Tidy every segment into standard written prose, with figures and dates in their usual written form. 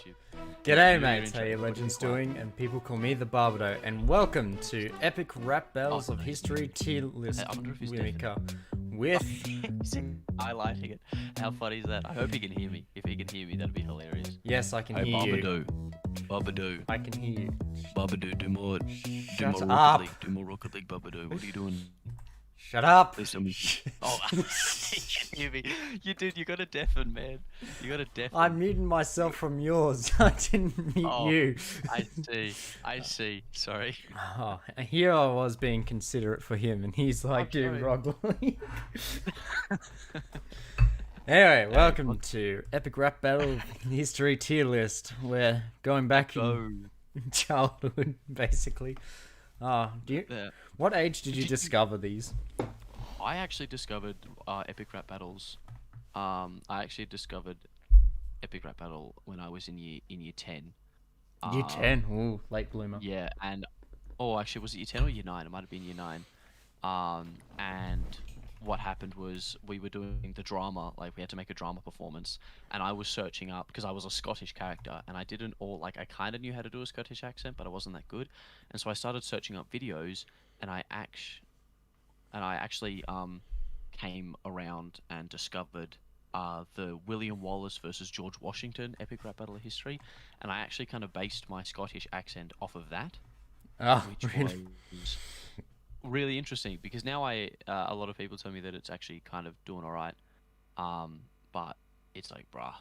YouTube. G'day Really mates, how interesting. you What do you legends want? doing? And people call me the Barbato, and welcome to Epic Rap Battles of nice. History Tier List I wonder if he's Winnica with... He's highlighting it. How funny is that? I hope he can hear me. If he can hear me, that'd be hilarious. Yes, I can Hey, hear you. Babadoo. Babadoo. I can hear you. Babadoo, do more Shut Rocket up. League. Do more Rocket League, Babadoo. What are you doing? Shut up! Please tell me. Oh, he can hear me. You did. You got a deafen, man. You got a deafen. I'm muting myself from yours. I didn't mute you. I see. I see. Sorry. Oh, here I was being considerate for him, and he's like doing sorry. Rock League. Anyway, welcome to Epic Rap Battle History Tier List. We're going back in childhood, basically. Yeah. What age did you discover these? I actually discovered Epic Rap Battles. I actually discovered Epic Rap Battle when I was in year 10. Year 10? Ooh, late bloomer. Yeah, and actually, was it year 10 or year 9? It might have been year 9. And what happened was we were doing the drama, like we had to make a drama performance, and I was searching up because I was a Scottish character, and I didn't I kind of knew how to do a Scottish accent, but I wasn't that good, and so I started searching up videos, and I actually came around and discovered the William Wallace versus George Washington Epic Rap Battle of History, and I actually kind of based my Scottish accent off of that, Oh, which really? was really interesting because now a lot of people tell me that it's actually kind of doing all right, but it's like, bruh,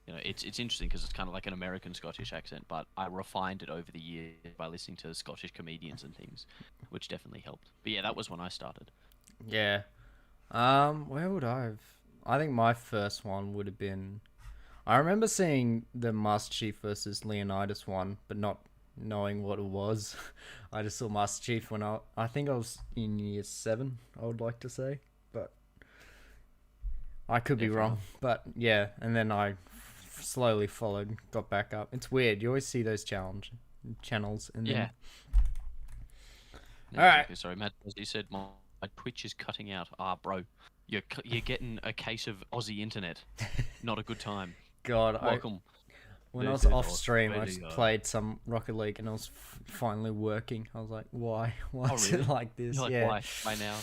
it's interesting because it's kind of like an American Scottish accent, but I refined it over the years by listening to Scottish comedians and things, which definitely helped. But yeah, that was when I started. Yeah. Where would I think my first one would have been... I remember seeing the Master Chief versus Leonidas one, but not knowing what it was. I just saw Master Chief when I think I was in year 7, I would like to say, but I could be wrong. But yeah, and then I slowly followed, got back up. It's weird, you always see those channels and then... Yeah. All right. Okay, sorry, Matt. As you said, my Twitch is cutting out. Bro, you're getting a case of Aussie internet. Not a good time. God, Welcome. when I was This is off stream, I just Australia. played some Rocket League and I was finally working. I was like, why? Why Oh, is really? it like this? You're like, yeah. why? Why now?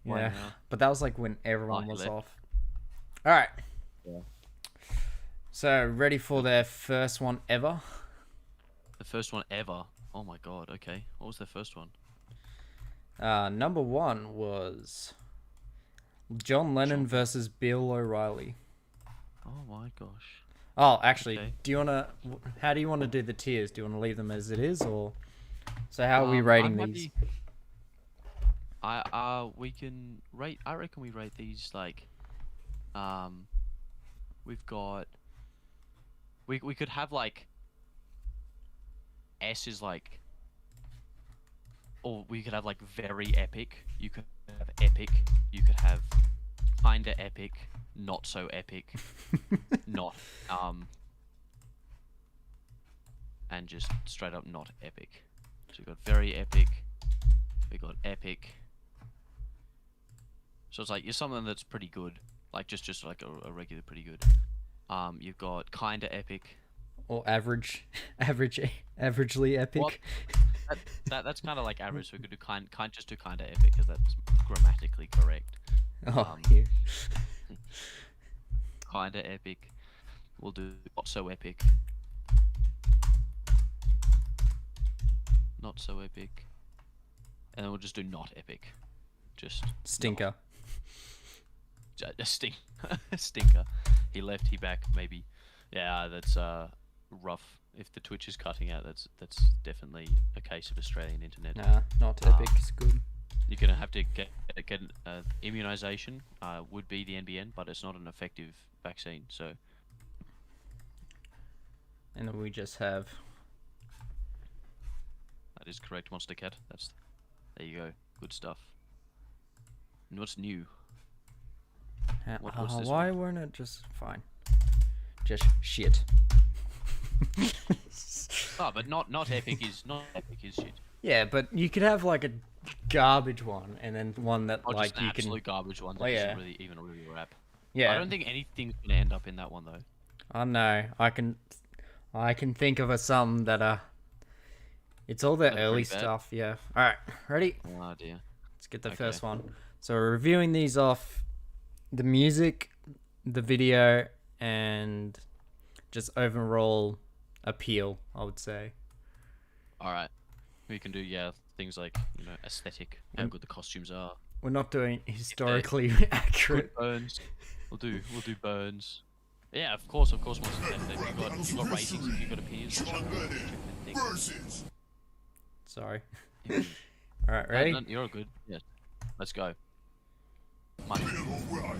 Why Yeah. now? But that was like when everyone Oh, was he left. off. All right. Yeah. So, ready for their first one ever? The first one ever. Oh my god. Okay. What was the first one? Number 1 was John Lennon versus Bill O'Reilly. Oh my gosh. Oh, actually, Okay. how do you want to do the tiers? Do you want to leave them as it is, or... So how are we I rating might these? be- we can rate. I reckon we rate these like, we've got. We could have like. S is like. Or we could have like very epic. You could have epic. You could have kinda epic, not so epic, not and just straight up not epic. So we got very epic. We got epic. So it's like you're something that's pretty good, like just like a regular pretty good. You've got kinda epic. Or averagely epic? What? That's kind of like average. So we could do just do kinda epic because that's grammatically correct. Oh, here. Kinda epic. We'll do not so epic. Not so epic. And then we'll just do not epic. Just Stinker. a stinker. He left, he back, maybe. Yeah, that's rough. If the Twitch is cutting out, that's definitely a case of Australian internet. Nah, not epic. It's good. You're gonna have to get immunization. Would be the NBN, but it's not an effective vaccine. So And then we just have... that is correct, Monster Cat. There you go. Good stuff. And what's new? What's this why one? weren't it just fine? Just shit. Oh, but not epic is shit. Yeah, but you could have like a garbage one, and then one that Or like just an you can... absolute garbage one that Oh, isn't yeah. really even really rap. Yeah. I don't think anything's gonna end up in that one though. I know. I can think of some that it's all the That's early pretty bad. stuff. Yeah. All right, ready? Oh dear. Let's get the Okay. first one. So we're reviewing these off the music, the video, and just overall appeal, I would say. All right. We can do things like aesthetic, how good the costumes are. We're not doing historically accurate. Good burns. We'll do burns. Yeah, of course, Monster. You've got ratings. If you've got opinions. Versus Sorry. Yeah. All right, ready? No, you're all good. Yeah. Let's go. Money. OReilly.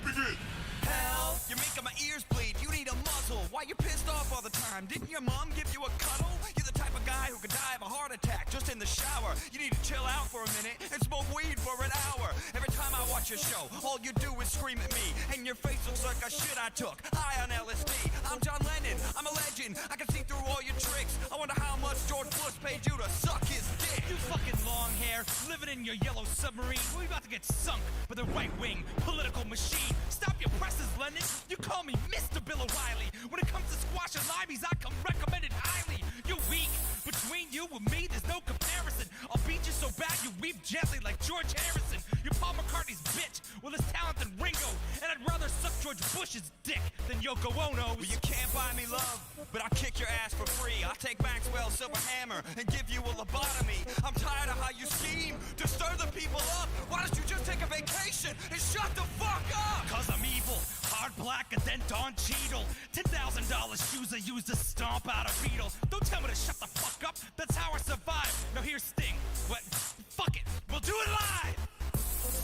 Begin. Hell, you're making my ears bleed. You need a muzzle. Why you pissed off all the time? Didn't your mom give you a cuddle? You're the type of guy who could die of a heart attack just in the shower. You need to chill out for a minute and smoke weed for an hour. Every time I watch your show, all you do is scream at me, and your face looks like a shit I took high on LSD. I'm John Lennon. I'm a legend. I can see through all your tricks. I wonder how much George Bush paid you to suck his dick. You fucking long hair, living in your yellow submarine. We're about to get sunk by the right-wing political machine. Stop your presses, Lennon. You call me Mr. Bill O'Reilly. When it comes to squash and limeys, I can recommend it highly. You're weak. Between you and me, there's no comparison. I'll beat you so bad you weep gently like George Harrison. You're Paul McCartney's bitch with his talent than Ringo. And I'd rather suck George Bush's dick than Yoko Ono's. Well, you can't buy me love, but I'll kick your ass for free. I'll take Maxwell's silver hammer and give you a lobotomy. I'm tired of how you scheme to stir the people up. Why don't you just take a vacation and shut the fuck up? Cause I'm evil, hard black and then Don Cheadle. $10,000 shoes I use to stomp out a beetle. Don't tell me to shut the fuck up, that's how I survive. Now here's Sting. What? Fuck it, we'll do it live!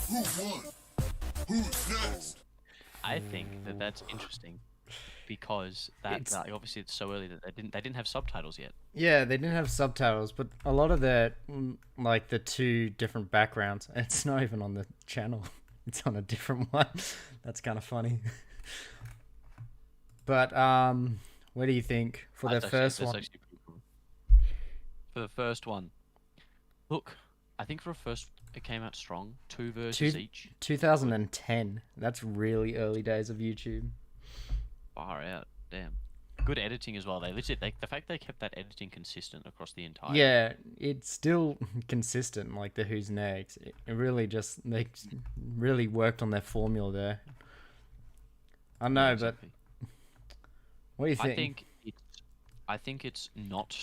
Who won? Who's next? I think that's interesting because obviously it's so early that they didn't have subtitles yet. Yeah, they didn't have subtitles, but a lot of the like the two different backgrounds, it's not even on the channel. It's on a different one. That's kind of funny. But what do you think for the first one? That's actually pretty cool. For the first one, look, I think for a first it came out strong. 2 verses each. 2010. That's really early days of YouTube. Far out. Damn. Good editing as well. The fact they kept that editing consistent across the entire. Yeah, it's still consistent. Like the Who's Next. It really they really worked on their formula there. I know, exactly. but what do you think? I think it's not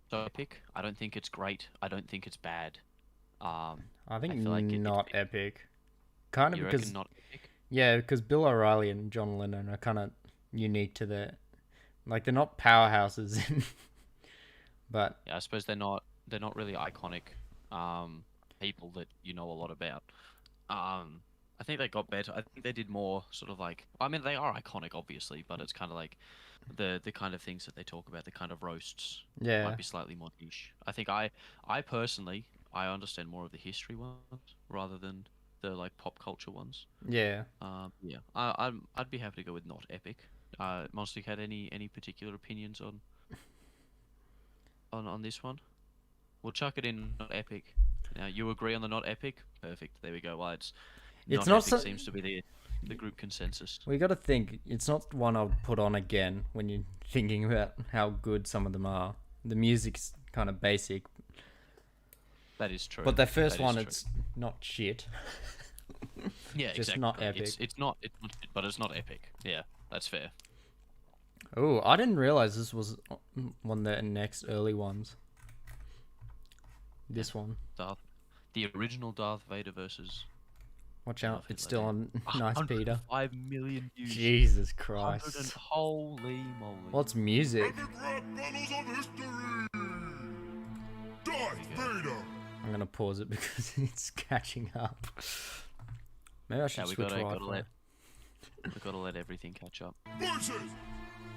so epic. I don't think it's great. I don't think it's bad. I think feel like not epic. Kind of You because reckon not epic? yeah, because Bill O'Reilly and John Lennon are kind of unique to their, like they're not powerhouses, but Yeah, I suppose they're not really iconic people that you know a lot about. I think they got better. I think they did more sort of like, I mean they are iconic obviously, but it's kind of like the kind of things that they talk about, the kind of roasts yeah, might be slightly more niche. I think I personally I understand more of the history ones rather than the like pop culture ones. yeah. Yeah, I'd be happy to go with not epic. Monster, had any particular opinions on this one? We'll chuck it in not epic. Now you agree on the not epic? Perfect. There we go. Well, It's not not epic so- seems to be the group consensus. We got to think. It's not one I would put on again when you're thinking about how good some of them are. The music's kind of basic, That is true. but the first That is one, true. it's not shit. yeah, just exactly. not epic. It's not but it's not epic. Yeah, that's fair. Oh, I didn't realize this was one of the next early ones. This one. The original Darth Vader versus Watch out, Darth it's Hitler, still on Nice Peter. 5 million views. Jesus 100 Christ. holy moly. What's music? The grand battles of history. Darth Vader. I'm gonna pause it because it's catching up. Maybe I should we switch gotta Wi-Fi. we've gotta let everything catch up. Versus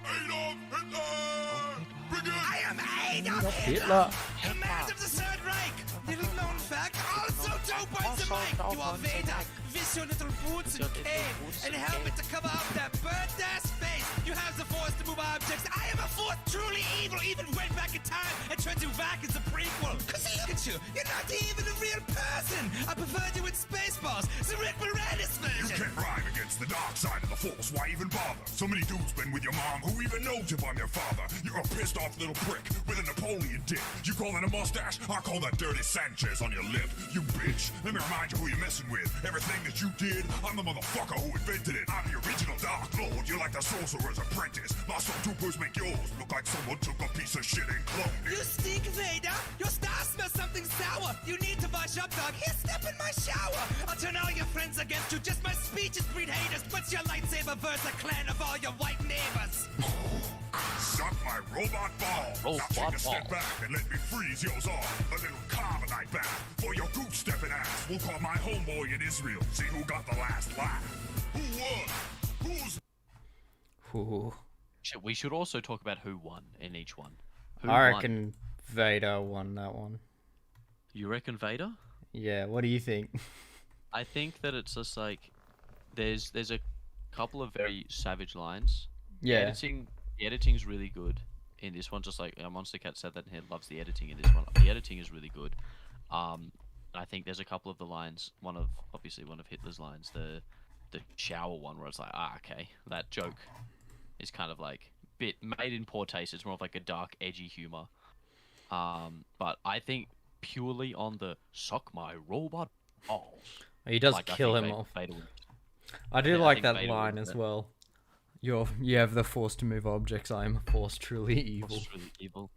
Adolf Hitler. Begin. I am Adolf Hitler. Command of the Third Reich! Little known fact, also dope on the mic! You are Vader, with your little boots and cape, and a helmet to cover up that burnt ass face! You have the force to move objects! I am a force truly evil, even went back in time and turns you back as a prequel. Cause look at you, you're not even a real person. I preferred you in Spaceballs, the Rick Moranis You version. can't rhyme against the dark side of the force, why even bother? So many dudes been with your mom, who even knows if I'm your father? You're a pissed off little prick with a Napoleon dick. You call that a mustache? I call that dirty Sanchez on your lip. You bitch, let me remind you who you're messing with. Everything that you did, I'm the motherfucker who invented it. I'm the original Dark Lord, you're like the sorcerer's apprentice. My stormtroopers make yours look like someone took a piece of shit and cloned You it. stink, Vader. Your star smells something sour. You need to wash up, dog. Here, step in my shower. I'll turn all your friends against you. Just my speeches breed haters. What's your lightsaber verse? A clan of all your white neighbors. Suck my robot ball. Now take a step back and let me freeze yours off. A little carbonite bath for your goose stepping ass. We'll call my homeboy in Israel. See who got the last laugh. Who won? Who's Ooh. We should also talk about who won in each one. Who I won? reckon Vader won that one. You reckon Vader? Yeah, what do you think? I think that it's just like there's a couple of very savage lines. Yeah. The editing's really good in this one. Just like Monster Cat said that he loves the editing in this one. The editing is really good. I think there's a couple of the lines. Obviously one of Hitler's lines, the shower one, where it's like, okay, that joke is kind of like bit made in poor taste. It's more of like a dark, edgy humor. But I think purely on the suck my robot balls. He does like, I kill think him off. Vader wins. I do Yeah, I like think that Vader line wins as it. well. You have the force to move objects. I am a force truly evil. It's really evil.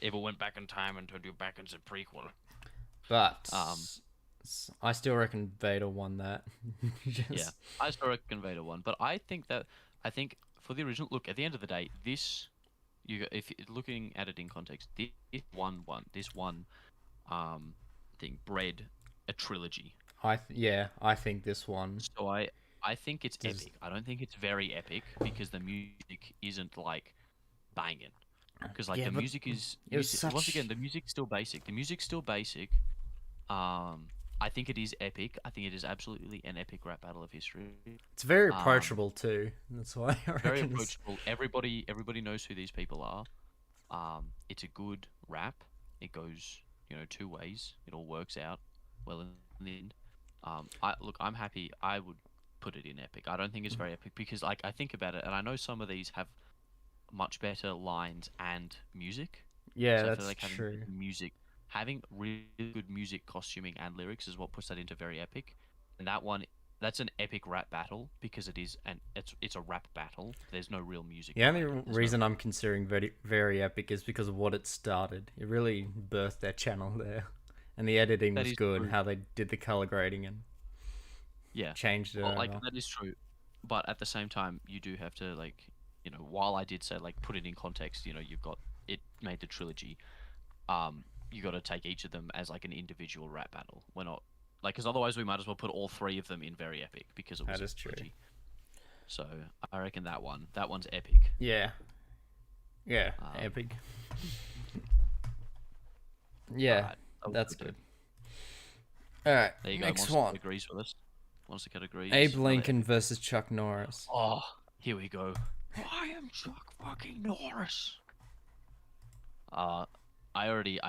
Evil went back in time and turned you back into prequel. But Um, I still reckon Vader won that. Just- Yeah, I still reckon Vader won, but I think for the original, look, at the end of the day, if you're looking at it in context, this one thing bred a trilogy. I think this one. So I think it's Does- epic. I don't think it's very epic because the music isn't like banging. Because like Yeah, the but music is it was once such- again the music's still basic. I think it is epic. I think it is absolutely an epic rap battle of history. It's very approachable too. That's why I reckon Very it's- approachable. Everybody knows who these people are. It's a good rap. It goes, two ways. It all works out well in the end. I'm happy. I would put it in epic. I don't think it's very epic because like I think about it, and I know some of these have much better lines and music. Yeah, So I that's feel like having true. good music, having really good music, costuming, and lyrics is what puts that into very epic. And that's an epic rap battle because it's a rap battle. There's no real music. The only behind it. There's no- reason I'm considering very, very epic is because of what it started. It really birthed their channel there, and the editing That was is good. true. How they did the color grading and yeah, changed it. well, like over. that is true, but at the same time, you do have to like, while I did say like put it in context, you've got it made the trilogy. You got to take each of them as like an individual rap battle. We're not like, because otherwise we might as well put all three of them in very epic because it was That a is true. trilogy. So I reckon that one's epic. Yeah, epic. Yeah, Alright, I'll that's put it. good. All right, There you go. next Monster one. agrees with us. Monster Cat agrees. Abe Another Lincoln versus Chuck Norris. Oh, here we go. I am Chuck fucking Norris. I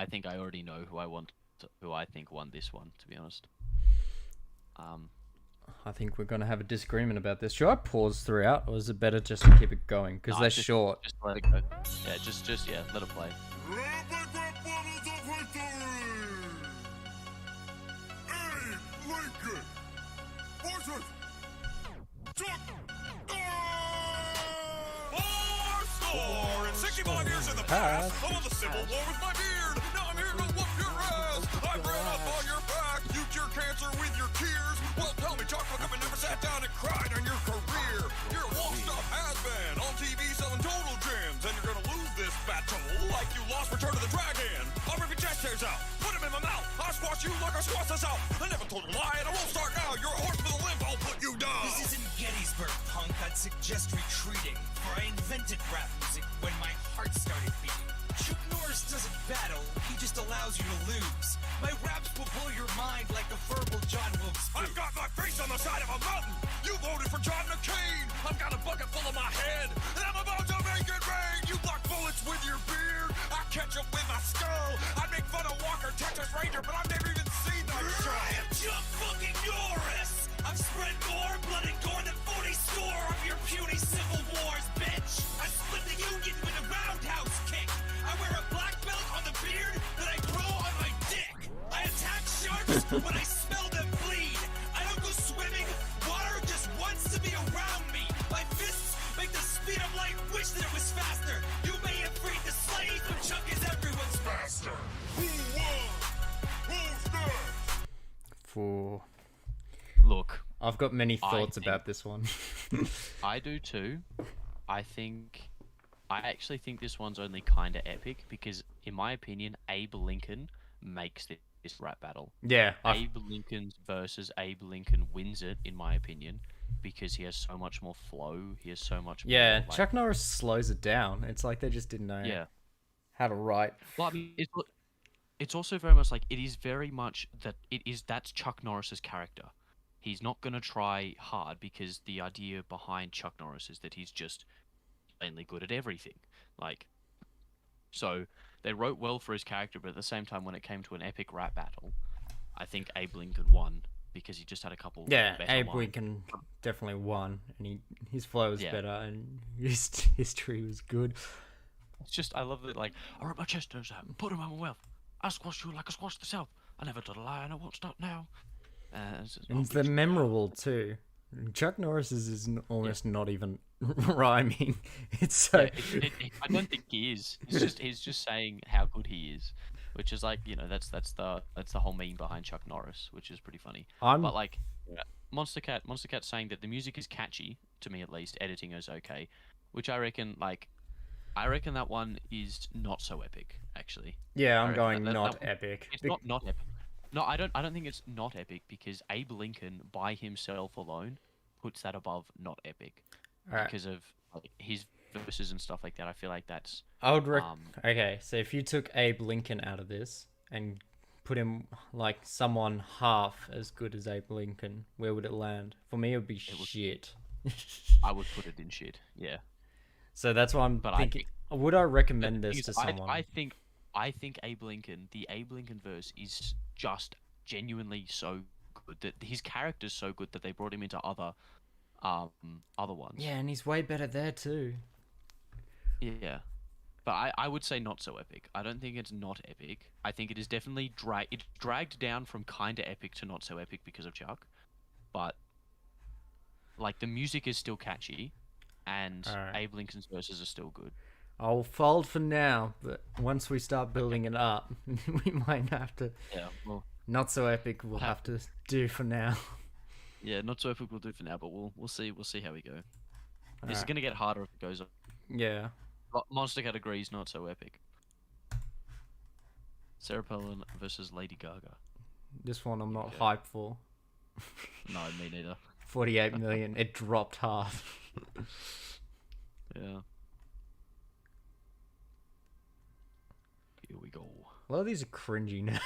think I already know who I think won this one, to be honest. I think we're gonna have a disagreement about this. Should I pause throughout, or is it better just to keep it going? Because No, they're just- short. Just let it go. Yeah, just let it play. Epic rap battles of history! Abe Lincoln versus Chuck Score! In 65 years in the past, I won the Civil War with my beard. Now I'm here to whoop your ass. I ran up on your back. You cure cancer with your tears. Well, tell me, Chuck, how come you never sat down and cried on your career? You're a washed-up has-been on TV selling total gems, and you're gonna lose this battle like you lost Return of the Dragon. I'll rip your chest hairs out, put them in my mouth. I'll squash you like I squash this out. I never told a lie, and I won't start now. You're a horse with a limp. I'll put you down. This isn't Gettysburg, punk. I'd suggest retreating, for I invented rap music when my heart started beating. Chuck Norris doesn't battle, he just allows you to lose. My raps will blow your mind like a verbal John Wilkes I've Booth. got my face on the side of a mountain. You voted for John McCain. I've got a bucket full of my head, and I'm about to make it rain. You block bullets with your beard. I catch you When I smell them bleed, I don't go swimming. Water just wants to be around me. My fists make the speed of light wish that it was faster. You may have freed the slaves, but Chuck is everyone's master. Who won? Who's next? For Look, I've got many thoughts think- about this one. I do too. I actually think this one's only kind of epic because, in my opinion, Abe Lincoln makes this rap battle. Yeah, Abe Lincoln versus Abe Lincoln wins it, in my opinion, because he has so much more flow. He has so much. yeah. more, like, Chuck Norris slows it down. It's like they just didn't know Yeah. how to write. Well, I mean, it's also very much like it is very much that that's Chuck Norris's character. He's not gonna try hard because the idea behind Chuck Norris is that he's just mainly good at everything. Like, so they wrote well for his character, but at the same time, when it came to an epic rap battle, I think Abe Lincoln won because he just had a couple. Yeah, better Abe lines. Lincoln definitely won, and his flow was Yeah. better, and his history was good. It's just I love that. Like, I wrote my chest out and put him on my wealth. I squashed you like I squashed the South. I never told a lie, and I won't stop now. And they're memorable too. Chuck Norris's is almost not even rhyming. It's so. Yeah, I don't think he is. He's just saying how good he is, which is like, you know, that's the whole meme behind Chuck Norris, which is pretty funny. But like, Monster Cat saying that the music is catchy, to me at least. Editing is okay, which I reckon that one is not so epic actually. Yeah, I I'm reckon going that not one- epic. It's not epic. No, I don't think it's not epic because Abe Lincoln by himself alone puts that above not epic Alright. because of like, his verses and stuff like that. I feel like that's I would um, Okay, so if you took Abe Lincoln out of this and put him like someone half as good as Abe Lincoln, where would it land? For me, it would be shit. I would put it in shit. Yeah. So that's why I'm But thinking. Would I recommend The this thing to is, someone? I think Abe Lincoln, the Abe Lincoln verse is just genuinely so good that his character's so good that they brought him into other ones. Yeah, and he's way better there too. Yeah. But I would say not so epic. I don't think it's not epic. I think it is definitely dragged down from kinda epic to not so epic because of Chuck. But like the music is still catchy and Alright. Abe Lincoln's verses are still good. I'll fold for now, but once we start building it up, we might have to. Yeah, well, Not so epic. We'll have to do for now. yeah, not so epic we'll do for now, but we'll see how we go. This is Alright. gonna get harder if it goes on. Yeah. But Monster Cat agrees, not so epic. Sarah Palin versus Lady Gaga. This one I'm not Okay. hyped for. No, me neither. 48 million. It dropped half. Yeah. Here we go. A lot of these are cringy now.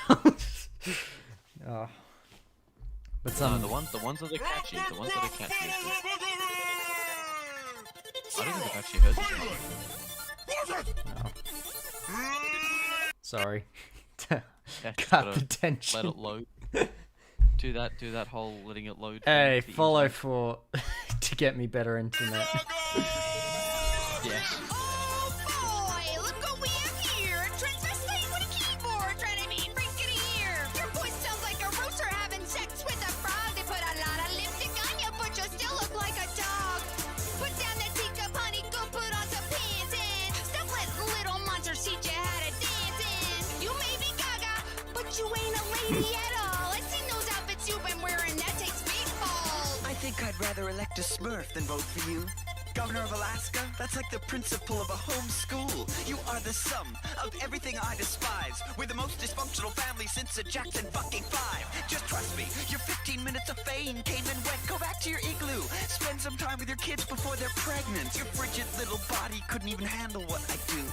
But No, some. the ones that are catchy, the ones that are catchy. I don't think I've actually heard this one. Sorry. Yeah, just Cut gotta the tension. Let it load. Do that whole letting it load. Hey, thing, the follow internet. for to get me better internet. Yes. Oh boy, look what we have here! A transvestite with a keyboard trying to be freaking here! Your voice sounds like a rooster having sex with a frog. They put a lot of lipstick on you, but you still look like a dog. Put down that teacup, honey, go put on some pants and stop let little monsters teach you how to dance in. You may be Gaga, but you ain't a lady at all. I've seen those outfits you've been wearing, that takes big balls. I think I'd rather elect a Smurf than vote for you. Governor of Alaska? That's like the principal of a home school. You are the sum of everything I despise. We're the most dysfunctional family since the Jackson fucking 5. Just trust me, your 15 minutes of fame came and went. Go back to your igloo. Spend some time with your kids before they're pregnant. Your frigid little body couldn't even handle what I do.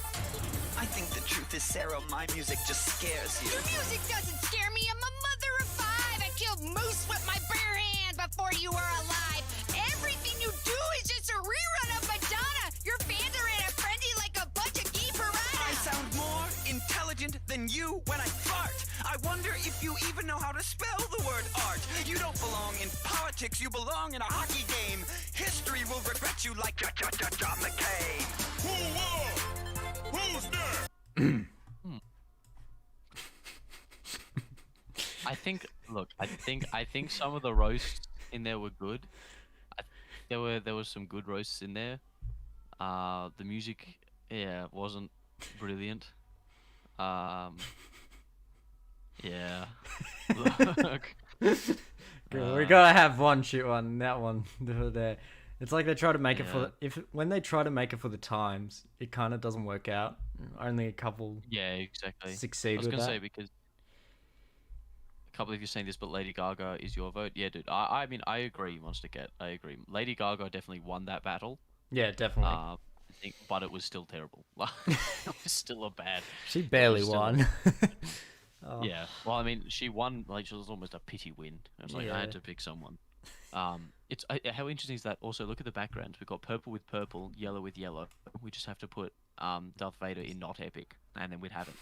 I think the truth is, Sarah, my music just scares you. Your music doesn't scare me. I'm a mother of 5. I killed moose with my bare hands before you were alive. Everything you do is just a rerun of Madonna. Your fans are in a frenzy like a bunch of gay I piranhas. sound more intelligent than you when I fart. I wonder if you even know how to spell the word art. You don't belong in politics, you belong in a hockey game. History will regret you like John McCain. Who won? Who's next? I think Look, I think some of the roasts in there were good. There was some good roasts in there. The music, yeah, wasn't brilliant. Um, yeah. Look, Girl, we gotta have one shit one. That one there. It's like they try to make it for Yeah. when they try to make it for the times, it kind of doesn't work out. Only a couple yeah, exactly. I succeed was with gonna that. say because I can't believe you're saying this, but Lady Gaga is your vote. Yeah, dude. I mean, I agree, Monster Cat. I agree. Lady Gaga definitely won that battle. Yeah, definitely. I think, but it was still terrible. It was still a bad. She it barely was still a- won. Oh, Yeah. Well, I mean, she won. Like, it was almost a pity win. It was like I Yeah. had to pick someone. It's how interesting is that? Also, look at the background. We've got purple with purple, yellow with yellow. We just have to put Darth Vader in not epic, and then we'd have it.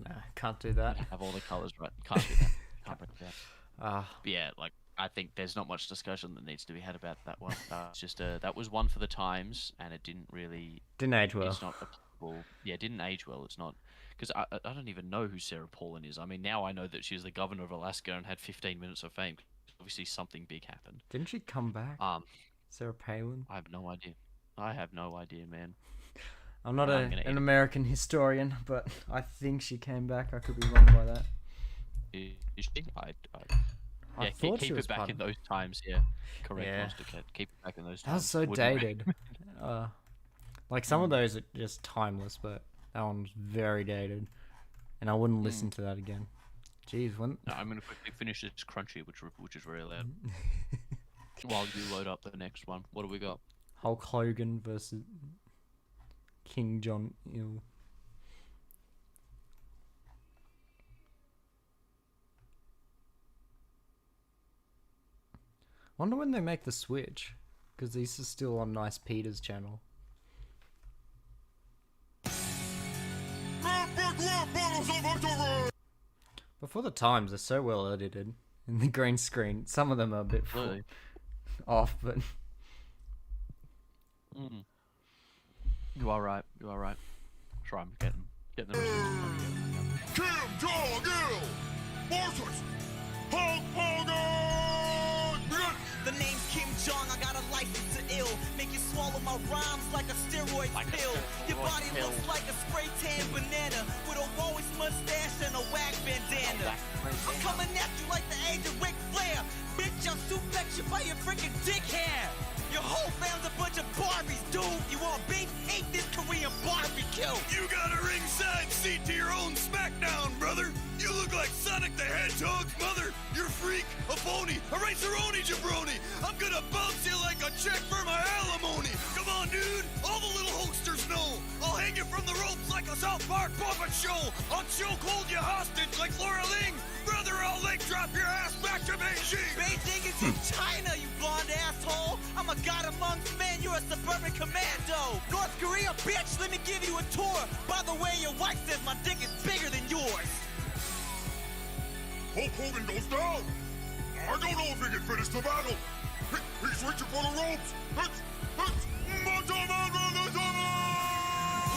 no, can't do that. We'd have all the colors right. Can't do that. Can't break that. Ah, But yeah, like I think there's not much discussion that needs to be had about that one. It's just that was one for the times, and it didn't really. didn't age well. It's not applicable. Yeah, it didn't age well. It's not because I don't even know who Sarah Palin is. I mean, now I know that she's the governor of Alaska and had 15 minutes of fame. Obviously, something big happened. Didn't she come back? Sarah Palin. I have no idea. I have no idea, man. I'm not I'm gonna eat an it. American historian, but I think she came back. I could be wrong by that. Is she? I Yeah, thought she keep was it back part in of- those times. Yeah, correct, Yeah. Monster Cat. Keep it back in those That was times. so Wouldn't dated. Like some of those are just timeless, but that one's very dated, and I wouldn't listen to that again. Jeez, when No, I'm gonna quickly finish this crunchy, which is very loud. While you load up the next one, what do we got? Hulk Hogan versus King John Il. Wonder when they make the switch, because this is still on Nice Peter's channel. But for the times, they're so well edited in the green screen. Some of them are a bit Really? off, but Mm. You are right. You are right. Sorry, I'm getting the message. Kim Jong-il versus Hulk Hogan! We got The name's Kim Jong, I got a license to ill. Make you swallow my rhymes like a steroid pill. Your body looks like a spray tan banana with a Lois mustache and a wag bandana. I'm coming at you like the age of Ric Flair. Bitch, I'll suplex you by your freaking dick hair. Your whole fam's a bunch of Barbies, dude. You want beef? Eat this Korean barbecue. You got a ringside seat to your own SmackDown, brother. You look like Sonic the Hedgehog's mother. You're a freak, a phony, a rice-a-roni jabroni. I'm gonna bounce you like a check for my alimony. Come on, dude. All the little hosters know. I'll hang you from the ropes like a South Park puppet show. I'll choke hold you hostage like Laura Ling. Brother, I'll leg drop your ass back to Beijing. Beijing is in China, you blonde asshole. I'm a god amongst men, you're a suburban commando. North Korea, bitch, let me give you a tour. By the way, your wife says my dick is bigger than yours. Hulk Hogan goes down. I don't know if he can finish the battle. He's reaching for the ropes. It's Macho Man versus Hogan!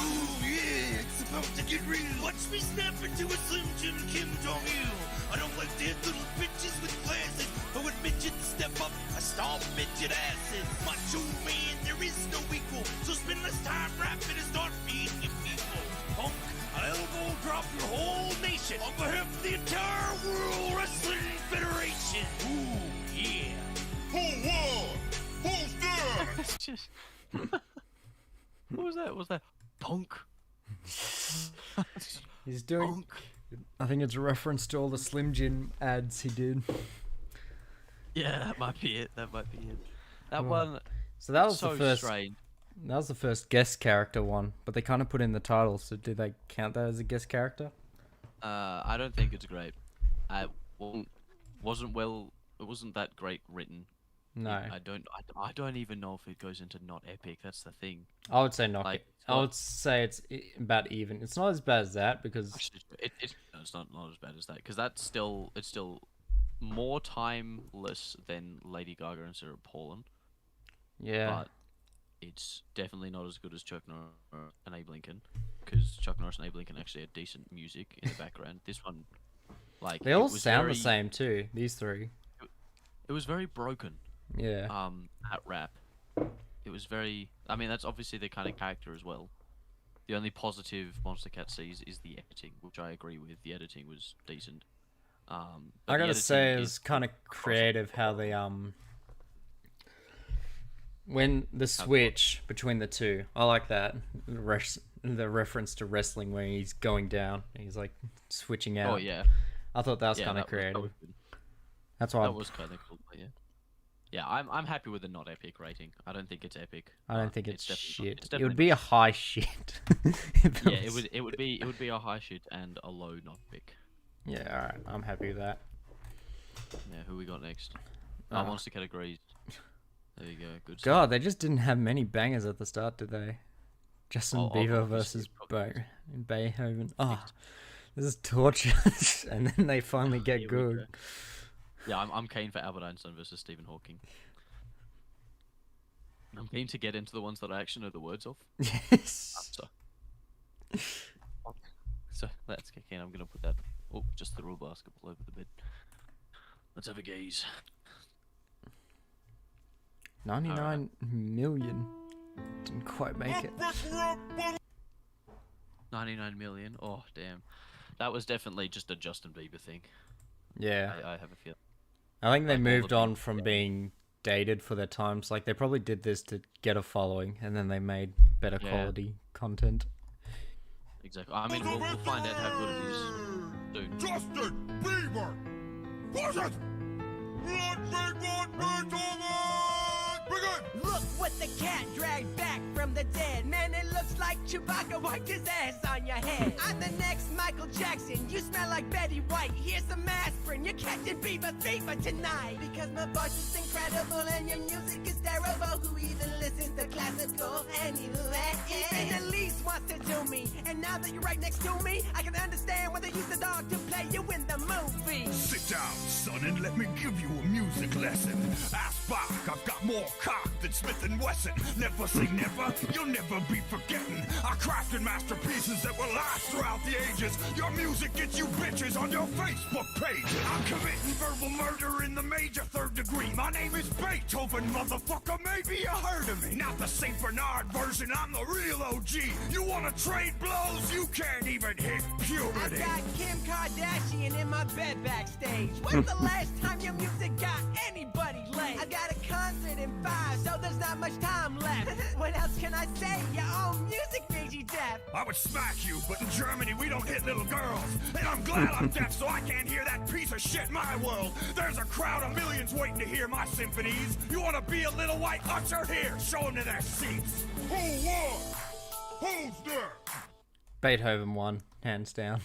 Ooh, yeah, it's about to get real. Watch me snap into a Slim Jim Kim Jong-il. I don't like dead little bitches with glasses. But when midgets step up, I stomp midget asses. Macho Man, there is no equal. So spend less time rapping and start feeding your people. Punk, I'll elbow drop your whole nation on behalf of the entire World Wrestling Federation. Ooh, yeah. Who won? Who's there? It's just. What was that? What was that punk? he's doing. Punk. I think it's a reference to all the Slim Jim ads he did. Yeah, that might be it. That might be it. That Oh. one. So that was So the first. strange. That was the first guest character one, but they kind of put in the title. So did they count that as a guest character? I don't think it's great. Wasn't well. It wasn't that great written. No, I don't even know if it goes into not epic. That's the thing. I would say not. Like, it's I not- would say it's about even. It's not as bad as that because Actually, it's not as bad as that because it's still more timeless than Lady Gaga and Sarah Palin, yeah, but it's definitely not as good as Chuck Norris and Abe Lincoln because Chuck Norris and Abe Lincoln actually had decent music in the background. This one, Like They all sound the same too. These three. It was very broken. Yeah. At rap, it was very. I mean, that's obviously their kind of character as well. The only positive Monster Cat sees is the editing, which I agree with. The editing was decent. But I the gotta say, editing it's is kind of creative how they when the switch between the two. I like that the reference to wrestling where he's going down, he's like switching out. Oh yeah, I thought that was yeah, kind of that was creative. good. That's why That was kind of cool. But yeah, yeah, I'm happy with the not epic rating. I don't think it's epic. I don't think it's definitely shit. it's It definitely would be a not. high shit. Yeah, it would be a high shit and a low not epic. Yeah, all right. I'm happy with that. Yeah, who we got next? Uh, Monster categories. There you go. Good. stuff. God, they just didn't have many bangers at the start, did they? Justin Bieber obviously, versus probably. Beethoven. Oh, this is torture. And then they finally get Here we good. go. Yeah, I'm keen for Albert Einstein versus Stephen Hawking. I'm keen to get into the ones that I actually know the words of. Yes. So let's kick in. I'm gonna put that. Oh, just the rule basketball over the bed. Let's have a gaze. 99 million. Didn't quite make it. 99 million. Oh damn, that was definitely just a Justin Bieber thing. Yeah. I have a feeling. I think they Like all the moved on big- from being dated for their times. Like, they probably did this to get a following, and then they made better Yeah. quality content. Exactly. I mean, we'll find out how good it is soon. Justin Bieber versus Begin! Look what the cat dragged back from the dead. Man, it looks like Chewbacca wiped his ass on your head. I'm the next Michael Jackson. You smell like Betty White. Here's some aspirin. You're catching Bieber fever tonight. Because my voice is incredible and your music is terrible. Who even listens to classical anyway? Even Elise wants to do me. And now that you're right next to me, I can understand why they used the dog to play you in the movie. Sit down, son, and let me give you a music lesson. Ask Bach, I've got more cock than Smith and Wesson. Never say never, you'll never be forgetting. I crafted masterpieces that will last throughout the ages. Your music gets you bitches on your Facebook page. I'm committing verbal murder in the major third degree. My name is Beethoven, motherfucker, maybe you heard of me. Not the St. Bernard version, I'm the real OG. You wanna trade blows? You can't even hit I puberty. got Kim Kardashian in my bed backstage. When's the last time your music got anybody laid? I got a concert in 5, so there's not much time left. What else can I say? Your own music made you deaf. I would smack you, but in Germany we don't hit little girls. And I'm glad I'm deaf so I can't hear that piece of shit in my world. There's a crowd of millions waiting to hear my symphonies. You wanna be a little white usher? Here, show them to their seats. Who won? Who's there? Beethoven won, hands down.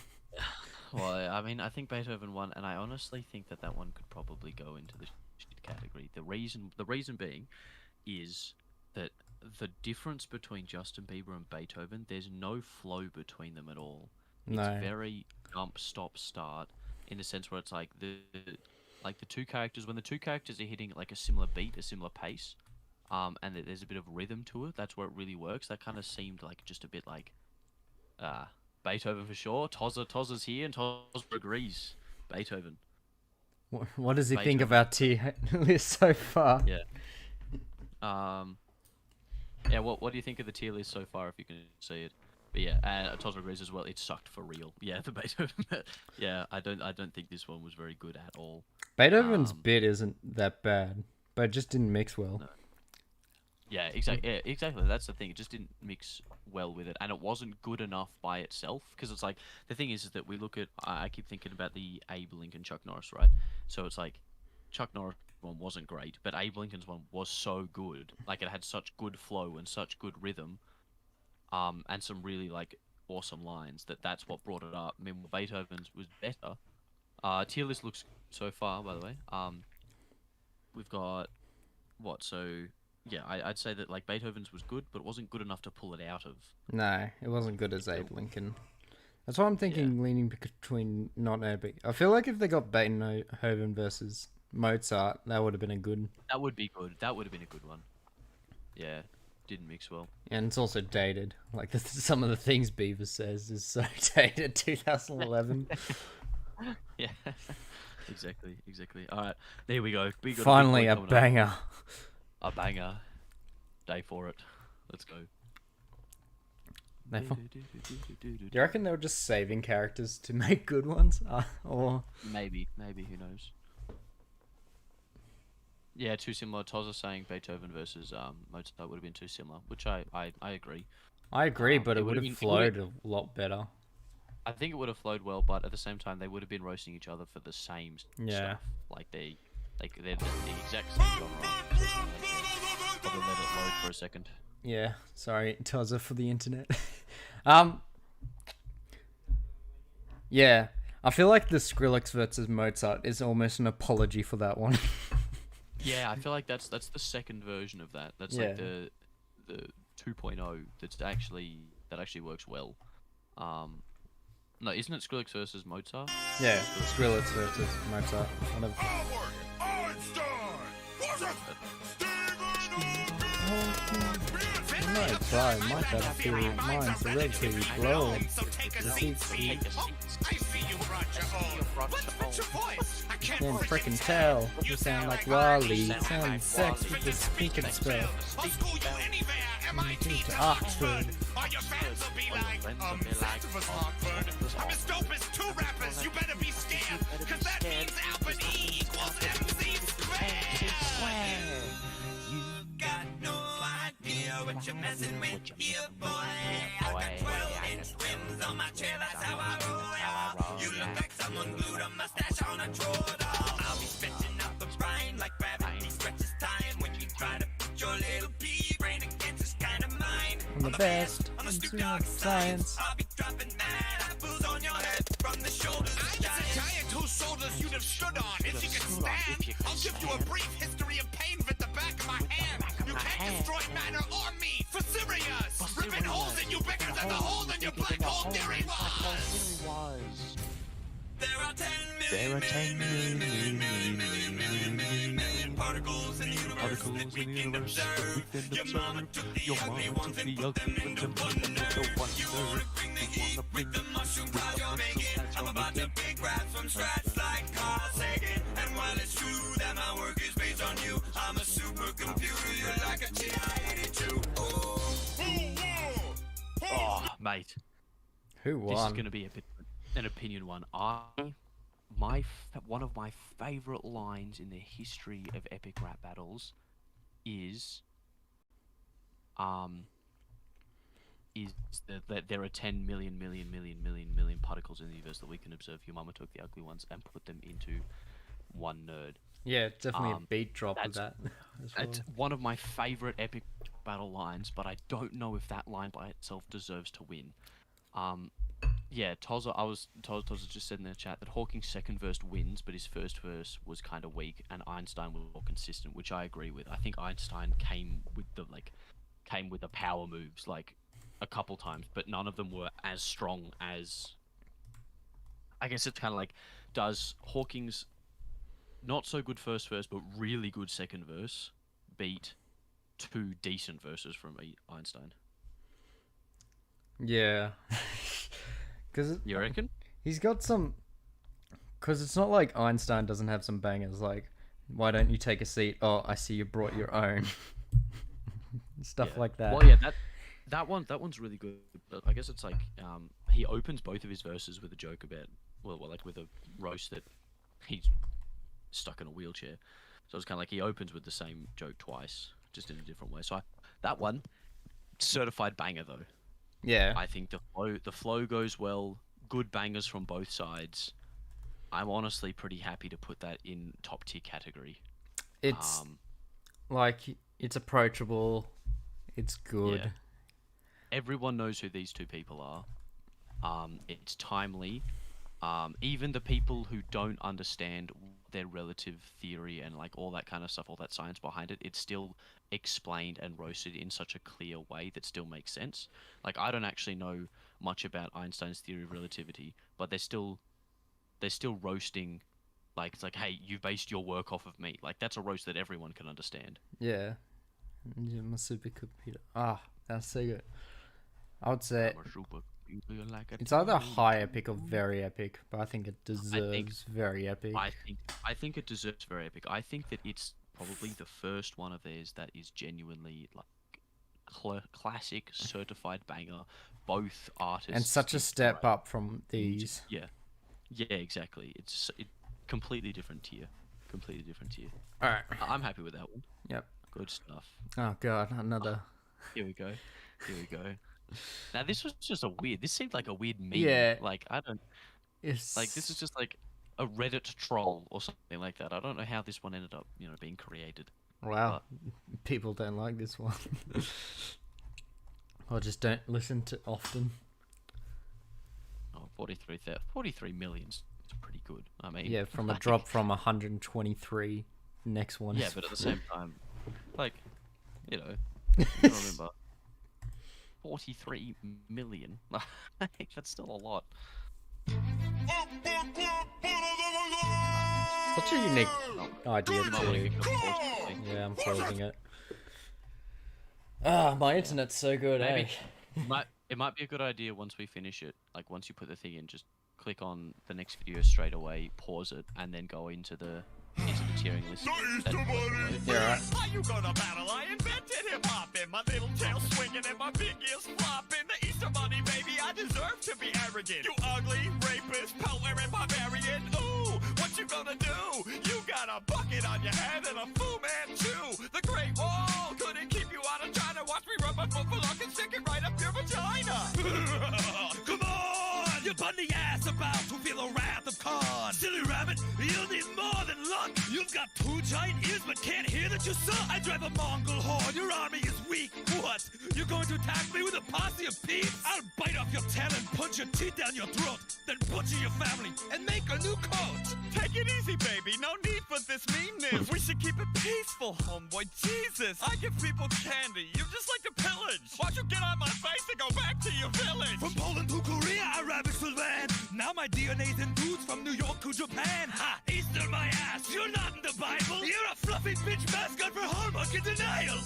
Well, I mean, I think Beethoven won, and I honestly think that one could probably go into the shit category. The reason being, is that the difference between Justin Bieber and Beethoven, there's no flow between them at all. No. It's very jump, stop, start, in the sense where it's like the two characters, when the two characters are hitting like a similar beat, a similar pace, and that there's a bit of rhythm to it, that's where it really works. That kind of seemed like just a bit like, Beethoven for sure. Tozza's here, and Tozza agrees. Beethoven. What does he think Beethoven. of our tier list so far? Yeah. Yeah. What do you think of the tier list so far? If you can see it. But yeah, Tozza agrees as well. It sucked for real. Yeah, the Beethoven. Yeah, I don't think this one was very good at all. Beethoven's bit isn't that bad, but it just didn't mix well. No. Yeah, exactly. Yeah, exactly. That's the thing. It just didn't mix well with it, and it wasn't good enough by itself. Because it's like the thing is that we look at. I keep thinking about the Abe Lincoln Chuck Norris, right? So it's like Chuck Norris one wasn't great, but Abe Lincoln's one was so good. Like it had such good flow and such good rhythm, and some really like awesome lines. That's what brought it up. I mean, Beethoven's was better. Tier list looks so far, by the way. We've got what so. Yeah, I'd say that like Beethoven's was good, but it wasn't good enough to pull it out of. No, it wasn't good as Abe Lincoln. That's why I'm thinking leaning between not epic. I feel like if they got Beethoven versus Mozart, that would have been a good. That would be good. That would have been a good one. Yeah, didn't mix well. And it's also dated. Like some of the things Bieber says is so dated. 2011. Yeah. Exactly. All right, there we go. We got Finally, big a boy coming up. banger. A banger. Day for it. Let's go. Do you reckon they were just saving characters to make good ones? Or Maybe, who knows? Yeah, too similar. Toz is saying Beethoven versus Mozart would have been too similar, which I agree. I agree, but it it would would've have been- it would've- flowed a lot better. I think it would have flowed well, but at the same time, they would have been roasting each other for the same Yeah. stuff. They're the exact same genre. Probably let it load for a second. Yeah, sorry, Tozza for the internet. Yeah, I feel like the Skrillex versus Mozart is almost an apology for that one. Yeah, I feel like that's the second version of that. That's Yeah. like the 2.0 that actually works well. No, isn't it Skrillex versus Mozart? Yeah, Skrillex versus Mozart. Howard Einstein versus No, try my battlefield, mine's a relatively blow. So take a The seat. seats Take a seat. I see you brought your own. What's your voice? I can't can take frickin' it. tell. You sound like Wally. Sound sex with the speaking spell. I'll school you anywhere. MIT To to Oxford. Oxford. All your fans will be like, set of us Oxford. I'm as dope as two rappers. You better be scared. Cause that means Albany equals MC squared. You got no idea what you're messing with here, boy. I got 12-inch rims on my chair, that's how I roll. You look like someone glued a mustache on a drawer. I'll be stretching out the brine like gravity stretches time. When you try to put your little pea brain against this kind of mind. I'm the best On the in Snoop Dogg science. I'll be dropping mad apples on your head from the shoulders. I'm a giant whose shoulders you'd have stood on if you could stand. I'll give you a brief history of pain with the back of my hand. You can't destroy matter or me for serious. Ripping holes in you bigger than the hole in your black hole theory was. There are 10 million particles in the universe that we can observe. Your mama took the ugly ones and put them in the wonder. You wanna bring the heat with the mushroom cloud you're making. I'm about to big raps from scratch like Carl Sagan. And while it's true that my work is based on you, I'm a supercomputer. You're like a TI-82. Oh, mate. Who This is won? going to be a bit an opinion one. One of my favorite lines in the history of epic rap battles is that there are 10 million particles in the universe that we can observe. Your mama took the ugly ones and put them into one nerd. Yeah, definitely a Um, beat drop with that. as well. It's one of my favorite epic battle lines, but I don't know if that line by itself deserves to win. Yeah, Tozza just said in the chat that Hawking's second verse wins, but his first verse was kind of weak, and Einstein was more consistent, which I agree with. I think Einstein came with the power moves like a couple times, but none of them were as strong as. I guess it's kind of like, does Hawking's not so good first verse but really good second verse beat two decent verses from Einstein? Yeah. Because You reckon? he's got some. Because it's not like Einstein doesn't have some bangers. Like, why don't you take a seat? Oh, I see you brought your own. Stuff Yeah. like that. Well, yeah, that one's really good. But I guess it's like he opens both of his verses with a joke about like with a roast that he's stuck in a wheelchair. So it's kind of like he opens with the same joke twice, just in a different way. So that one, certified banger though. Yeah. I think the flow goes well. Good bangers from both sides. I'm honestly pretty happy to put that in top tier category. It's like, it's approachable. It's good. Yeah. Everyone knows who these two people are. It's timely. Even the people who don't understand their relative theory and like all that kind of stuff, all that science behind it, it's still explained and roasted in such a clear way that still makes sense. Like, I don't actually know much about Einstein's theory of relativity, but they're still roasting. Like, it's like, hey, you based your work off of me. Like, that's a roast that everyone can understand. Yeah. Yeah, my supercomputer. Ah, that's so good. I would say I'm a super It's either high epic or very epic, but I think it deserves very epic. I think it deserves very epic. I think that it's probably the first one of theirs that is genuinely like classic, certified banger. Both artists And such a step up from these. Yeah, exactly. It's completely different tier. Completely different tier. All right. I'm happy with that one. Yep. Good stuff. Oh god, another. Here we go. Now this was just this seemed like a weird meme. Yeah. Like It's this is just like a Reddit troll or something like that. I don't know how this one ended up, being created. Wow. People don't like this one. Or just don't listen to often. Oh, 43 millions. It's pretty good. I mean, Yeah, from a drop from 123. Next one. Yeah, is but at the same time, you gotta remember, 43 million. That's still a lot. Such a unique idea You might wanna too. get the pause quickly. Yeah, I'm pausing it. Ah, my internet's so good, Maybe. eh? It might be a good idea once we finish it. Like once you put the thing in, just click on the next video straight away, pause it, and then go into the tiering list. Yeah, right. How you gonna battle? I invented hip-hop and my little tail swinging and my big ears flopping. The Easter Bunny, baby, I deserve to be arrogant. You ugly, rapist, poet, barbarian. Ooh, what you gonna do? You got a bucket on your head and a Fu Manchu. The Great Wall couldn't keep you out of China. Watch me rub my foot for luck and stick it right up your vagina. Come on! Your bunny ass about to feel the wrath of Khan. Silly rabbit, you'll need more than luck. You've got 2 giant ears but can't hear that you suck. I drive a Mongol horde, your army is weak. What? You're going to attack me with a posse of peeps? I'll bite off your tail and punch your teeth down your throat. Then butcher your family and make a new coat. Take it easy, baby. No need for this meanness. We should keep it peaceful, homeboy. Jesus. I give people candy. You just like to pillage. Why don't you get on my face and go back to your village? From Poland to Korea, I ravaged the land. Now my DNA's in dudes from New York to Japan. Ha! Easter my ass. You're not in the Bible. You're a fluffy bitch mascot for Hallmark in denial.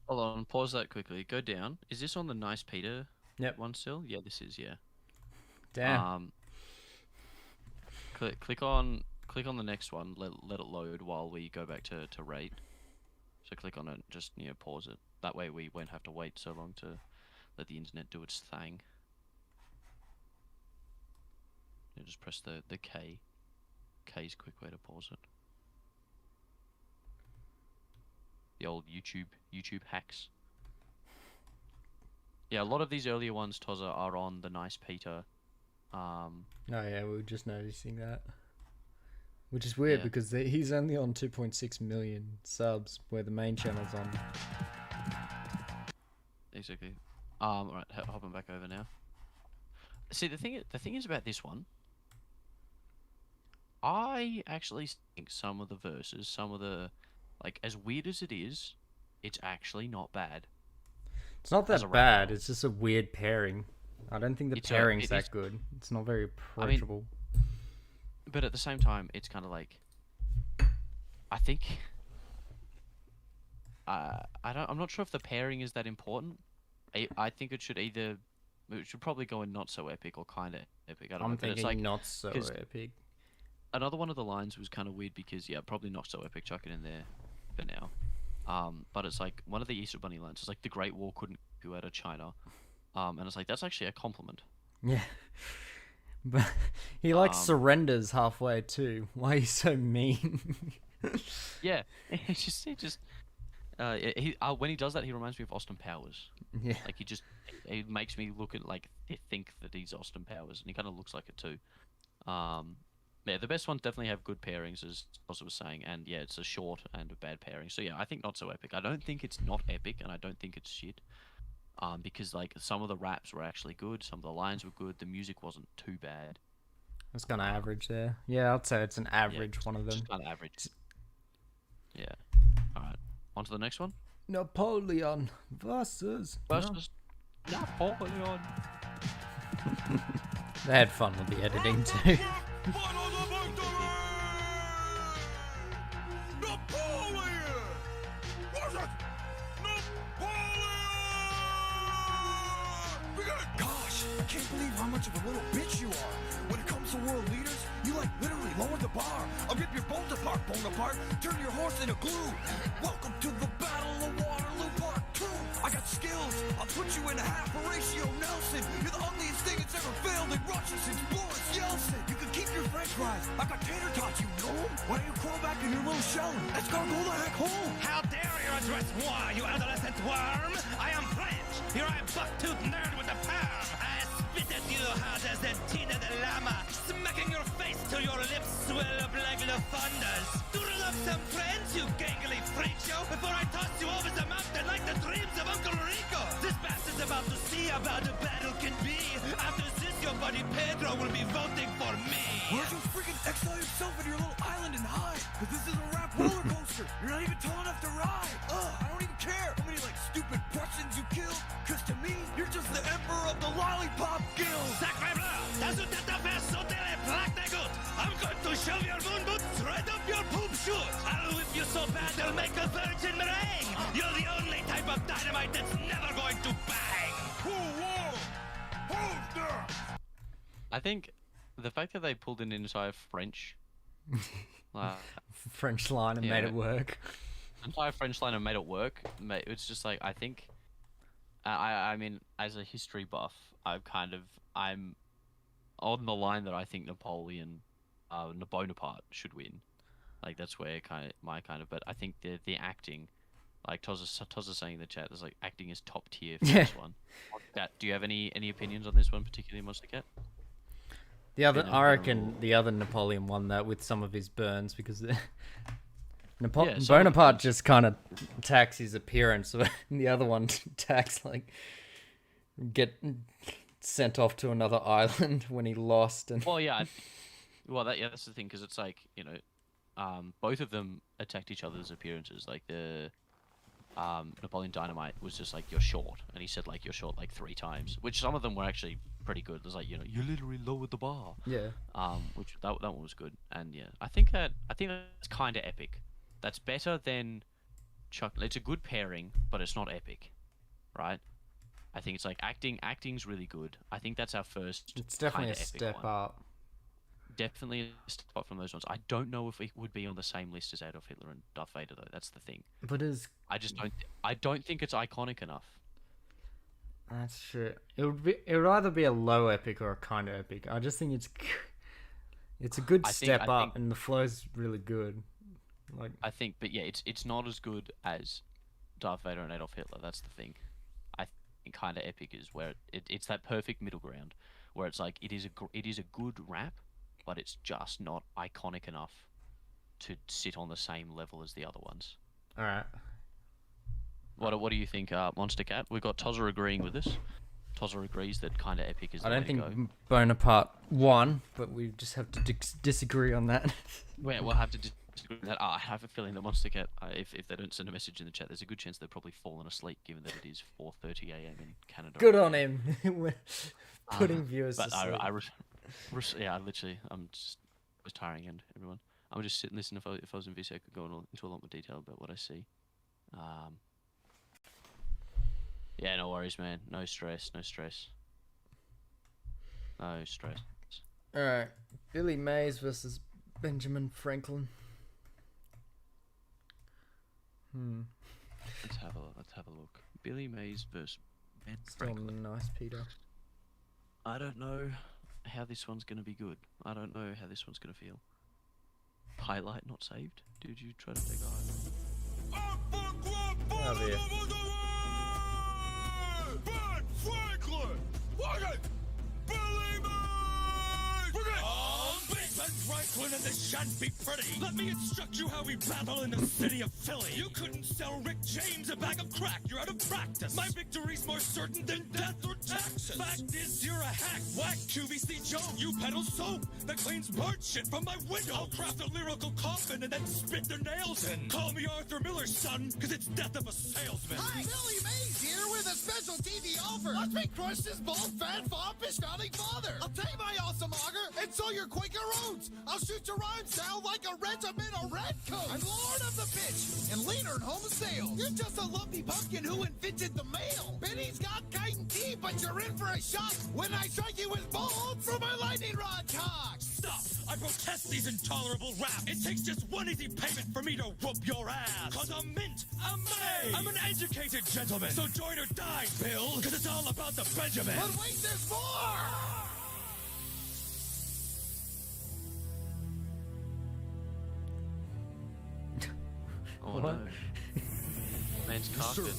Hold on, pause that quickly. Go down. Is this on the Nice Peter Yep. one still? Yeah, this is. Yeah. Damn. Click on the next one. Let it load while we go back to rate. So click on it. Just pause it. That way we won't have to wait so long to let the internet do its thing. Just press the K. K's a quick way to pause it. The old YouTube hacks. Yeah, a lot of these earlier ones, Tozza, are on the Nice Peter. Oh yeah, we were just noticing that. Which is weird Yeah. because he's only on 2.6 million subs, where the main channel's on. Exactly. Alright, hopping back over now. See, the thing is about this one, I actually think some of the verses, some of the, as weird as it is, it's actually not bad. It's not As a that rapper. bad. It's just a weird pairing. I don't think the It pairing's is- that good. It's not very approachable. But at the same time, it's kind of I think, I'm not sure if the pairing is that important. I think it should probably go in not so epic or kind of epic. I don't know. I'm But it's thinking not so 'cause epic. another one of the lines was kind of weird because probably not so epic. Chuck it in there for now. But it's one of the Easter Bunny lines. It's the Great Wall couldn't keep you out of China. And it's that's actually a compliment. Yeah. But he surrenders halfway too. Why are you so mean? Yeah, it's just when he does that, he reminds me of Austin Powers. Yeah. He makes me look at think that he's Austin Powers, and he kind of looks like it too. Yeah, the best ones definitely have good pairings, as Oz was saying, and yeah, it's a short and a bad pairing. So yeah, I think not so epic. I don't think it's not epic, and I don't think it's shit. Because some of the raps were actually good, some of the lines were good, the music wasn't too bad. It's kind of average there. Yeah, I'd say it's an average one of them. Just kind of average. Yeah. All right. On to the next one. Napoleon versus. Napoleon. They had fun with the editing too. can't believe how much of a little bitch you are. When it comes to world leaders, you like literally lower the bar. I'll rip your bones apart, turn your horse into glue. Welcome to the Battle of Waterloo Part 2. I got skills, I'll put you in half Horatio Nelson. You're the ugliest thing that's ever failed in Russia since Boris Yeltsin. You can keep your french fries, I got tater tots, you know. Why don't you crawl back in your little shell? Let's go the heck home. How dare you address moi, you adolescent worm? I am French. Here I am buck-toothed nerd with a perm. I spit at you hard as the Tina de Llama, smacking your face till your lips swell up like the thunders. Doodle up some friends, you gangly freak show, before I toss you over the mountain like the dreams of Uncle Rico. This bastard's about to see how bad the battle can be. After this, your buddy Pedro will be voting for me. Why don't you freaking exile yourself in your little island and hide? Cause this is a rap roller coaster. You're not even tall enough to ride. I don't even care how many like stupid Prussians you killed. Cause to me, you're just the emperor of the lollipop guild. Sacre bleu! Das wird der faire sauter les plaques de gouttes. I'm going to shove your moon boots right up your poop chute. I'll whip you so bad they'll make a virgin meringue. You're the only type of dynamite that's never going to bang. I think the fact that they pulled in an entire French French line and made it work. entire French line and made it work. It's just like, I think, I mean, as a history buff, I'm on the line that I think Napoleon, Bonaparte should win. Like that's where but I think the acting, like Toz's saying in the chat, there's like acting is top tier for this one. Do you have any opinions on this one, particularly Monster Cat? I reckon the other Napoleon won that with some of his burns because Bonaparte just kind of attacks his appearance, and the other one attacks like get sent off to another island when he lost. And that's the thing, because it's like, you know, both of them attacked each other's appearances. Like the Napoleon Dynamite was just like, you're short, and he said like you're short like 3 times, which some of them were actually pretty good. There's like, you know, you literally lowered the bar. Yeah. Which that one was good, and yeah, I think that's kind of epic. That's better than Chuck. It's a good pairing, but it's not epic, right? I think it's like acting's really good. I think that's our first. It's definitely a epic step one. up. Definitely a step up from those ones. I don't know if it would be on the same list as Adolf Hitler and Darth Vader, though. That's the thing. But I don't think it's iconic enough. That's true. It would either be a low epic or a kind of epic. I just think it's a good step up, and the flow's really good. Like I think, but yeah, it's not as good as Darth Vader and Adolf Hitler. That's the thing. I think kind of epic is where it's that perfect middle ground, where it's like it is a good rap, but it's just not iconic enough to sit on the same level as the other ones. All right. What do you think, Monster Cat? We've got Tozza agreeing with us. Tozza agrees that kind of epic is the I don't way to think go. Bonaparte won, but we just have to disagree on that. We'll have to disagree on that. I have a feeling that Monster Cat, if they don't send a message in the chat, there's a good chance they've probably fallen asleep, given that it is 4:30 a.m. in Canada. Good on him. We're putting viewers to sleep. I'm just tiring and everyone. I'm just sitting listening. If I was in VC, I could go into a lot more detail about what I see. Yeah, no worries, man. No stress. All right, Billy Mays versus Benjamin Franklin. Let's have a look. Billy Mays versus Ben Still Franklin. nice, Peter. I don't know how this one's gonna be good. I don't know how this one's gonna feel. Highlight not saved. Did you try to take a highlight? Oh dear. Ben Franklin! Look at Billy Mays! Ben Franklin and this shan't be pretty. Let me instruct you how we battle in the city of Philly. You couldn't sell Rick James a bag of crack. You're out of practice. My victory's more certain than death or taxes. Fact is, you're a hack. Whack QVC Joe. You peddle soap that cleans bird shit from my window. I'll craft a lyrical coffin and then spit their nails in. Call me Arthur Miller's son, cause it's death of a salesman. Hi, Billy Mays here with a special TV offer. Watch me crush this bald, fat, foppish founding father. I'll take my awesome auger and sow your Quaker roots. I'll shoot your rhymes down like a regimental redcoat. I'm lord of the pitch and leader in home sale. You're just a lumpy pumpkin who invented the mail. Benny's got chitin tea, but you're in for a shock when I strike you with bolts from my lightning rod cock. Stop! I protest these intolerable raps. It takes just one easy payment for me to whoop your ass. Cause I'm mint, I'm May, I'm an educated gentleman. So join or die, Bill, cause it's all about the Benjamin. But wait, there's more! Oh no. Man's casted.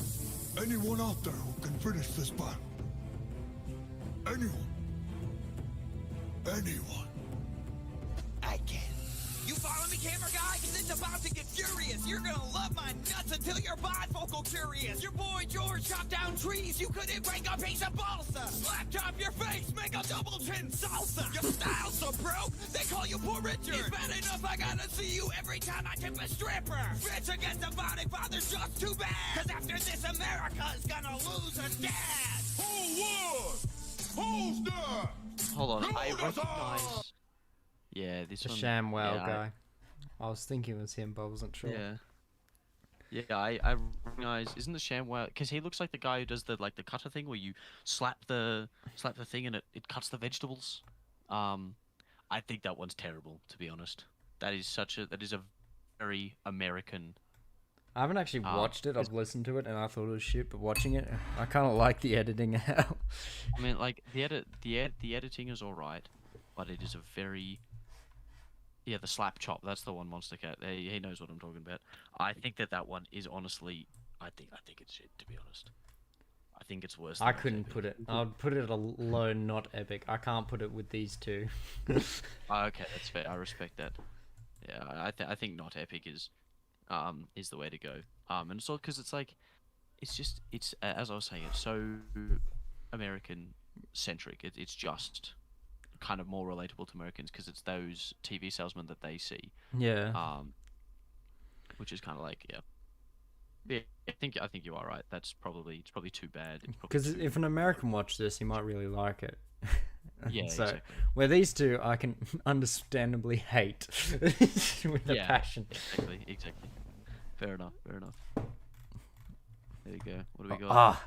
Anyone out there who can finish this battle? Anyone? Anyone? I can. You follow me, camera guy? Cause it's about to get furious. You're gonna love my nuts until you're bifocal curious. Your boy George chopped down trees. You couldn't break a piece of balsa. Slapped up your face, make a double chin salsa. Your style's so broke, they call you Poor Richard. It's bad enough I gotta see you every time I tip a stripper. Bitch against the founding fathers just too bad. Cause after this, America's gonna lose a dad. Who won? Who's that? Hold on, Who I was recognize. Yeah, this The one. ShamWow yeah, guy. I was thinking it was him, but I wasn't sure. Yeah. Yeah, I recognize. Isn't the ShamWow? Because he looks like the guy who does the cutter thing where you slap the thing and it cuts the vegetables. I think that one's terrible, to be honest. That is a very American. I haven't actually watched it. I've listened to it and I thought it was shit, but watching it, I kind of like the editing now. I mean, like the editing is all right, but it is a very the slap chop. That's the one, Monster Cat. He knows what I'm talking about. I think that one is honestly. I think it's shit, to be honest. I think it's worse. I couldn't put it. I'd put it at a low, not epic. I can't put it with these two. Okay, that's fair. I respect that. Yeah, I think not epic is the way to go. And it's all because it's like, it's as I was saying, it's so American centric. It's just kind of more relatable to Americans because it's those TV salesmen that they see. Yeah. Which is kind of like yeah. I think you are right. It's probably too bad. Because if an American watched this, he might really like it. Yeah, so exactly. where these two, I can understandably hate with a passion. Exactly. Fair enough. There you go. What do we got?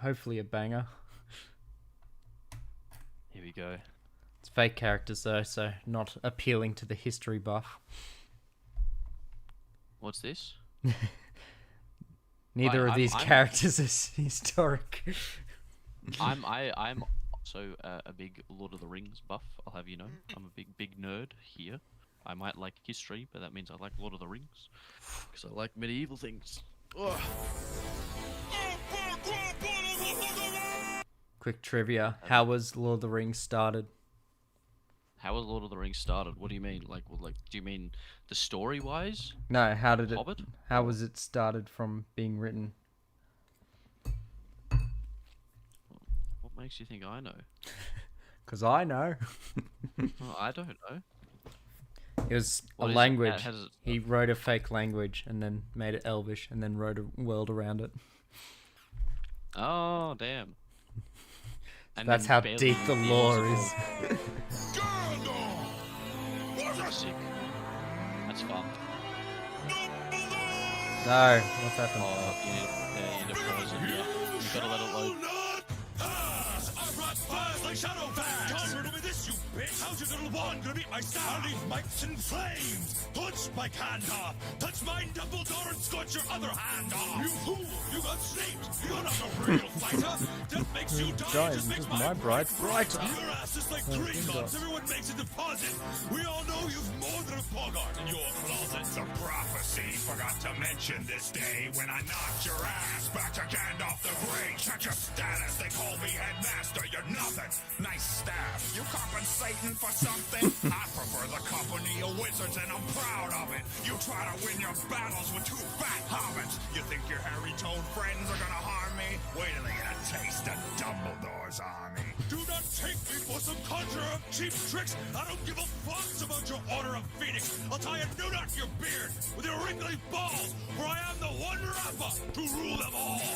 Hopefully a banger. Here we go. It's fake characters though, so not appealing to the history buff. What's this? Neither of these characters is historic. I'm also a big Lord of the Rings buff. I'll have you know. I'm a big nerd here. I might like history, but that means I like Lord of the Rings because I like medieval things. Ugh. Quick trivia: how was Lord of the Rings started? How was Lord of the Rings started? What do you mean? Like, do you mean the story wise? No, how did it? Hobbit? How was it started from being written? What makes you think I know? Because I know. Well, I don't know. It was What a is it? language. How does it He wrote a fake language and then made it Elvish and then wrote a world around it. Oh, damn. And That's then how barely deep the lore is. Sick. That's fun. No, what's happened? Oh, you need to pause it. Yeah. You gotta let it load. I brought fires like shadow bags. Don't riddle me this, you bitch. How's your little wand gonna beat my star? I'll leave mics in flames. Punch my hand off. Touch my Dumbledore and scorch your other hand off. You fool! You got snaked. You're not a real fighter. That makes you die. Just makes my bride brighter. Your ass is like Gringotts. Everyone makes a deposit. We all know you've more than a bogart in your closet. The prophecy forgot to mention this day when I knocked your ass back to Gandalf the Grey. Check your status, they call me headmaster. You're nothing. Nice staff. You compensating for something? I prefer the company of wizards and I'm proud of it. You try to win your battles with two fat hobbits. You think your hairy-toed friends are gonna harm me? Wait till they get a taste of Dumbledore's army. Do not take me for some conjurer of cheap tricks. I don't give a fuck about your Order of Phoenix. I'll tie a new knot in your beard with your wrinkly balls, for I am the one rapper to rule them all.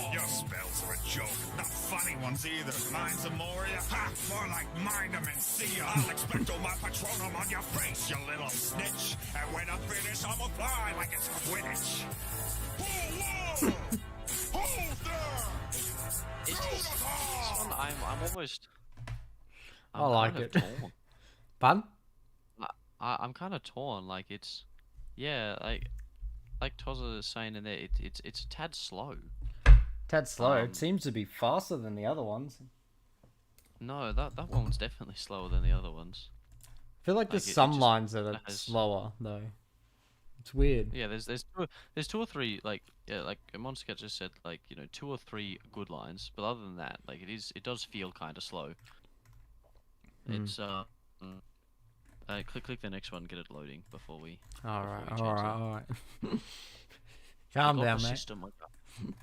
joke. Not funny ones either. Mine's a Moria? Ha! More like mind 'em and see ya. I'll expecto my patronum on your face, you little snitch. And when I'm finished, I'ma fly like it's Quidditch. Hold there! This one, I'm almost. I like kind it. of torn. Pardon? I'm kind of torn. Like it's, yeah, like Tozza is saying in there, it's a tad slow. Tad slow. It seems to be faster than the other ones. No, that one's definitely slower than the other ones. I feel like there's some lines that are slower though. It's weird. Yeah, there's two or three like Monster just said, like, you know, 2 or 3 good lines, but other than that, like it does feel kind of slow. It's click the next one, get it loading before we. All change that. right. Calm We got down, the mate. system.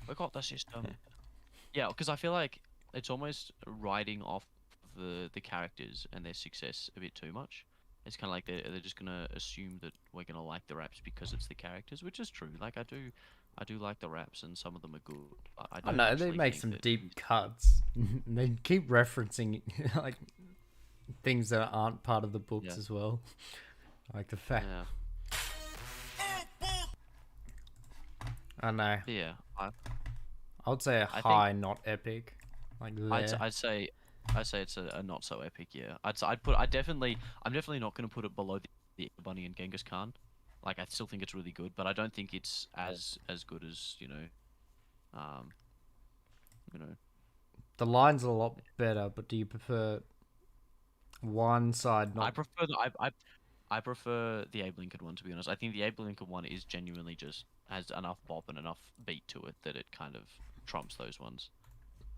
We got the system. Yeah, because I feel like it's almost writing off the characters and their success a bit too much. It's kind of like they're just gonna assume that we're gonna like the raps because it's the characters, which is true. Like I do like the raps, and some of them are good. I I don't know they actually make think some that deep cuts. They keep referencing like things that aren't part of the books Yeah. as well, like the fact. Yeah, I know. yeah. I would say a think- high, not epic. Like I'd say it's a not so epic. Yeah, I'm definitely not gonna put it below the Bunny and Genghis Khan. Like I still think it's really good, but I don't think it's as good as you know. the lines are a lot better. But do you prefer one side? Not. I prefer the Abe Lincoln one, to be honest. I think the Abe Lincoln one is genuinely just has enough bop and enough beat to it that it kind of trumps those ones.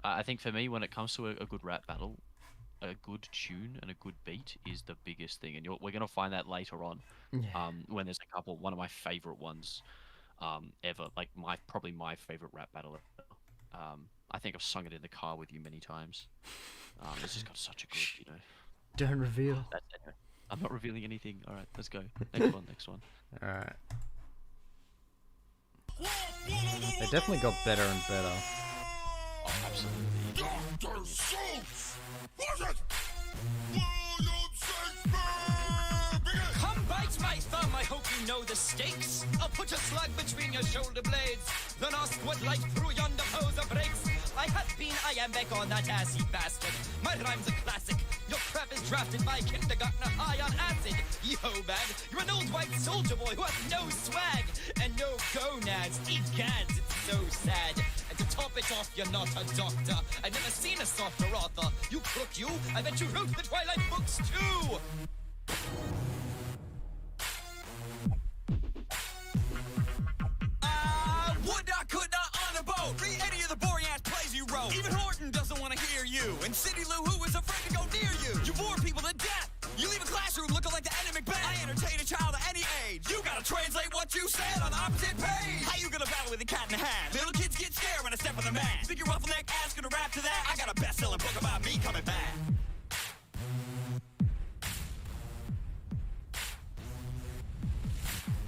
I think for me, when it comes to a good rap battle, a good tune and a good beat is the biggest thing, and we're gonna find that later on. When there's a couple, one of my favorite ones, ever, like probably my favorite rap battle ever. I think I've sung it in the car with you many times. It's just got such a good, you know. Don't reveal. Anyway, I'm not revealing anything. All right, let's go. Next one. All right. They definitely got better and better. Oh, absolutely. Dr. Seuss! Was it? William Shakespeare! Begin! Come bite my thumb, I hope you know the stakes. I'll put a slug between your shoulder blades, then ask what light through yonder poser breaks. I have been iambic on that assy bastard. My rhyme's a classic. Your crap is drafted by kindergartner high on acid. Yo, man, you're an old white soldier boy who has no swag and no gonads. Egads, it's so sad. And to top it off, you're not a doctor. I've never seen a softer author. You crook, you. I bet you wrote the Twilight books too. Would I, could not on a boat. Read any of the boring ass plays you wrote. Even Horton doesn't want to hear you. And Cindy Lou Who is afraid to go near you. You bore people to death. You leave a classroom looking like the enemy band. I entertain a child at any age. You gotta translate what you said on the opposite page. How you gonna battle with a cat in the hat? Little kids get scared when I step on the mat. Think your ruffleneck ass gonna rap to that? I got a best-selling book about me coming back.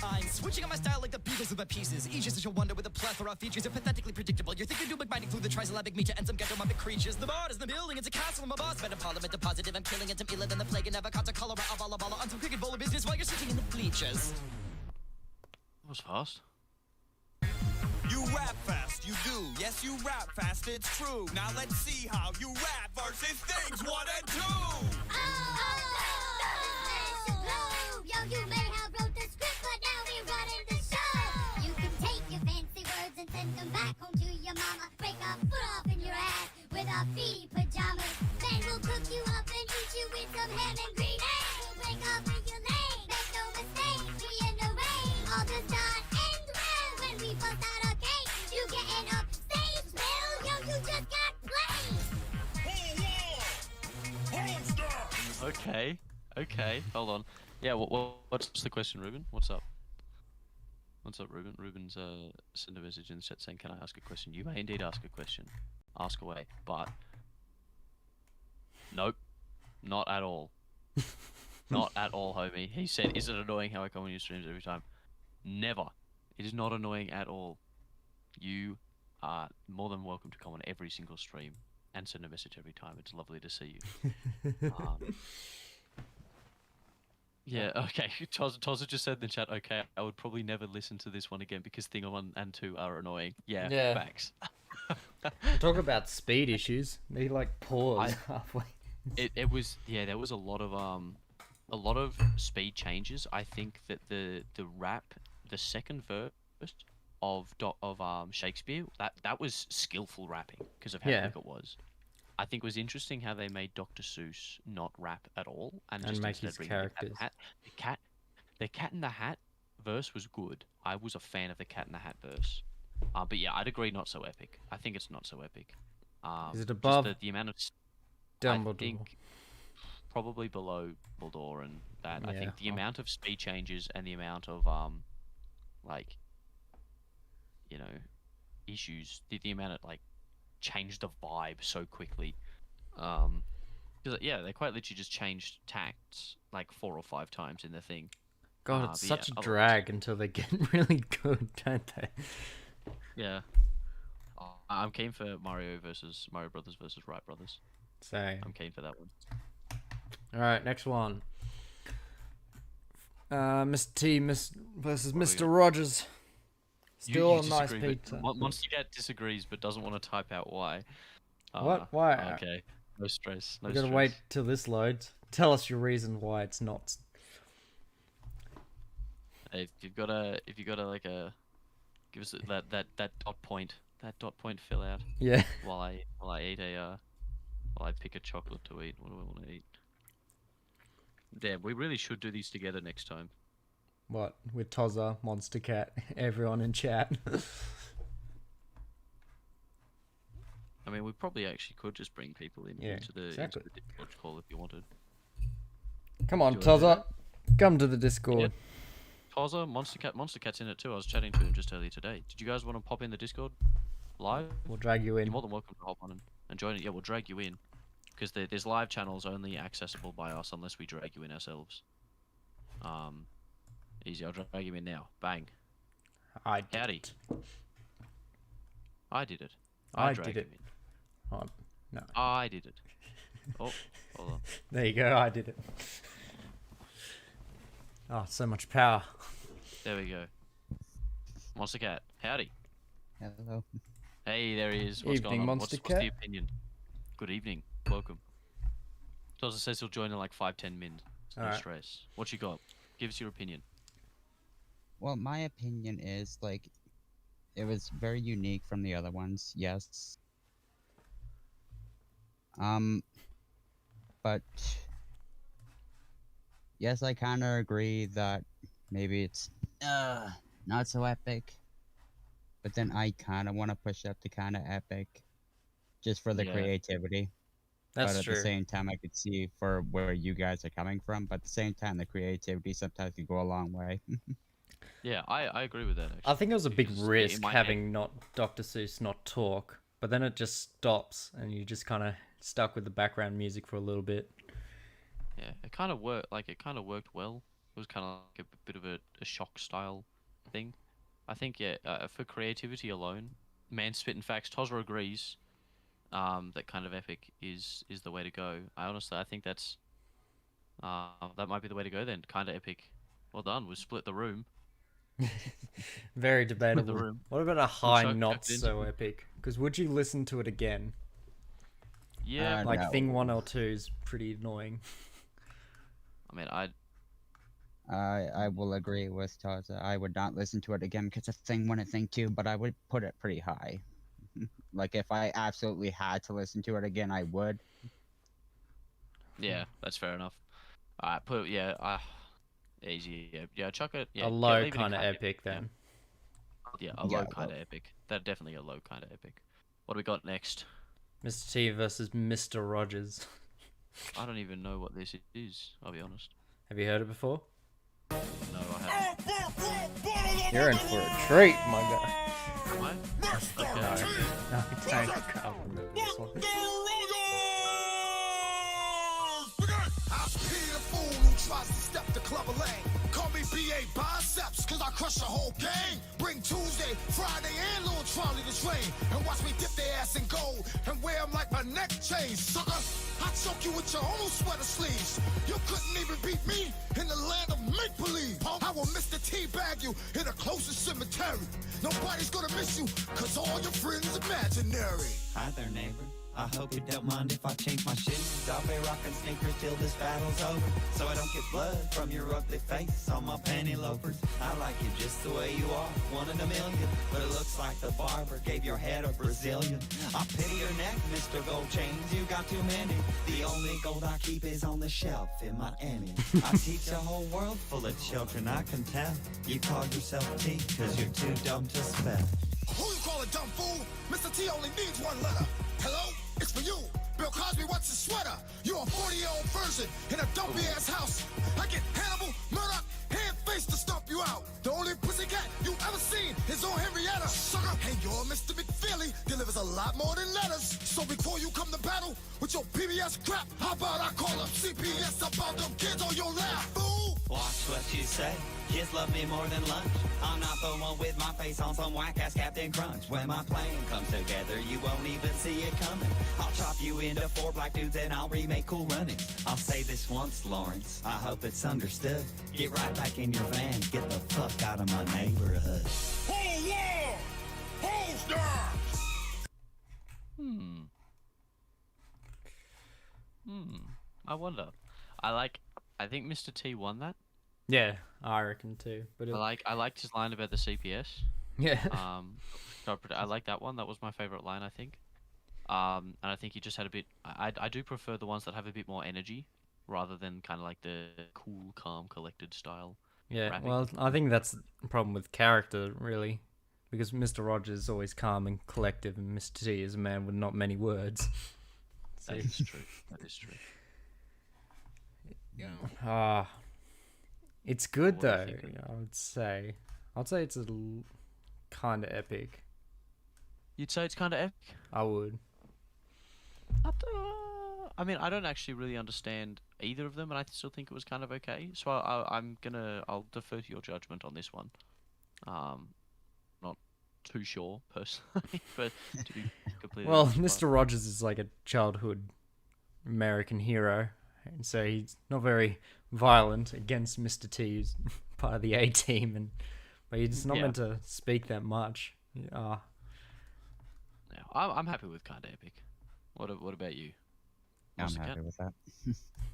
I'm switching on my style like the Beatles with my pieces. Each is such a wonder with a plethora of features. You're pathetically predictable. You're thinking Dubik mining through the trisyllabic meter and some ghetto muppet creatures. The bar is in the building. It's a castle. I'm a boss. Better parliament, the positive. I'm killing it. I'm iller than the plague. And never caught a cholera. A balla on some cricket bowl of business while you're sitting in the bleachers. That was fast. You rap fast, you do. Yes, you rap fast, it's true. Now let's see how you rap versus things 1 and 2. Yo, you may have wrote the script, but now we're running the show. You can take your fancy words and send them back home to your mama. Break a foot off in your ass with our feety pajamas. Then we'll cook you up and eat you with some ham and green eggs. We'll break off in your leg, make no mistake. We in the rain, all does not end well. When we bust out a cake, you getting upstage, Bill. Yo, you just got played. Okay, hold on. Yeah, what's the question, Ruben? What's up? What's up, Ruben? Ruben's sent a message in the chat saying, "Can I ask a question?" You may indeed ask a question. Ask away, but nope, not at all. Not at all, homie. He said, "Is it annoying how I come on your streams every time?" Never. It is not annoying at all. You more than welcome to come on every single stream and send a message every time. It's lovely to see you. Yeah, okay. Toza just said in the chat, okay, I would probably never listen to this one again because thing 1 and 2 are annoying. Yeah, Yeah. facts. Talk about speed issues. They like pause halfway. It was, yeah, there was a lot of speed changes. I think that the rap, the second verse of Shakespeare, that was skillful rapping because of how quick it was. I think it was interesting how they made Dr. Seuss not rap at all and just make instead his bring characters. The Cat in the Hat verse was good. I was a fan of the Cat in the Hat verse. But yeah, I'd agree, not so epic. I think it's not so epic. Is it just above the amount of Dumbledore? I think probably below Dumbledore and that. I think the amount of speed changes and the amount of like, you know, issues, the amount of like changed the vibe so quickly. Because yeah, they quite literally just changed tacts like 4 or 5 times in the thing. God, it's but such yeah, a drag until they get really good, don't they? Yeah. I'm keen for Mario Brothers versus Wright Brothers. Same. I'm keen for that one. Alright, next one. Mr. T versus we Mr. got? Rogers. Still You a nice disagree, pizza. but Monster Cat disagrees but doesn't want to type out why. What? Why? Okay. No stress. No We gotta stress. wait till this loads. Tell us your reason why it's not. If you've got a like a, give us that dot point fill out. Yeah. While I eat while I pick a chocolate to eat. What do I want to eat? Damn, we really should do these together next time. What? With Tozza, Monster Cat, everyone in chat. I mean, we probably actually could just bring people into the exactly. Discord call if you wanted. Come on, Do you wanna do Tozza. Come to the Discord. Tozza, Monster Cat's in it too. I was chatting to him just earlier today. Did you guys want to pop in the Discord live? We'll drag you in. You're more than welcome to hop on and join it. Yeah, we'll drag you in. Because there's live channels only accessible by us unless we drag you in ourselves. Easy, I'll drag you in now. Bang. I did Howdy. it. I did it. I dragged did it. him in. Oh, no. I did it. Oh, hold on. There you go, I did it. Oh, so much power. There we go. Monster Cat, howdy. Hello. Hey, there he is. What's Evening, going on? Monster What's the Cat. opinion? Good evening. Welcome. Tozza says he'll join in like 5-10 minutes. No Alright. stress. What you got? Give us your opinion. Well, my opinion is like it was very unique from the other ones, yes. But yes, I kind of agree that maybe it's not so epic. But then I kind of want to push up to kind of epic, just for the Yeah. creativity. That's but at true. the same time, I could see for where you guys are coming from. But at the same time, the creativity sometimes can go a long way. Yeah, I agree with that actually. I think it was a big because in risk my having head- not Dr. Seuss not talk, but then it just stops and you just kind of stuck with the background music for a little bit. Yeah, it kind of worked. Like it kind of worked well. It was kind of like a bit of a shock style thing. I think for creativity alone, man spitting facts. Tozza agrees. That kind of epic is the way to go. I think that's that might be the way to go then. Kind of epic. Well done. We split the room. Very debatable. room. What about a high chuck not it into so epic? Because would you listen to it again? Yeah, Like No. thing 1 or 2 is pretty annoying. I mean, I will agree with Taza. I would not listen to it again because it's a thing one and thing two, but I would put it pretty high. Like if I absolutely had to listen to it again, I would. yeah, that's fair enough. Easy. Yeah, chuck it. Yeah, a low leave it in kind of kinda epic yeah. then. Yeah, a Yeah, low kind of low. epic. That definitely a low kind of epic. What do we got next? Mr. T versus Mr. Rogers. I don't even know what this is. I'll be honest. Have you heard it before? No, I haven't. You're in for a treat, my guy. Am I? Okay. No, I can't remember this one. I'll be the fool who tries to step the clever lane. Call me B.A. Boss, precepts, cause I crush the whole gang. Bring Tuesday, Friday, and little Trolley to train. And watch me dip their ass in gold and wear them like my neck chain, sucker. I choke you with your own sweater sleeves. You couldn't even beat me in the land of make-believe. I will Mr. Teabag you in the closest cemetery. Nobody's gonna miss you, cause all your friends imaginary. Hi there, neighbor. I hope you don't mind if I change my shoes. I'll be rocking sneakers till this battle's over, so I don't get blood from your ugly face on my panty loafers. I like you just the way you are, one in a million. But it looks like the barber gave your head a Brazilian. I pity your neck, Mr. Gold Chains, you got too many. The only gold I keep is on the shelf in Miami. I teach a whole world full of children, I can tell. You call yourself T, cause you're too dumb to spell. Who you call a dumb fool? Mr. T only needs one letter. Hello? It's for you. Bill Cosby, what's his sweater? You're a 40-year-old version in a dumpy-ass house. I get Hannibal, Murdoch, hand-face to stomp you out. The only pussycat you ever seen is on Henrietta, sucker. And your Mr. McFeely delivers a lot more than letters. So before you come to battle with your PBS crap, how about I call up CPS about them kids on your lap, fool? Watch what you say. Kids love me more than lunch. I'm not the one with my face on some whack-ass Captain Crunch. When my plan comes together, you won't even see it coming. I'll chop you into 4 black dudes and I'll remake Cool Runnings. I'll say this once, Lawrence. I hope it's understood. Get right back in your van. Get the fuck out of my neighborhood. Whole war! Whole stars! I wonder. I think Mr. T won that. Yeah, I reckon too. But I liked his line about the CPS. yeah, I like that one. That was my favorite line, I think. And I think he just had a bit. I do prefer the ones that have a bit more energy, rather than kind of like the cool, calm, collected style. yeah. rapping. Well, I think that's the problem with character, really, because Mr. Rogers is always calm and collective, and Mr. T is a man with not many words. That is true. That is true. It's good What do you though. think? I'd say it's a kind of epic. You'd say it's kind of epic. I would. I mean, I don't actually really understand either of them, and I still think it was kind of okay. So I'll defer to your judgment on this one. Not too sure personally, but to be completely Well, honest, Mr. Rogers is like a childhood American hero, and so he's not very violent against Mr. T, who's part of the A team, but he's not Yeah. meant to speak that much. Yeah, I'm happy with kind of epic. What about you? I'm Pussycat? happy with that.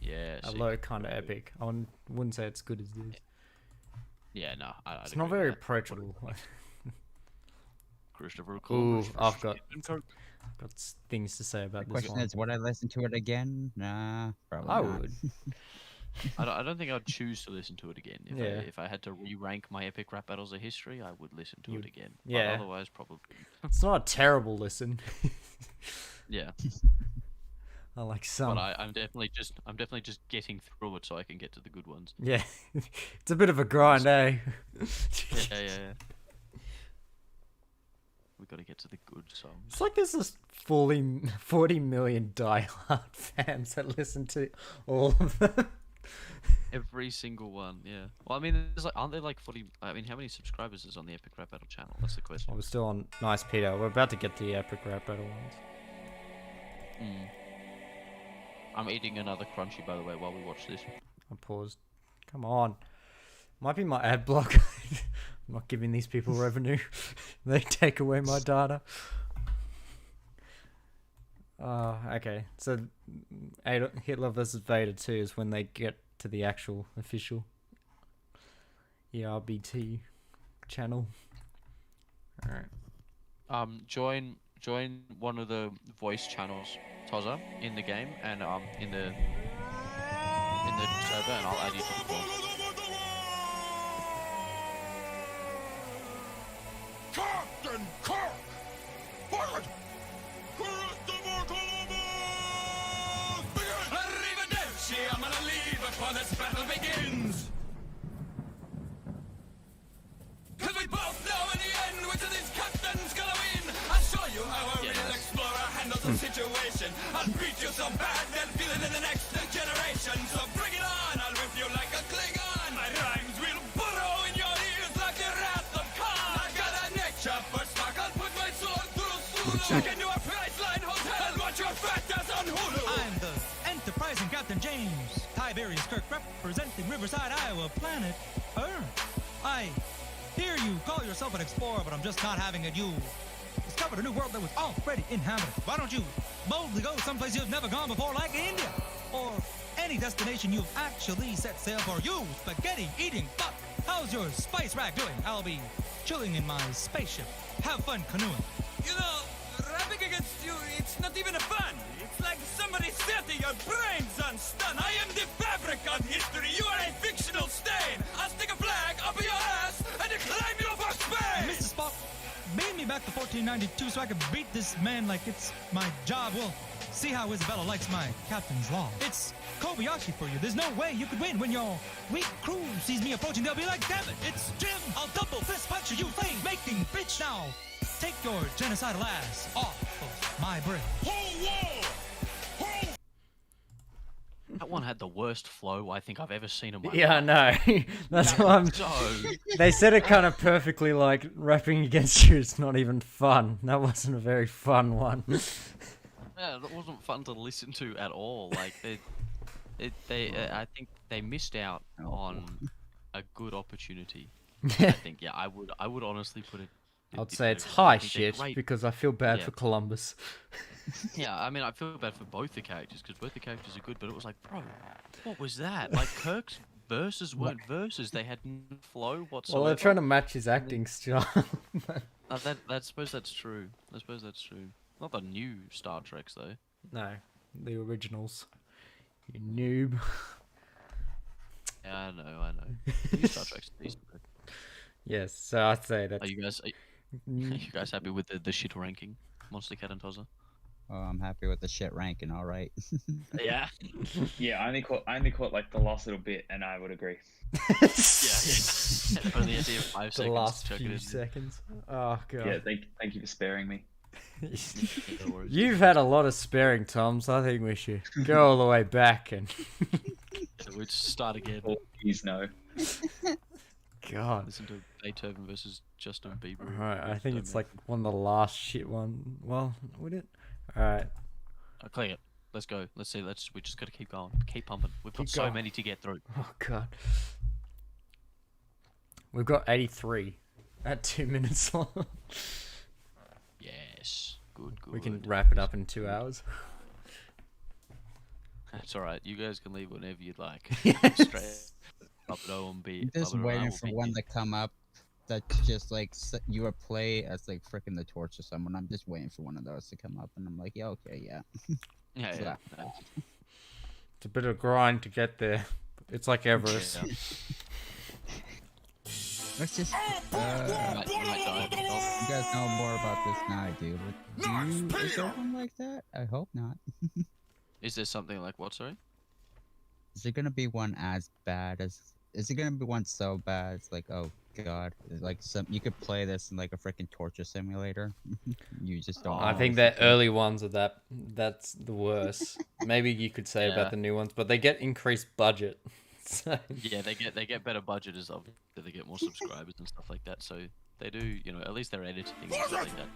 Yeah, A see, low kind of epic. I wouldn't say it's good as this. Yeah, no, It's not very approachable. Christopher Ooh, Columbus. I've got versus Captain got things to say about The this question one. is, would I listen to it again? Nah, probably I not. would. I don't think I'd choose to listen to it again. Yeah. If I had to re-rank my epic rap battles of history, I would listen to it again. But yeah. otherwise, probably. It's not a terrible listen. Yeah. I like some. But I'm definitely just getting through it so I can get to the good ones. Yeah, it's a bit of a grind, eh? Yeah. We got to get to the good songs. It's like there's this 40 million diehard fans that listen to all of them. Every single one, yeah. Well, I mean, aren't there like 40? I mean, how many subscribers is on the Epic Rap Battle channel? That's the question. We're still on Nice Peter. We're about to get to the epic rap battle ones. I'm eating another crunchy, by the way, while we watch this. I paused. Come on. Might be my ad block. I'm not giving these people revenue. They take away my data. Okay. So Hitler versus Vader 2 is when they get to the actual official ERBT channel. Alright. Join one of the voice channels, Tozza, in the game and in the server, and I'll add you to the call. Captain Kirk! Forward! Christopher Columbus! Begin! Arrivederci, I'm gonna leave before this battle begins. Cause we both know in the end which of these captains gonna win. I'll show you how a real explorer handles a situation. I'll beat you so bad they'll feel it in the next generation. So bring it on, I'll rip you like a Klingon. My rhymes will burrow in your ear Introducing Captain James Tiberius Kirk, representing Riverside, Iowa, planet Earth. I hear you call yourself an explorer, but I'm just not having it. You discovered a new world that was already inhabited. Why don't you boldly go someplace you've never gone before, like India? Or any destination you've actually set sail for. You spaghetti-eating fuck! How's your spice rack doing? I'll be chilling in my spaceship. Have fun canoeing. You know, rapping against you, it's not even a fun. It's like somebody said to your brains unstun. I am the fabric of history. You are a fictional stain. I'll stick a flag up your ass and declaim you for Spain. Mr. Spock, beam me back to 1492 so I can beat this man like it's my job. We'll see how Isabella likes my captain's law. It's Kobayashi for you. There's no way you could win when your weak crew sees me approaching. They'll be like, damn it, it's Jim. I'll double fist punch you, flame-making bitch. Now, take your genocidal ass off of my bridge. That one had the worst flow I think I've ever seen in my Yeah, I life. know. That's why I'm. So, They said it kind of perfectly, like rapping against you. It's not even fun. That wasn't a very fun one. yeah, that wasn't fun to listen to at all. Like I think they missed out on a good opportunity. I think, yeah, I would honestly put it. I'd say it's I high think they're shit great. because I feel bad Yeah. for Columbus. Yeah, I mean, I feel bad for both the characters because both the characters are good, but it was like, bro, what was that? Like, Kirk's verses weren't verses; they had no flow whatsoever. Well, they're trying to match his acting style. I suppose that's true. I suppose that's true. Not the new Star Treks though. No, the originals. You noob. Yeah, I know. New Star Trek's decent. Yes, so I'd say Are that's. you guys? Are you guys happy with the shit ranking? Monster Cat and Tozza? Oh, I'm happy with the shit ranking. All right. Yeah. Yeah, I only caught like the last little bit, and I would agree. Yeah. Only a 5 The seconds. last to chuck it few in. seconds. Oh god. Yeah, thank you for sparing me. No worries. You've had a lot of sparing, Tom, so I think we should go all the way back and. So we'll just start again. Please no. God. Listen to Beethoven versus Justin Bieber. Alright, I think it's like one of the last shit one. Well, would it? Alright. Clear it. Let's go. Let's see. We just gotta keep going. Keep pumping. We've got Keep so going. many to get through. Oh god. We've got 83 at 2 minutes long. Yes. Good. We can wrap it up in 2 hours. That's all right. You guys can leave whenever you'd like. Yes. Straight up at OMB. I'm just waiting for one to come up that's just like you would play as like freaking the torch or someone. I'm just waiting for one of those to come up, and I'm like, yeah, okay, yeah. Yeah, So yeah. that- It's a bit of grind to get there. It's like Everest. Yeah. Let's just. Might die. You guys know more about this than I do, but do you, is there one like that? I hope not. Is there something like what? Sorry. Is there gonna be one as bad as? Is it gonna be one so bad? It's like, oh god, it's like you could play this in like a freaking torture simulator. You just don't. I know. think the early ones are that's the worst. Maybe you could say Yeah. about the new ones, but they get increased budget. So, Yeah, they get better budget as they get more subscribers and stuff like that. So they do, at least their editing and stuff like that.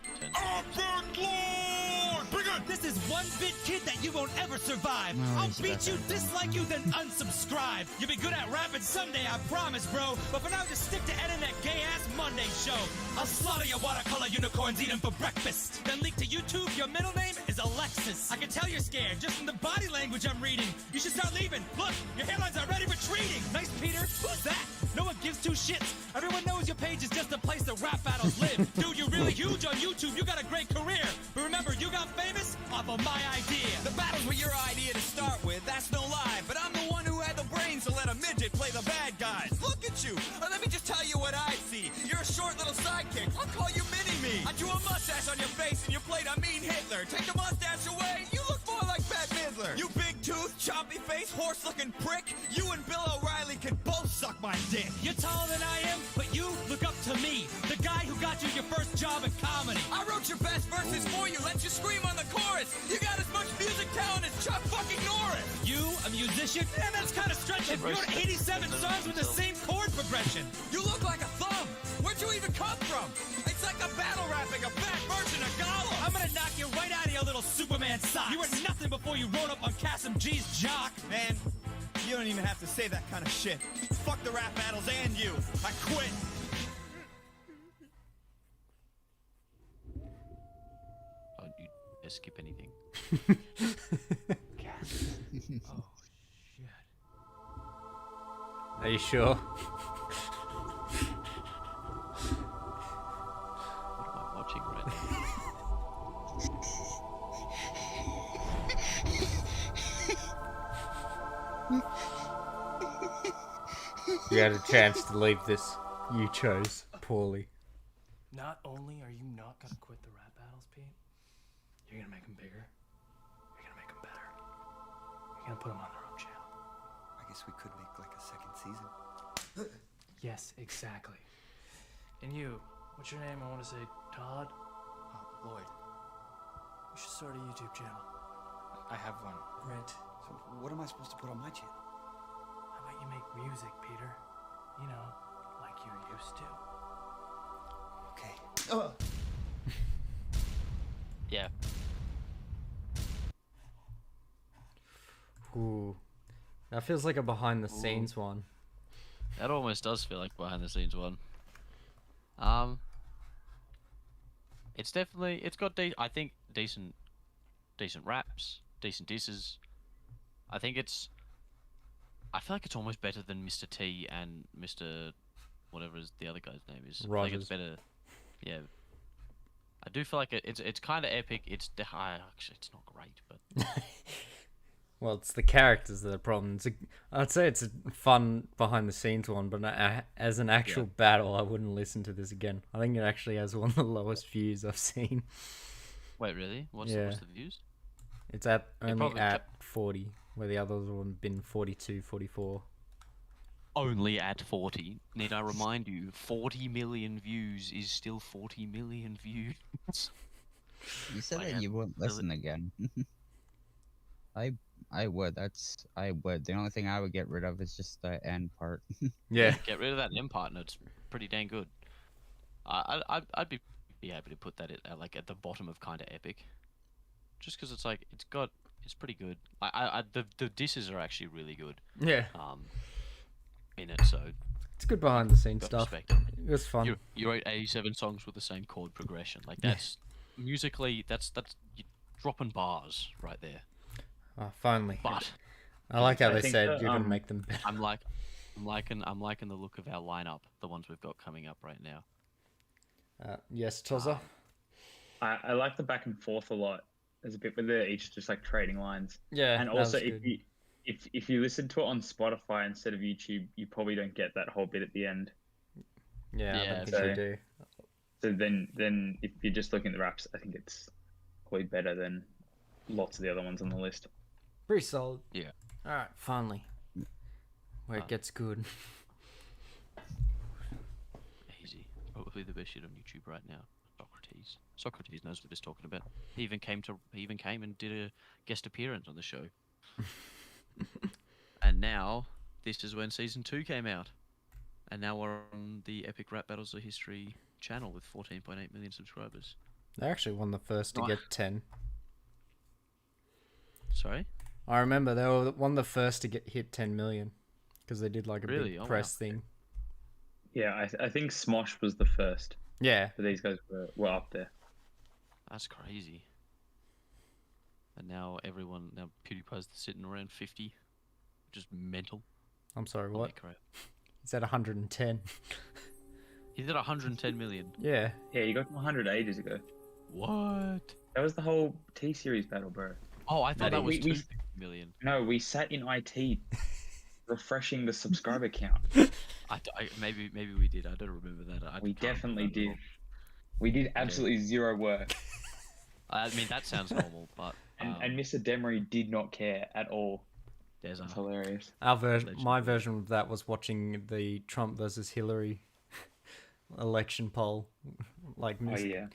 This is one bit kid that you won't ever survive. No, I'll he's beat got you, that dislike you, then unsubscribe. You'll be good at rapping someday, I promise, bro. But for now, just stick to editing that gay-ass Monday show. I'll slaughter your watercolor unicorns, eat them for breakfast. Then leak to YouTube, your middle name is Alexis. I can tell you're scared, just from the body language I'm reading. You should start leaving. Look, your hairline's already retreating. Nice, Peter. Who's that? No one gives two shits. Everyone knows your page is just a place the rap battles live. Dude, you're really huge on YouTube. You got a great career. But remember, you got famous off of my idea. The battles were your idea to start with, that's no lie. But I'm the one who had the brains to let a midget play the bad guys. Look at you. Let me just tell you what I see. You're a short little sidekick. I'll call you Mini-Me. I drew a mustache on your face and you played a mean Hitler. Take the mustache away, you look more like Bette Midler. You big tooth, choppy face, horse-looking prick. You and Bill O'Reilly can both suck my dick. You're taller than I am, but you look up to me. The guy who got you your first job in comedy. I wrote your best verses for you. Let you scream on the chorus. You got as much music talent as Chuck fucking Norris. You, a musician? Man, that's kind of stretching. You wrote 87 songs with the same chord progression. You look like a thumb. Where'd you even come from? It's like a battle rapping a fat version of Gollum. I'm gonna knock you right out of your little Superman socks. You were nothing before you rode up on Cassim G's jock. Man, you don't even have to say that kind of shit. Fuck the rap battles and you. I quit. Don't you dare skip anything. Oh, shit. Are you sure? What am I watching right now? You had a chance to leave this. You chose poorly. Not only are you not gonna quit the rap battles, Pete, you're gonna make them bigger. You're gonna make them better. You're gonna put them on their own channel. I guess we could make like a second season. Yes, exactly. And you, what's your name? I want to say Todd. Lloyd, You should start a YouTube channel. I have one. Great. So what am I supposed to put on my channel? How about you make music, Peter? You know, like you used to. Okay. Yeah. Ooh. That feels like a behind the scenes one. That almost does feel like behind the scenes one. It's definitely, it's got I think decent raps, decent disses. I think I feel like it's almost better than Mr. T and Mr. whatever the other guy's name is. I think Rogers. it's better. Yeah. I do feel like it's kind of epic. Actually, it's not great, but Well, it's the characters that are the problem. I'd say it's a fun behind the scenes one, but as an actual battle, I wouldn't listen to this again. I think it actually has one of the lowest views I've seen. wait, really? What's Yeah. the views? It's at only probably at 40, where the others would have been 42, 44. Only at 40. Need I remind you, 40 million views is still 40 million views. You said Like, that you wouldn't listen again. I would. I would. The only thing I would get rid of is just the end part. Yeah. Get rid of that M part, and it's pretty dang good. I'd be happy to put that at like at the bottom of kind of epic, just because it's like it's pretty good. The disses are actually really good. Yeah. In it, so It's good behind the scenes got stuff. respect. It was fun. You wrote 87 songs with the same chord progression. Like that's musically, that's you're dropping bars right there. Oh, finally. But I like how I they think said that, you're gonna make them better. I'm liking the look of our lineup, the ones we've got coming up right now. Yes, Tozza? I like the back and forth a lot. There's a bit where they're each just like trading lines. Yeah, And that also, was good. if you listen to it on Spotify instead of YouTube, you probably don't get that whole bit at the end. Yeah, I Yeah, don't think you so- do. So then if you're just looking at the raps, I think it's probably better than lots of the other ones on the list. Pretty solid. Yeah. Alright, finally. Where it gets good. Easy. Probably the best shit on YouTube right now. Socrates knows what he's talking about. He even came and did a guest appearance on the show. And now this is when season 2 came out. And now we're on the Epic Rap Battles of History channel with 14.8 million subscribers. They actually won the first to Right. get 10. Sorry? I remember they were one of the first to hit 10 million. Because they did like a Really? big Oh, wow. press thing. Yeah, I think Smosh was the first. Yeah. But these guys were up there. That's crazy. And now PewDiePie's sitting around 50. Which is mental. I'm sorry, Holy what? crap. He's at 110. He did 110 million. Yeah. Yeah, you got to 100 ages ago. What? That was the whole T-Series battle, bro. Oh, I thought that was we- 250 million. No, we sat in IT refreshing the subscriber count. Maybe we did. I don't remember that. We can't remember definitely that at did. all. We did absolutely zero work. I mean, that sounds normal, but And Mr. Demery did not care at all. there's It's a hilarious. Our version, Legend. my version of that was watching the Trump versus Hillary election poll. Like, Oh yeah.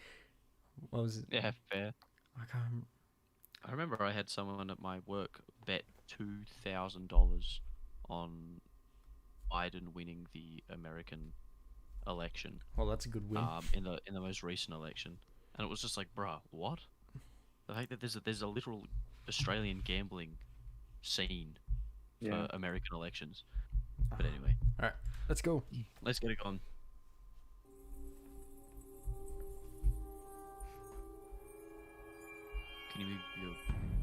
what was it? yeah fair. I can't. I remember I had someone at my work bet $2,000 on Biden winning the American election Well, that's a good win. in the most recent election, and it was just like, bruh, what? The fact that there's a literal Australian gambling scene for American elections. But anyway, All right, let's go. let's get it on. Can you move your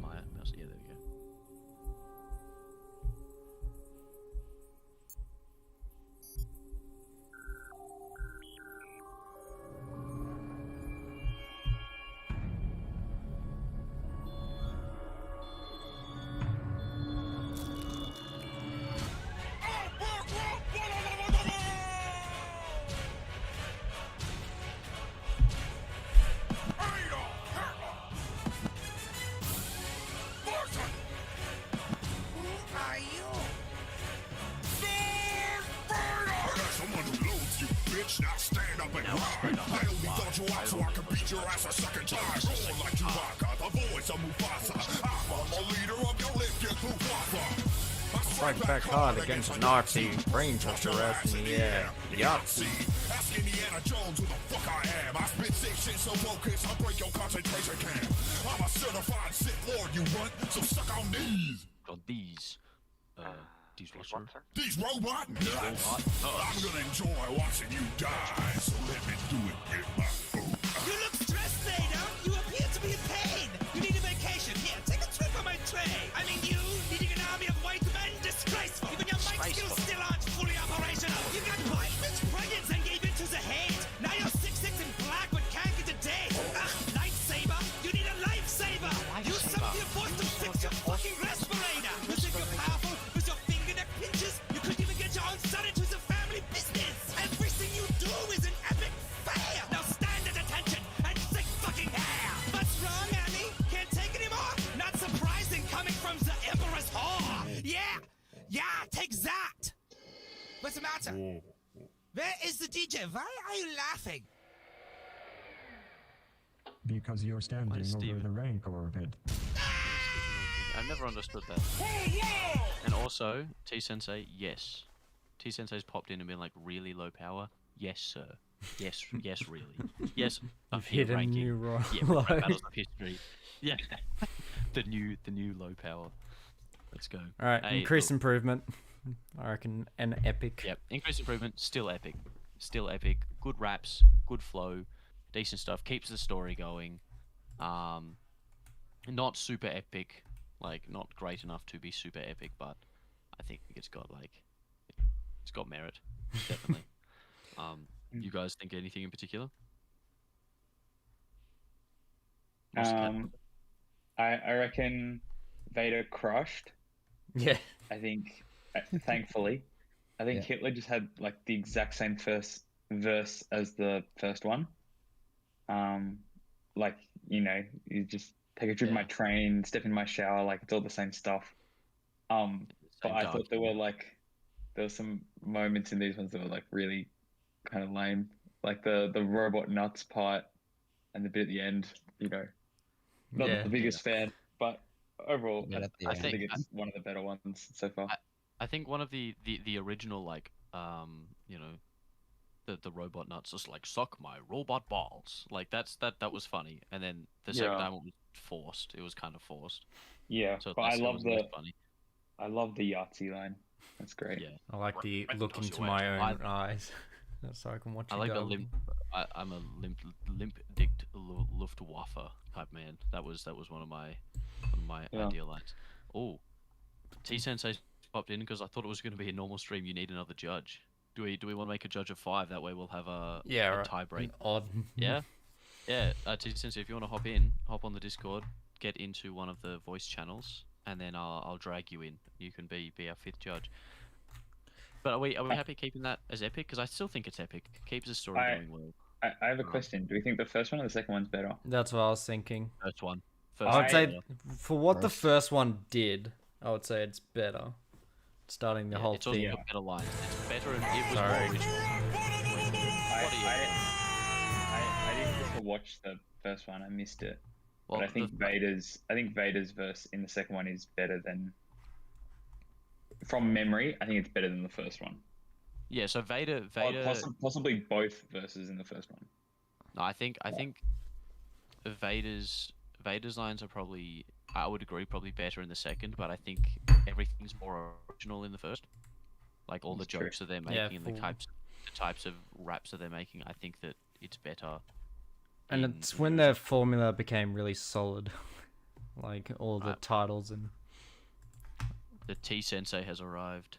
mouse? Yeah, there we go. Now stand up and ride. I only thought you out so I could beat your ass a second time. Rolling like Chewbacca, the voice of Mufasa. I'm the leader of your Lifted Luftwaffe. Strike back hard against a Nazi. Brain touch your ass in the air. Yahtzee. Ask Indiana Jones who the fuck I am. I spit sick shit so focused I'll break your concentration camp. I'm a certified Sith Lord, you runt, so suck on these. On these what, sir? These robot nuts. I'm gonna enjoy watching you die, so let me do it with my food. You look stressed, Vader. You appear to be in pain. You need a vacation. Here, take a trip on my tray. I mean, you leading an army of white men, disgraceful. Even your mic skills still aren't fully operational. You got white bitch pregnant and gave into the hate. Now you're 6'6" in black but can't get a date. Lightsaber. You need a lifesaver. Use some of your force to fix your fucking respirator. You think you're powerful with your fingerneck pinches? You couldn't even get your own son into the family business. Everything you do is an epic fail. Now stand at attention and stick fucking hair. What's wrong, Annie? Can't take anymore? Not surprising coming from the Emperor's whore. Yeah, take that. What's the matter? Where is the DJ? Why are you laughing? Because you're standing over the rank orbit. I've never understood that. And also, T-Sensei, yes. T-Sensei's popped in and been like, really low power? Yes, sir. Yes, really. Yes, You've hit a ranking. new rap Yeah, rap battles of history. Yeah. the new low power. Let's go. All right, Hey, increase look. improvement. I reckon an epic. Yep, increase improvement, still epic. Still epic. Good raps, good flow, decent stuff. Keeps the story going. Not super epic, like not great enough to be super epic, but I think it's got merit, definitely. You guys think anything in particular? I reckon Vader crushed. Yeah. I think, thankfully, I think Hitler just had like the exact same first verse as the first one. Like, you know, you just take a trip in my train, step in my shower, like it's all the same stuff. But I thought there were some moments in these ones that were like really kind of lame, like the robot nuts part and the bit at the end. You know, not the biggest fan, but overall, I think it's one of the better ones so far. I think one of the original, like, you know, the robot nuts was like, suck my robot balls. Like that was funny. And then the second time it was forced. It was kind of forced. Yeah, so but I love the Yahtzee line. That's great. Yeah, I like the look into my own eyes, so I can watch. I like the limp. I'm a limp dicked Luftwaffe type man. That was one of my ideal lines. Oh, T-Sensei popped in because I thought it was going to be a normal stream. You need another judge. Do we want to make a judge of 5? That way we'll have a tie break. Odd. Yeah. T-Sensei, if you want to hop on the Discord, get into one of the voice channels, and then I'll drag you in. You can be our 5th judge. But are we happy keeping that as epic? Because I still think it's epic. Keeps the story going well. I have a question. Do we think the first one or the second one's better? That's what I was thinking. First one. I would say for what the first one did, I would say it's better. Starting the whole it's also thing. got better lines. It's better and it was more original. I didn't get to watch the first one. I missed it. Well, but I think Vader's verse in the second one is better than. From memory, I think it's better than the first one. Yeah, so Vader. Possibly both verses in the first one. No, I think Vader's Vader's lines are probably, I would agree, probably better in the second, but I think everything's more original in the first. Like all the That's true. jokes that they're Yeah, making and the full. types of raps that they're making, I think that it's better. And in it's the when original. the formula became really solid. Like all the Right. titles and The T Sensei has arrived.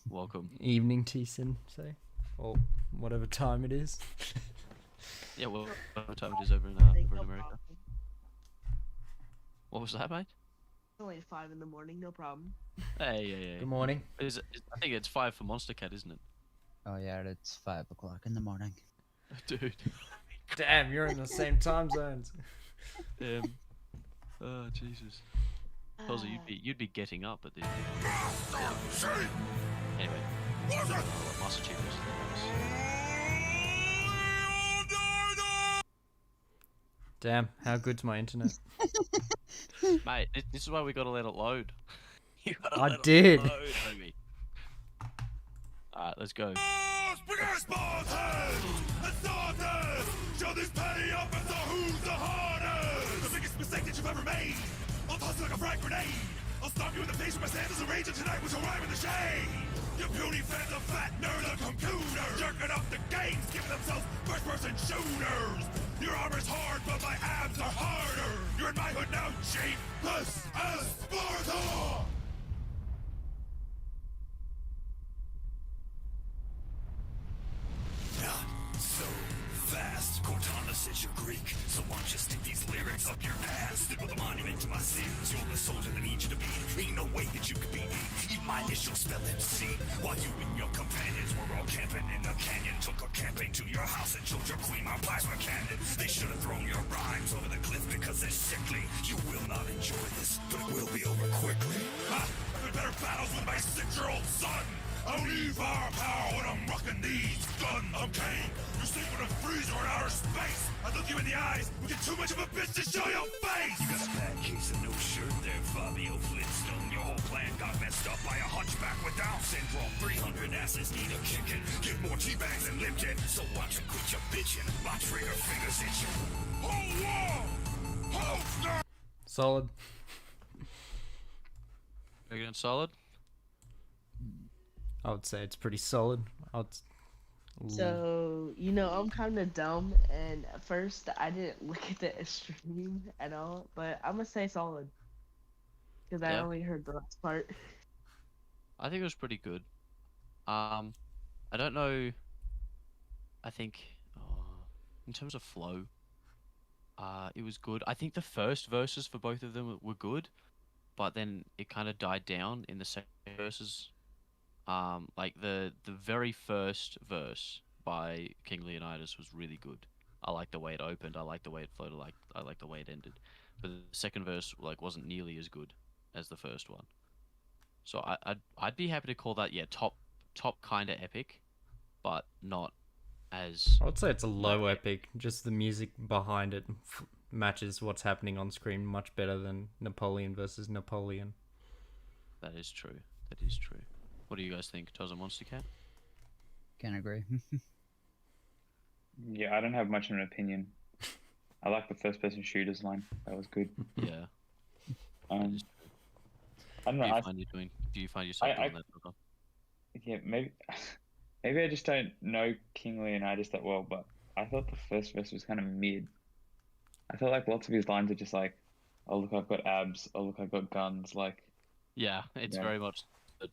Welcome. evening tea say, or whatever time it is. Yeah, well, what time it is over in America? What was that, mate? Only 5 in the morning, no problem. Hey, yeah. Good morning. I think it's 5 for Monster Cat, isn't it? Oh yeah, it's 5 o'clock in the morning. Dude. Damn, you're in the same time zones. Oh Jesus. Tozzy, you'd be getting up at this. Anyway. Master Chief versus Damn, how good's my internet? Mate, this is why we gotta let it load. You gotta I let did. It load, homie. Alright, let's go. Show this petty officer who's the hardest. The biggest mistake that you've ever made. I'll toss you like a frag grenade. I'll stomp you in the face with my sandals and rage, and tonight we'll arrive in the shade. Your puny fans of fat nerd of computer, jerking up the games, giving themselves first-person shooters. Your armor's hard, but my abs are harder. You're in my hood now, Chief. This is Sparta. So fast, Cortana says you're Greek, so why don't you stick these lyrics up your ass? Stick with a monument to my sins. You're the soldier that needs you to be. Ain't no way that you could beat me. Even my initials spell MC. While you and your companions were all camping in the canyon, took a campaign to your house and killed your queen, my plasma cannon. They should have thrown your rhymes over the cliff because they're sickly. You will not enjoy this, but it will be over quickly. I've been better battles with my 6-year-old son. I don't need firepower when I'm rocking these guns. I'm Kane. You're sleeping in a freezer in outer space. I look you in the eyes. We get too much of a bitch to show your face. You got a bad case of no shirt there, Fabio Flintstone. Your whole plan got messed up by a hunchback with Down syndrome. 300 asses need a kicking. Give more T-bags and Lipton. So watch and quit your bitching. My trigger fingers itching. Hold on. Hold on. Solid. Again, solid? I would say it's pretty solid. So, I'm kind of dumb, and at first I didn't look at the stream at all, but I'm gonna say solid. Because I only heard the last part. I think it was pretty good. I don't know. I think in terms of flow, it was good. I think the first verses for both of them were good, but then it kind of died down in the second verses. Like the very first verse by King Leonidas was really good. I like the way it opened. I like the way it flowed. I like the way it ended. But the second verse wasn't nearly as good as the first one. So I'd be happy to call that top kind of epic, but not as. I would say it's a low epic. Just the music behind it matches what's happening on screen much better than Napoleon versus Napoleon. That is true. That is true. What do you guys think, Toz and Monster Cat? Can agree. Yeah, I don't have much of an opinion. I like the first-person shooters line. That was good. Yeah. I don't know. Do you find yourself doing that? Toz? Yeah, maybe I just don't know King Leonidas that well, but I thought the first verse was kind of mid. I felt like lots of his lines are just like, "Oh look, I've got abs. Oh look, I've got guns." Like, yeah, it's very much the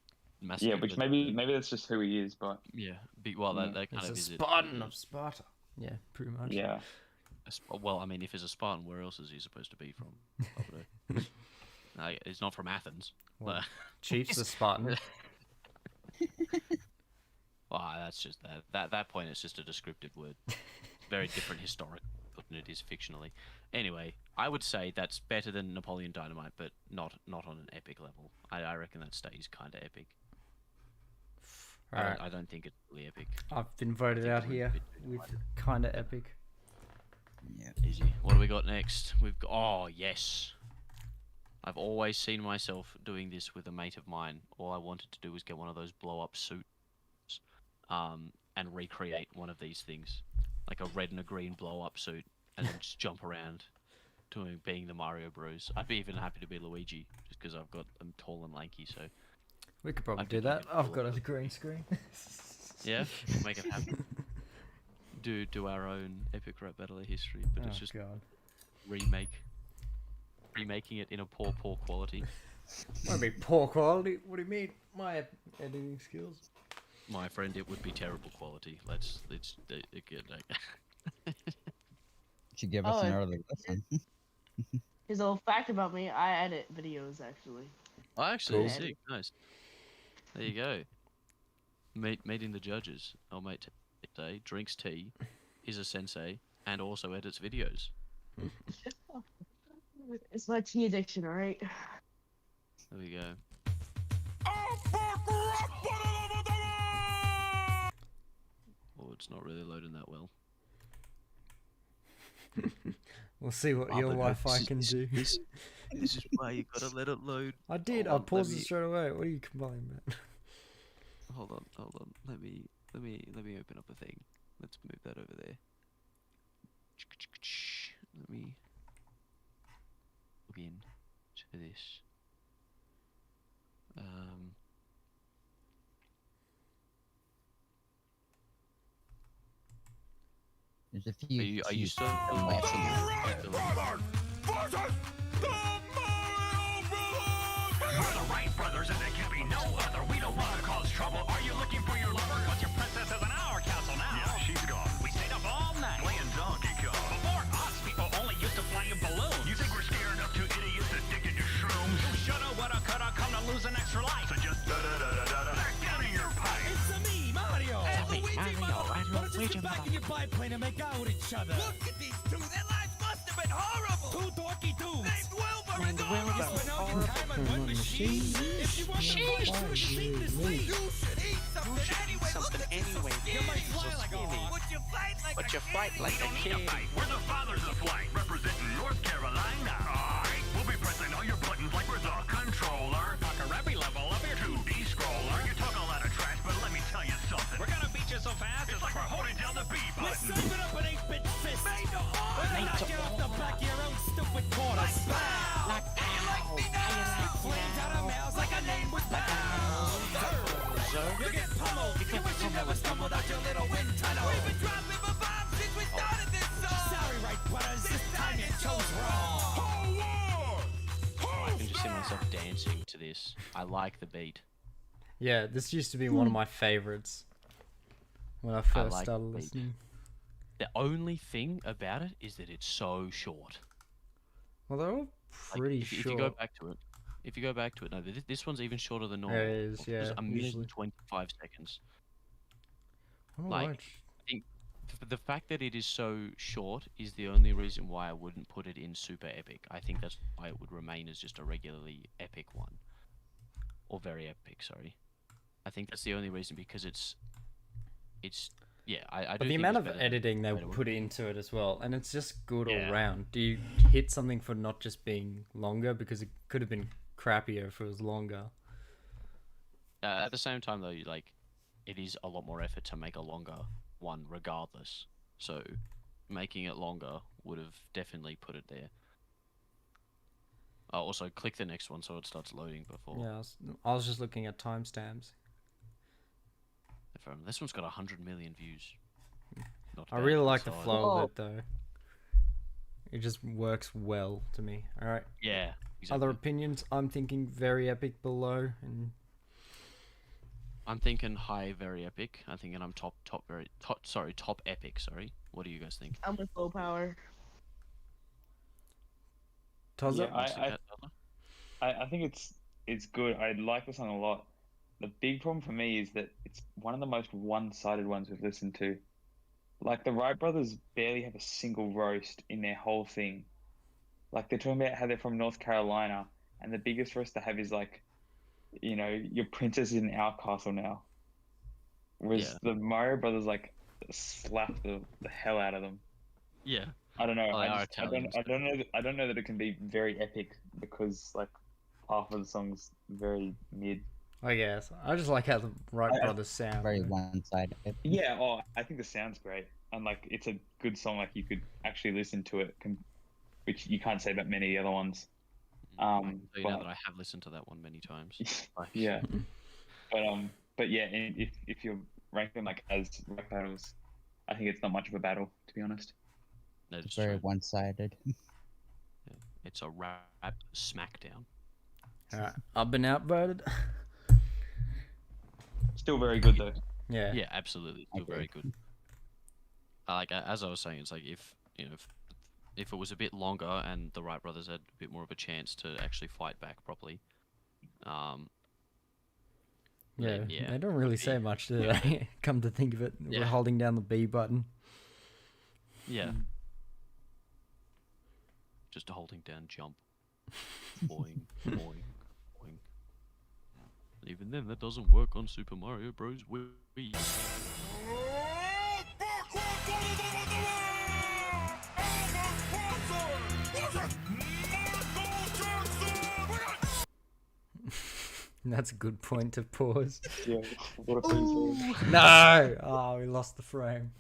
yeah, which maybe that's just who he is, but yeah, that kind of is it. Spartan of Sparta. Yeah, pretty much. Yeah. Well, I mean, if he's a Spartan, where else is he supposed to be from? He's not from Athens. Well, But... Chief's a Spartan. Well, that's just that point. It's just a descriptive word. It's very different historically than it is fictionally. Anyway, I would say that's better than Napoleon Dynamite, but not on an epic level. I reckon that stays kind of epic. Alright. I don't think it's really epic. I've been voted out here with kind of epic. Yeah. Easy. What do we got next? We've got. Oh yes. I've always seen myself doing this with a mate of mine. All I wanted to do was get one of those blow-up suits, and recreate one of these things, like a red and a green blow-up suit, and then just jump around. doing being the Mario Bros. I'd be even happy to be Luigi, just because I'm tall and lanky. So We could probably I'd be do that. doing it I've all got of a green screen. yeah, we'll make it happen. Do our own epic rap battle of history, but it's just God. remaking it in a poor quality. Won't be poor quality. What do you mean? My editing skills. My friend, it would be terrible quality. Let's get Should give us an Oh, early listen. His little fact about me: I edit videos actually. Oh, actually, Cool. sick, nice. There you go. Meeting the judges. Our mate today drinks tea, is a sensei, and also edits videos. It's my tea addiction, all right. There we go. Oh, it's not really loading that well. We'll see what Ah, your but Wi-Fi can do. This is why you gotta let it load. I did. Hold I on, paused let it me- straight away. What are you complaining about? Hold on. Let me open up a thing. Let's move that over there. Let me log in to this. There's a few. Are you still? We're the Wright brothers and there can be no other. We don't want to cause trouble. Are you looking for your lover? Cause your princess is in our castle now. Yeah, she's gone. We stayed up all night playing Donkey Kong. Before us, people only used to fly in balloons. You think we're scared of two idiots addicted to shrooms? You shoulda, woulda, coulda, come to lose an extra life. So just da-da-da-da-da-da back down in your pipe. It's me, Mario. Hey, Luigi, Mario, Why don't you Luigi, sit back in your biplane and make out with each other? Look at these two. Their lives must have been horrible. Two dorky dudes. Named Wilbur and You Norris. spent all your time on one machine. If you want to fight, you should sleep. You should eat something anyway. Look at this. You might fly like a hawk. Would you fight like But a you fight like a kid. We're the fathers of flight, representing North Carolina. Alright, we'll be pressing all your buttons like we're the controller. Talk a rappy level up your 2D scroller. You talk a lot of trash, but let me tell you something. We're gonna beat you so fast, it's like we're holding down the B We're button. saving up an 8-bit fist. Made to order. We're gonna knock you off the back of your own stupid quarters. Like ow, Flames out of mouths like a name was You get pummeled. You wish you never stumbled out your little wind tunnel. We've been dropping bombs since we started this song. Sorry, right, brothers. This time you chose wrong. I can just see myself dancing to this. I like the beat. Yeah, this used to be one of my favorites when I first like started the beat. listening. The only thing about it is that it's so short. Well, they're all Like, pretty if short. you go back to it, no, this one's even shorter than normal. Yeah, it is, It's yeah, a minute usually. and 25 seconds. I don't like, like- I think the fact that it is so short is the only reason why I wouldn't put it in super epic. I think that's why it would remain as just a regularly epic one, or very epic. Sorry, I think that's the only reason because it's yeah. I do But the think amount it's of better than editing they Vader put into it as well, and it's just good Yeah. all round. Do you hit something for not just being longer because it could have been crappier if it was longer? At the same time, though, it is a lot more effort to make a longer one, regardless. So, making it longer would have definitely put it there. Also, click the next one so it starts loading before. Yeah, I was just looking at timestamps. This one's got 100 million views. Not I bad really for like the size. flow of it though. It just works well to me. All right. Yeah. Other opinions? I'm thinking very epic below, and I'm thinking high, very epic. I'm thinking I'm top epic. Sorry. What do you guys think? I'm with low power. Tozza? Yeah, I think it's good. I like the song a lot. The big problem for me is that it's one of the most one-sided ones we've listened to. Like, the Wright brothers barely have a single roast in their whole thing. Like, they're talking about how they're from North Carolina, and the biggest roast they have is like, you know, your princess is in our castle now. Whereas the Mario brothers like slap the hell out of them. Yeah. I don't know. Oh, they are I don't know that it can be very epic because like half of the song's very mid. I guess I just like how the Wright brothers sound. Very one-sided. Yeah, I think the sound's great, and like it's a good song. Like you could actually listen to it which you can't say about many other ones. I can tell you now that I have listened to that one many times. Yeah, but yeah, and if you're ranking like as rap battles, I think it's not much of a battle, to be honest. That It's is very true. one-sided. It's a rap smackdown. Alright, I've been outvoted. Still very good though. Yeah. Yeah, absolutely, still very good. Like as I was saying, it's like if if it was a bit longer and the Wright brothers had a bit more of a chance to actually fight back properly, Yeah, yeah, they don't really say much, do they? Come to think of it, we're Yeah. holding down the B button. yeah, just holding down jump, boing, boing, boing. Even then, that doesn't work on Super Mario Bros. Wii. That's a good point to pause. Yeah, what a freeze. No! Oh, we lost the frame.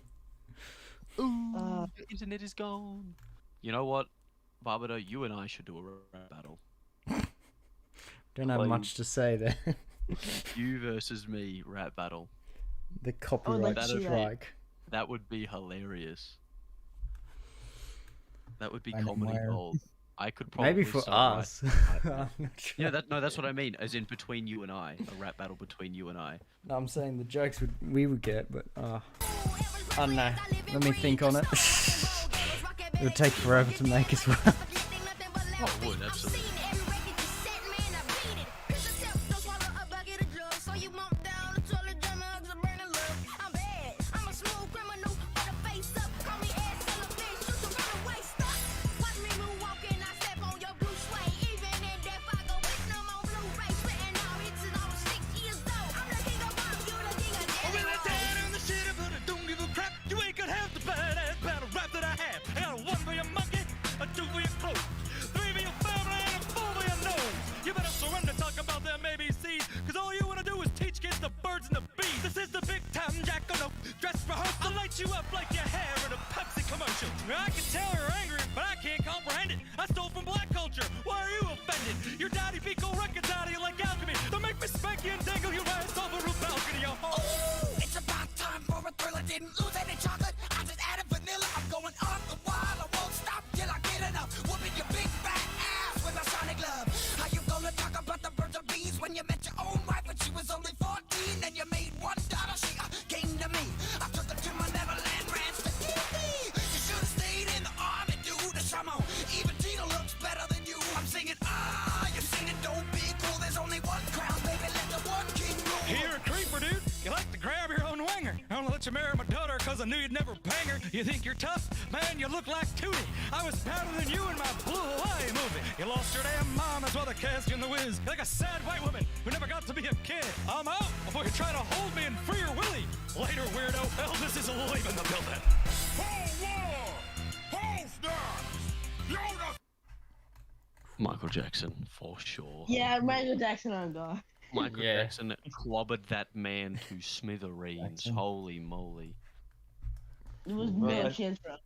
Ooh, the internet is gone. You know what, Barbado, you and I should do a rap battle. Don't have much to say there. You versus me rap battle. The copyright That'd strike. That would be hilarious. That would be Find it comedy where? gold. I could probably Maybe for write us. that. I'm not sure. Yeah, that's what I mean. As in between you and I, a rap battle between you and I. No, I'm saying the jokes we would get, but I don't know. Let me think on it. It would take forever to make as well. Oh, it would absolutely. I can tell you're angry, but I can't comprehend it. I stole from black culture. Why are you offended? Your daddy beat gold records out of you like alchemy. Don't make me spank you and dangle your ass off a roof balcony. Ooh, it's about time for a thriller. Didn't lose any chocolate. I just added vanilla. I'm going off the wall. I won't stop till I get enough. Whooping your big fat ass with a sonic glove. How you gonna talk about the birds or bees when you met your own wife when she was only 14 and you made $1? She came to me. I took her to my Neverland ranch to TV. You should have stayed in the army, dude. Come on, even Tina looks better than you. I'm singing, you're singing, don't be cool. There's only one crown, baby. Let the one king rule. You're a creeper, dude. You like to grab your own winger. I only let you marry my daughter because I knew you'd never bang her. You think you're tough? Man, you look like Tootie. I was badder than you in my Blue Hawaii movie. You lost your damn mom, that's why they cast you in the whiz. You're like a sad white woman who never got to be a kid. I'm out before you try to hold me and free your willy. Later, weirdo. Elvis is leaving the building. Michael Jackson, for sure. Yeah, Michael Jackson on God. Michael Yeah. Jackson clobbered that man to smithereens. Holy moly. It was Well, bad I- chance for us.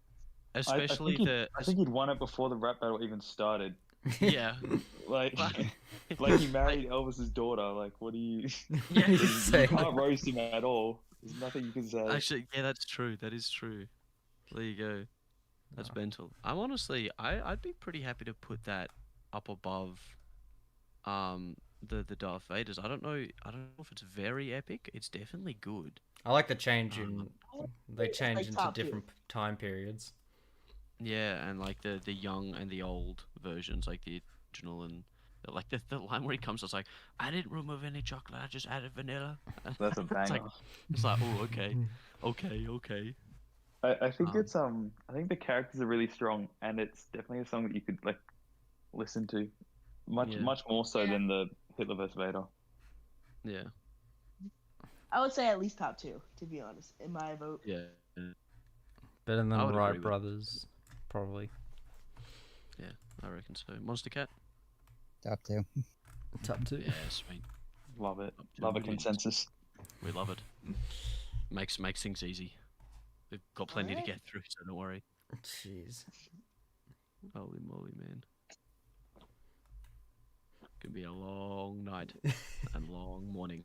Especially I think he'd won it before the rap battle even started. yeah. Like, Like- like he married Elvis's daughter. Like, what do you? Yeah. you Saying can't roast him at all. There's nothing you can say. Actually, yeah, that's true. That is true. There you go. That's mental. I'm honestly, I'd be pretty happy to put that up above, the Darth Vaders. I don't know if it's very epic. It's definitely good. I like the change in. They change like into top different time periods. Yeah, and like the young and the old versions, like the original and like the line where he comes, it's like, I didn't remove any chocolate, I just added vanilla. That's a It's banger. like, oh, okay, okay. I think it's I think the characters are really strong, and it's definitely a song that you could like listen to, much Yeah. much more so than the Hitler vs Vader. Yeah, I would say at least top 2, to be honest, in my vote. yeah, Better than I would agree Wright with- Brothers, probably. yeah. I reckon so. Monster Cat. Top 2. Top 2. Yeah, sweet. Love it. Up to Love a millions. consensus. We love it. Makes things easy. We've got plenty to get through, so don't worry. Jeez. Holy moly, man. Could be a long night and long morning.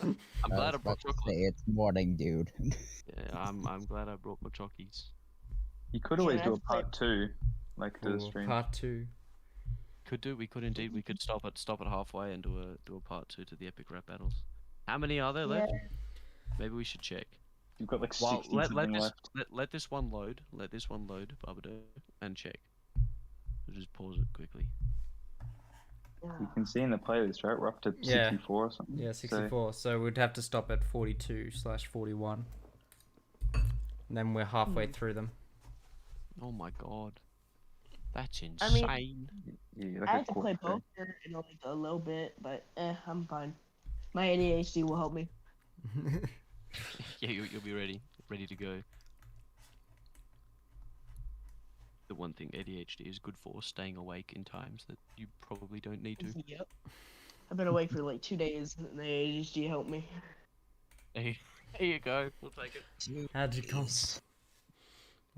I'm glad I brought chocolate. It's morning, dude. Yeah, I'm glad I brought my chockies. You could always do a part 2, like do a Ooh, stream. part 2. We could indeed. We could stop it halfway and do a part 2 to the epic rap battles. How many are there left? Maybe we should check. You've got like Well, 60 something left. let this one load. Let this one load, Barbado, and check. We'll just pause it quickly. You can see in the playlist, right? We're up to 64 or something. Yeah, 64. So we'd have to stop at 42/41. And then we're halfway through them. Oh my god. That's insane. I mean, Yeah, I had to play poker in like a little bit, but I'm fine. My ADHD will help me. Yeah, you'll be ready to go. The one thing ADHD is good for, staying awake in times that you probably don't need to. Yep. I've been awake for like 2 days, and the ADHD helped me. Hey, here you go. We'll take it. How'd you come?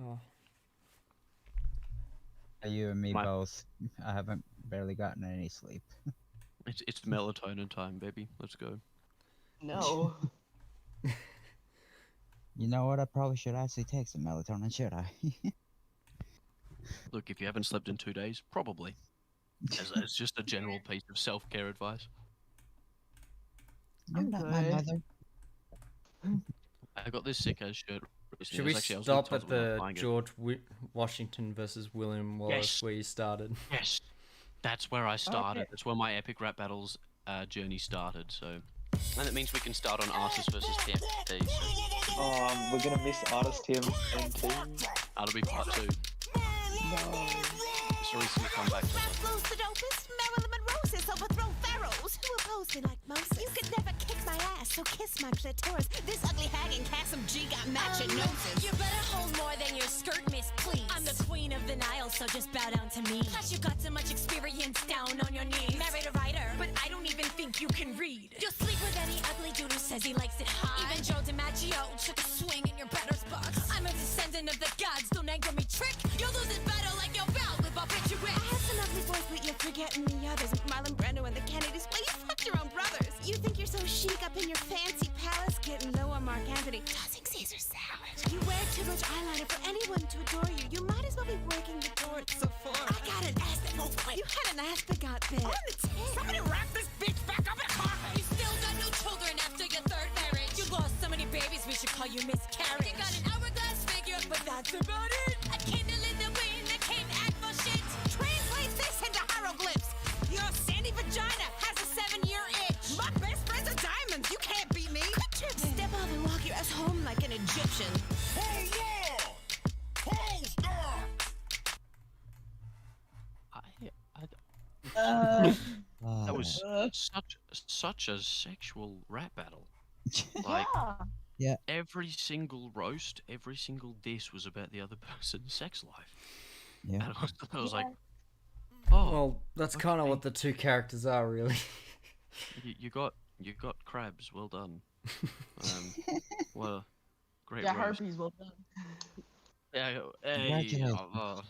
Oh. You and me both. I haven't barely gotten any sleep. It's melatonin time, baby. Let's go. No. You know what? I probably should actually take some melatonin, should I? Look, if you haven't slept in 2 days, probably. As just a general piece of self-care advice. You're not my mother. I got this sick-ass shirt. Should we stop at the George Washington versus William Wallace where you started? Yes, that's where I started. Okay. That's where my epic rap battles journey started. So, and it means we can start on artists versus TMT. So. We're gonna miss artist TMT. That'll be part 2. Sorry, so we come back to that. Flows the dopest, Marilyn Monroe's overthrow pharaohs who oppose me like Moses. You could never kick my ass, so kiss my clitoris. This ugly hag and Cassim G got matching noses. You better hold more than your skirt, miss, please. I'm the queen of the Nile, so just bow down to me. Plus you got so much experience down on your knees. Married a writer, but I don't even think you can read. You'll sleep with any ugly dude who says he likes it hot. Even Joe DiMaggio took a swing in your batter's box. I'm a descendant of the gods, don't anger me, trick. You'll lose this battle like your bout with barbiturates. I have some ugly boys, but you're forgetting the others. Marlon Brando and the Kennedys. Well, you fucked your own brothers. You think you're so chic up in your fancy palace, getting low on Mark Anthony, tossing Caesar salad. You wear too much eyeliner for anyone to adore you. You might as well be working the door at Sephora. I got an ass that won't quit. You had an ass that got bit. On the tip. Somebody wrap this bitch back up in a coffin. You still got no children after your 3rd marriage. You lost so many babies, we should call you miscarriage. You got an hourglass figure, but that's about it. A candle in the wind, I can't act for shit. Translate this into hieroglyphs. Your sandy vagina has a 7-year itch. My best friend's a diamond. You can't beat me. Step up and walk your ass home like an Egyptian. Hold on! Hold on! That was such a sexual rap battle. Like, yeah. Every single roast, every single diss was about the other person's sex life. Yeah. And I was like, oh. Well, that's kind of what the two characters are, really. You got crabs. Well done. What a great Yeah, roast. herpes, well done. Yeah, hey, Congratulations.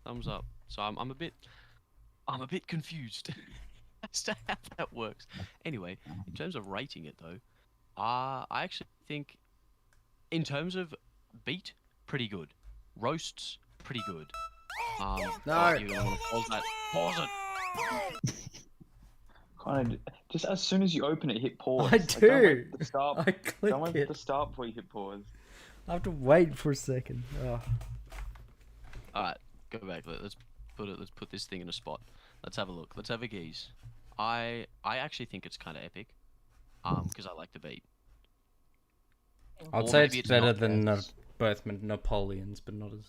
thumbs up. So I'm a bit confused as to how that works. Anyway, in terms of rating it though, I actually think, in terms of beat, pretty good. Roasts, pretty good. No. You don't want to pause that. Pause it. Kind of, just as soon as you open it, hit pause. I Like, don't do. wait to stop. I click Don't wait it. to stop before you hit pause. I have to wait for a second. Oh. All right, go back. Let's put this thing in a spot. Let's have a look. Let's have a gaze. I actually think it's kind of epic, because I like the beat. I'd Or say maybe it's better not than as- both Napoleons, but not as.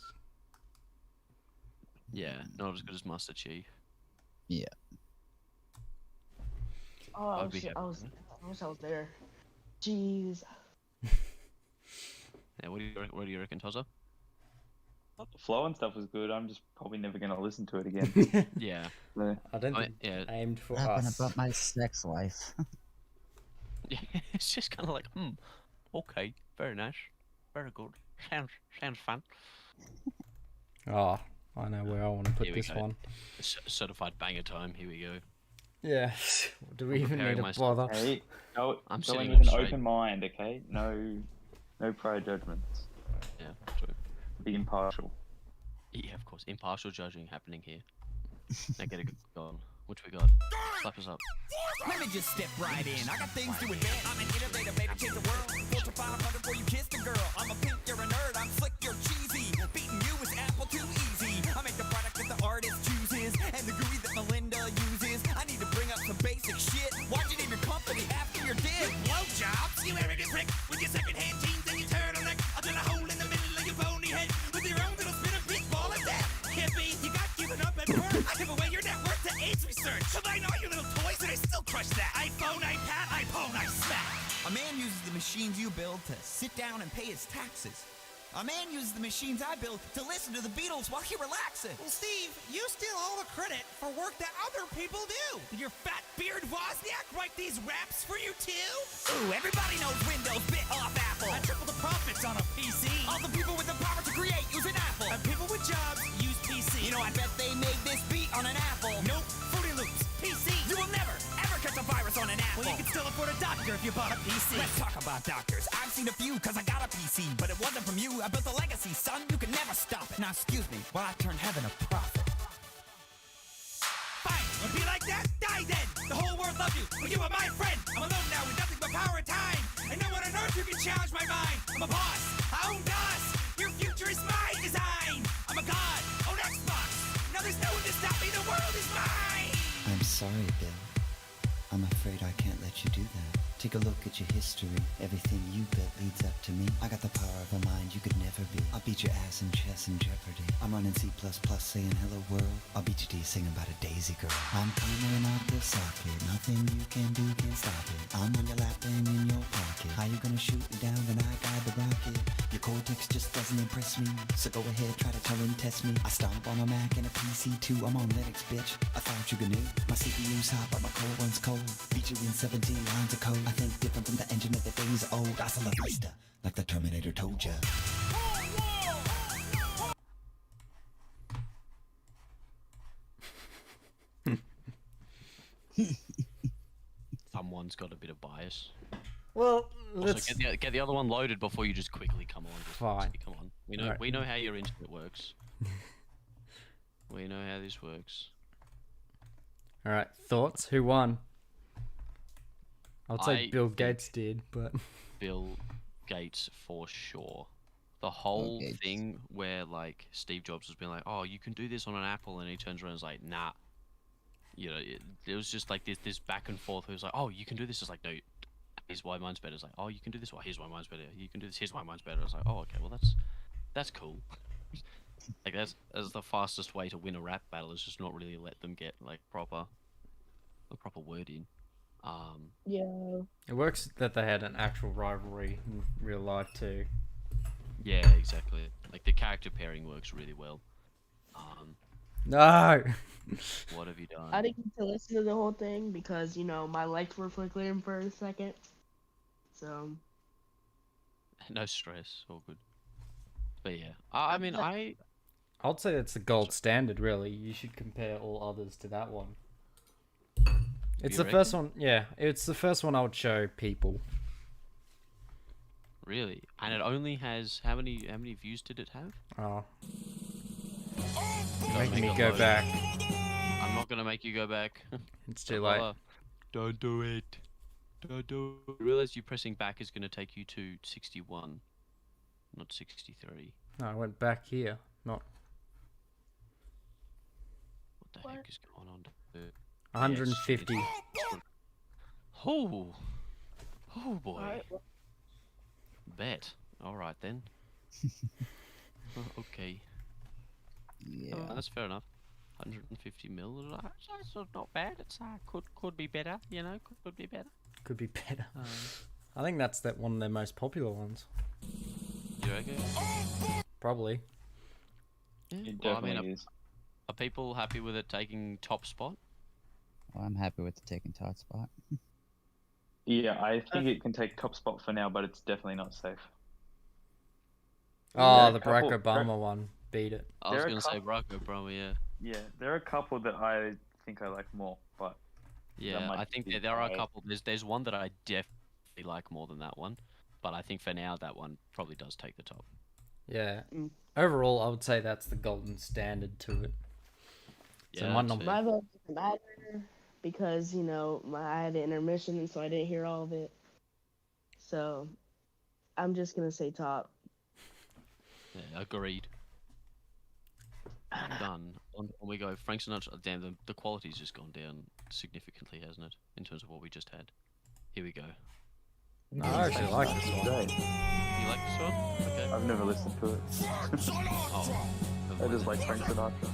Yeah, not as good as Master Chief. Yeah. Oh, I'd be shit, happy I wish I was there. Jeez. Yeah, what do you reckon, Tozza? The flow and stuff was good. I'm just probably never gonna listen to it again. Yeah. So, I don't I think mean, yeah. aimed for Rapping us. about my sex life. Yeah, it's just kind of like, okay, very nice, very good. Sounds fun. Oh, I know where I want to put Here we this go. one. Certified banger time. Here we go. Yeah. Do we I'm even need preparing to myself. bother? Hey, go I'm go sitting in with an up straight. open mind, okay? No prior judgments. Yeah, true. Be impartial. Yeah, of course. Impartial judging happening here. Now get it going. What we got? Slap us up. Let me just step right in. I got things to admit. I'm an innovator, baby, change the world. 4 to 500 before you kiss the girl. I'm a pink, you're a nerd. I'm slick, you're cheesy. Beating you is apple too easy. I make the product that the artist chooses and the GUI that Melinda uses. I need to bring up some basic shit. Watch it in your company after your dick. Blowjobs, you arrogant prick, with your second-hand jeans and your turtleneck. I'll drill a hole in the middle of your bony head with your own little spinning big ball of death. Hippie, you got given up at birth. I give away your net worth to AIDS research. Combine all your little toys and I still crush that. iPhone, iPad, iPhone, I smack. A man uses the machines you build to sit down and pay his taxes. A man uses the machines I build to listen to the Beatles while he relaxes. Well, Steve, you steal all the credit for work that other people do. Your fat beard Wozniak write these raps for you too? Ooh, everybody knows Windows bit off Apple. I triple the profits on a PC. All the people with the power to create use an Apple. And people with jobs use PC. You know, I bet they made this beat on an Apple. Nope, Fruity Loops, PC. You will never, ever catch a virus on an Apple. Well, you can still afford a doctor if you bought a PC. Let's talk about doctors. I've seen a few cause I got a PC, but it wasn't from you. I built a legacy, son. You can never stop it. Now excuse me while I turn heaven a profit. Fine, wanna be like that? Die then! The whole world loves you, but you are my friend! I'm alone now with nothing but power and time! And no one on earth who can challenge my mind! I'm a boss! I own DOS! Your future is my design! I'm a god! Own Xbox! Now there's no one to stop me! The world is mine! I'm sorry, Bill. I'm afraid I can't let you do that. Take a look at your history. Everything you built leads up to me. I got the power of a mind you could never be. I'll beat your ass in chess and Jeopardy. I'm running C++ saying hello world. I'll beat your D singing about a daisy girl. I'm coming out the socket. Nothing you can do can stop it. I'm on your lap and in your pocket. How you gonna shoot me down when I guide the rocket? Your cortex just doesn't impress me. So go ahead, try to tell and test me. I stomp on a Mac and a PC too. I'm on Linux, bitch. I thought you knew. My CPU's hot, but my core runs cold. Beat you in 17 lines of code. I think different from the engine of the days old. Hasta la vista, like the Terminator told ya. Someone's got a bit of bias. Well, Also, let's... get the other one loaded before you just quickly come on. Fine. Come on. We know Right. we know how your internet works. We know how this works. Alright, thoughts? Who won? I'd say I Bill think Gates did, but... Bill Gates for sure. The whole Gates. thing where like Steve Jobs has been like, "Oh, you can do this on an Apple," and he turns around and is like, "Nah." You know, it was just like this back and forth. It was like, "Oh, you can do this." It's like, "No, here's why mine's better." It's like, "Oh, you can do this. Well, here's why mine's better. You can do this. Here's why mine's better." It's like, "Oh, okay. Well, that's cool." Like that's the fastest way to win a rap battle is just not really let them get like proper word in. Yeah. It works that they had an actual rivalry in real life too. Yeah, exactly. Like the character pairing works really well. No! What have you done? I didn't get to listen to the whole thing because, you know, my lights were flickering for a second. So. No stress, all good. But yeah, I mean, I'd say it's the gold standard, really. You should compare all others to that one. It's You the first reckon? one, yeah. It's the first one I would show people. Really, and it only has how many views did it have? Oh. Gotta Making me make it go load. back. I'm not gonna make you go back. It's too late. Don't do it. Don't do it. Realize you pressing back is gonna take you to 61, not 63. No, I went back here, not What the heck is going on? 150. Oh, oh boy. Alright, Bet. All right then. Okay. Yeah. That's fair enough. 150 mil. That's not bad. It's could be better. You know, could be better. Could be better. I think that's one of their most popular ones. You reckon? Probably. Yeah, It well, I mean, definitely is. are people happy with it taking top spot? Well, I'm happy with the taking top spot. Yeah, I think it can take top spot for now, but it's definitely not safe. Oh, Yeah, the couple- Barack Obama one. beat it. I was There are gonna say couple- Rocco, bro. Yeah. Yeah, there are a couple that I think I like more, but Yeah, might I think be there are a biased. couple. There's one that I definitely like more than that one, but I think for now that one probably does take the top. Yeah. Overall, I would say that's the golden standard to it. So Yeah, my that's number. My vote doesn't matter because I had an intermission and so I didn't hear all of it. So I'm just gonna say top. Yeah, agreed. Done. On we go. Frank Sinatra. Damn, the quality's just gone down significantly, hasn't it? In terms of what we just had. Here we go. I actually like this one. You like this one? Okay. I've never listened to it. Oh. I just like Frank Sinatra.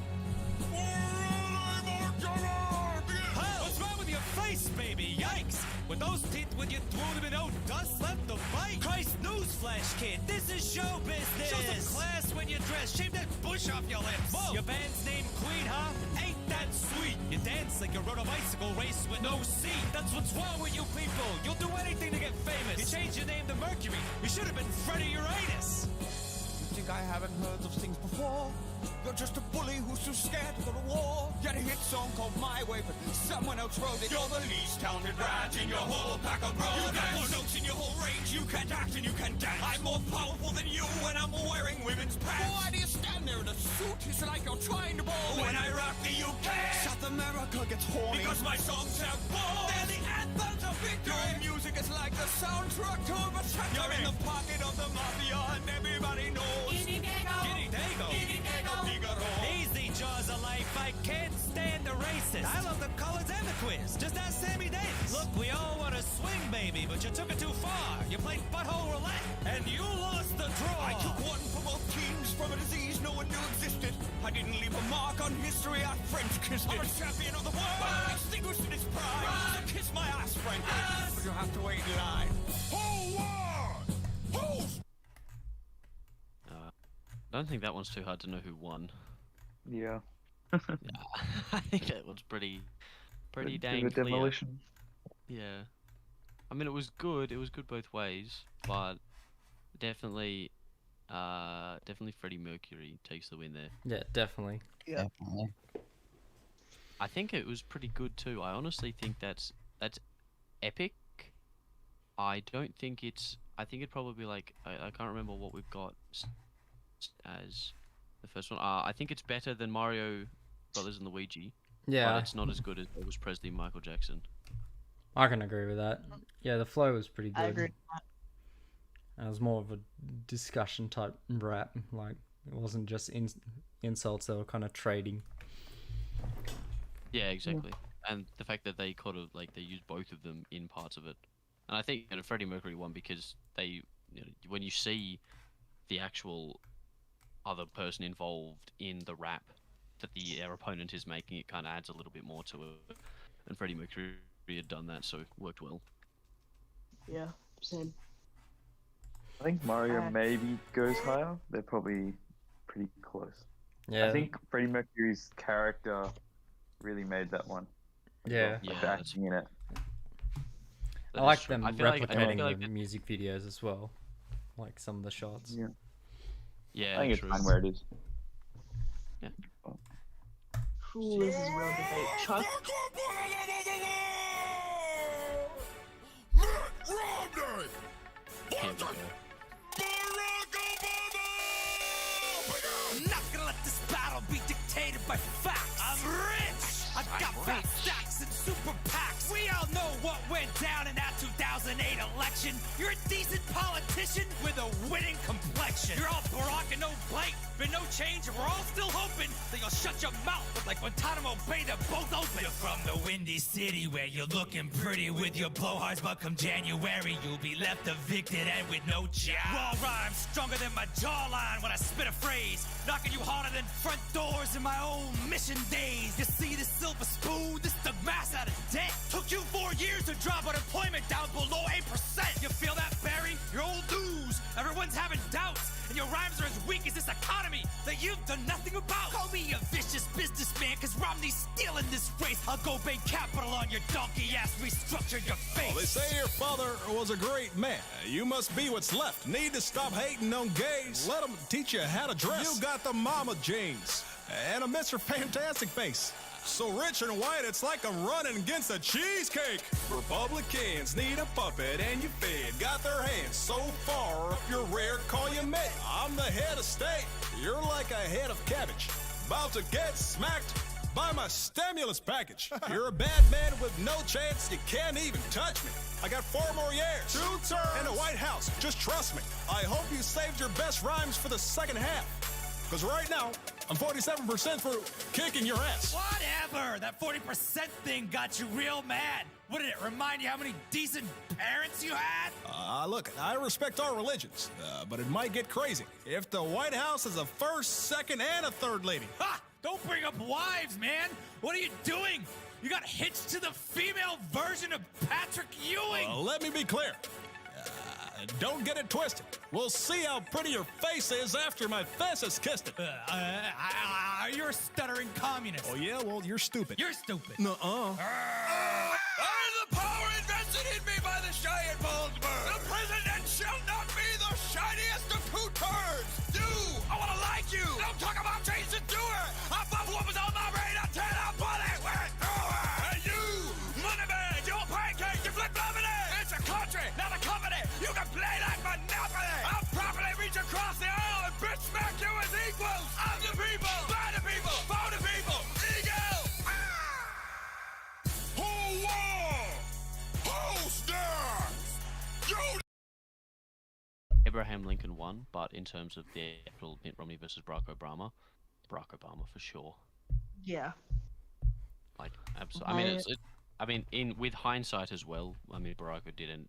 What's wrong with your face, baby? Yikes! With those teeth, when you threw them in, no dust left to bite. Christ, newsflash, kid. This is show business. Show some class when you dress. Shave that bush off your lips. Whoa. Your band's named Queen, huh? Ain't that sweet? You dance like you rode a bicycle race with no seat. That's what's wrong with you people. You'll do anything to get famous. You changed your name to Mercury. You should have been Freddie Uranus. You think I haven't heard those things before? You're just a bully who's too scared to go to war. You had a hit song called My Way, but someone else wrote it. You're the least talented rat in your whole pack of bros. You got more notes in your whole range. You can't act and you can dance. I'm more powerful than you when I'm wearing women's pants. Why do you stand there in a suit? It's like you're trying to ball. When I rock the UK, South America gets horny. Because my songs have balls. They're the anthems of victory. Your music is like the soundtrack to a massacre. You're in the pocket of the mafia and everybody knows. Guinea Dago. Easy, jaws of life. I can't stand the racist. I love the colors and the quiz. Just ask Sammy Davis. Look, we all want to swing, baby, but you took it too far. You played butthole roulette, and you lost the draw. I took one for both teams from a disease no one knew existed. I didn't leave a mark on history. I French kissed it. I'm a champion of the world. Extinguished in its pride. So kiss my ass, Frank. But you'll have to wait in line. I don't think that one's too hard to know who won. Yeah. I think that one's pretty dang Give it clear. demolition. Yeah. I mean, it was good. It was good both ways, but definitely Freddie Mercury takes the win there. Yeah, definitely. Yeah. I think it was pretty good too. I honestly think that's epic. I don't think it's. I think it'd probably be like I can't remember what we've got as the first one. I think it's better than Mario Brothers and Luigi. Yeah. But it's not as good as Elvis Presley, Michael Jackson. I can agree with that. Yeah, the flow was pretty good. I agree. It was more of a discussion type rap. Like, it wasn't just insults, they were kind of trading. Yeah, exactly. And the fact that they could have, like, they used both of them in parts of it. And I think Freddie Mercury won because they, when you see the actual other person involved in the rap that their opponent is making, it kind of adds a little bit more to it. And Freddie Mercury had done that, so it worked well. Yeah, same. I think Mario maybe goes higher. They're probably pretty close. Yeah. I think Freddie Mercury's character really made that one. Yeah. Like the acting in it. I like them I feel like replicating the music videos as well. Like some of the shots. Yeah. Yeah, I think true. it's fine where it is. Yeah. Ooh, this is real debate. Chuck? Here we go. I'm not gonna let this battle be dictated by facts. I'm rich. I got fat stacks and super PACs. We all know what went down in that 2008 election. You're a decent politician with a winning complexion. You're all Barack and no Blake, but no change, and we're all still hoping that you'll shut your mouth. But like Guantanamo Bay, they're both open. You're from the Windy City where you're looking pretty with your blowhards, but come January, you'll be left evicted and with no job. Raw rhymes stronger than my jawline when I spit a phrase, knocking you harder than front doors in my old mission days. You see this silver spoon, this the mass out of debt. Took you 4 years to drop unemployment down below 8%. You feel that, Barry? You're old news. Everyone's having doubts, and your your rhymes are as weak as this economy that you've done nothing about. Call me a vicious businessman, cause Romney's stealing this race. I'll go bank capital on your donkey ass, restructure your face. Well, they say your father was a great man. You must be what's left. Need to stop hating on gays. Let them teach you how to dress. You got the mama jeans and a Mr. Fantastic face. So rich and white, it's like I'm running against a cheesecake. Republicans need a puppet and you fed. Got their hands so far up your rear, call you mate. I'm the head of state. You're like a head of cabbage. About to get smacked by my stimulus package. You're a bad man with no chance. You can't even touch me. I got 4 more years. 2 terms. In the White House. Just trust me. I hope you saved your best rhymes for the second half. Because right now, I'm 47% for kicking your ass. Whatever! That 40% thing got you real mad. What did it remind you how many decent parents you had? Look, I respect all religions, but it might get crazy. If the White House is a first, second, and a third lady. Ha! Don't bring up wives, man! What are you doing? You got hitched to the female version of Patrick Ewing! Let me be clear. Don't get it twisted. We'll see how pretty your face is after my face has kissed it. You're a stuttering communist. Oh, yeah? Well, you're stupid. You're stupid. Nuh-uh. I am the power invested in me by the giant Baldburn. The president shall not be the shiniest of 2 turds. You, I want to like you. Don't talk about change to do it. I fought what was on my brain until I put it went through it. And you, moneyman, you're pancake, you flip-flopping it. It's a country, not a company. You can play like Monopoly. I'll properly reach across the aisle and bitch smack you as equals. I'm the people, by the people, for the people. Eagle. Who won? Who's next? You. Abraham Lincoln won, but in terms of the actual Mitt Romney versus Barack Obama for sure. Yeah. Like, absolutely. I mean, in with hindsight as well. I mean, Barack did end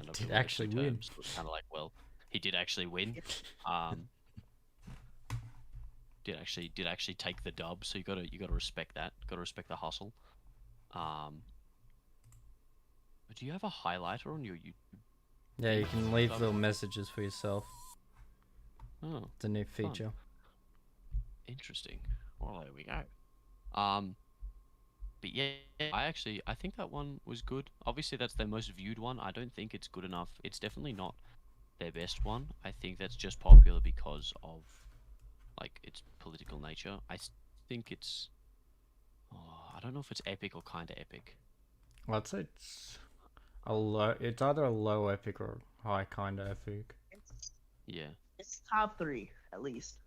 up Did actually win. Terms. It was kind of like, well, he did actually win. Did actually take the dub. So you gotta respect that. Gotta respect the hustle. But do you have a highlighter on your YouTube? Yeah, you can leave little messages for yourself. Oh, it's a new feature. Fun. Interesting. Well, there we go. But yeah, I think that one was good. Obviously, that's their most viewed one. I don't think it's good enough. It's definitely not their best one. I think that's just popular because of, like, its political nature. I think it's... Oh, I don't know if it's epic or kind of epic. Well, I'd say it's a low... It's either a low epic or high kind of epic. Yeah. It's top 3, at least.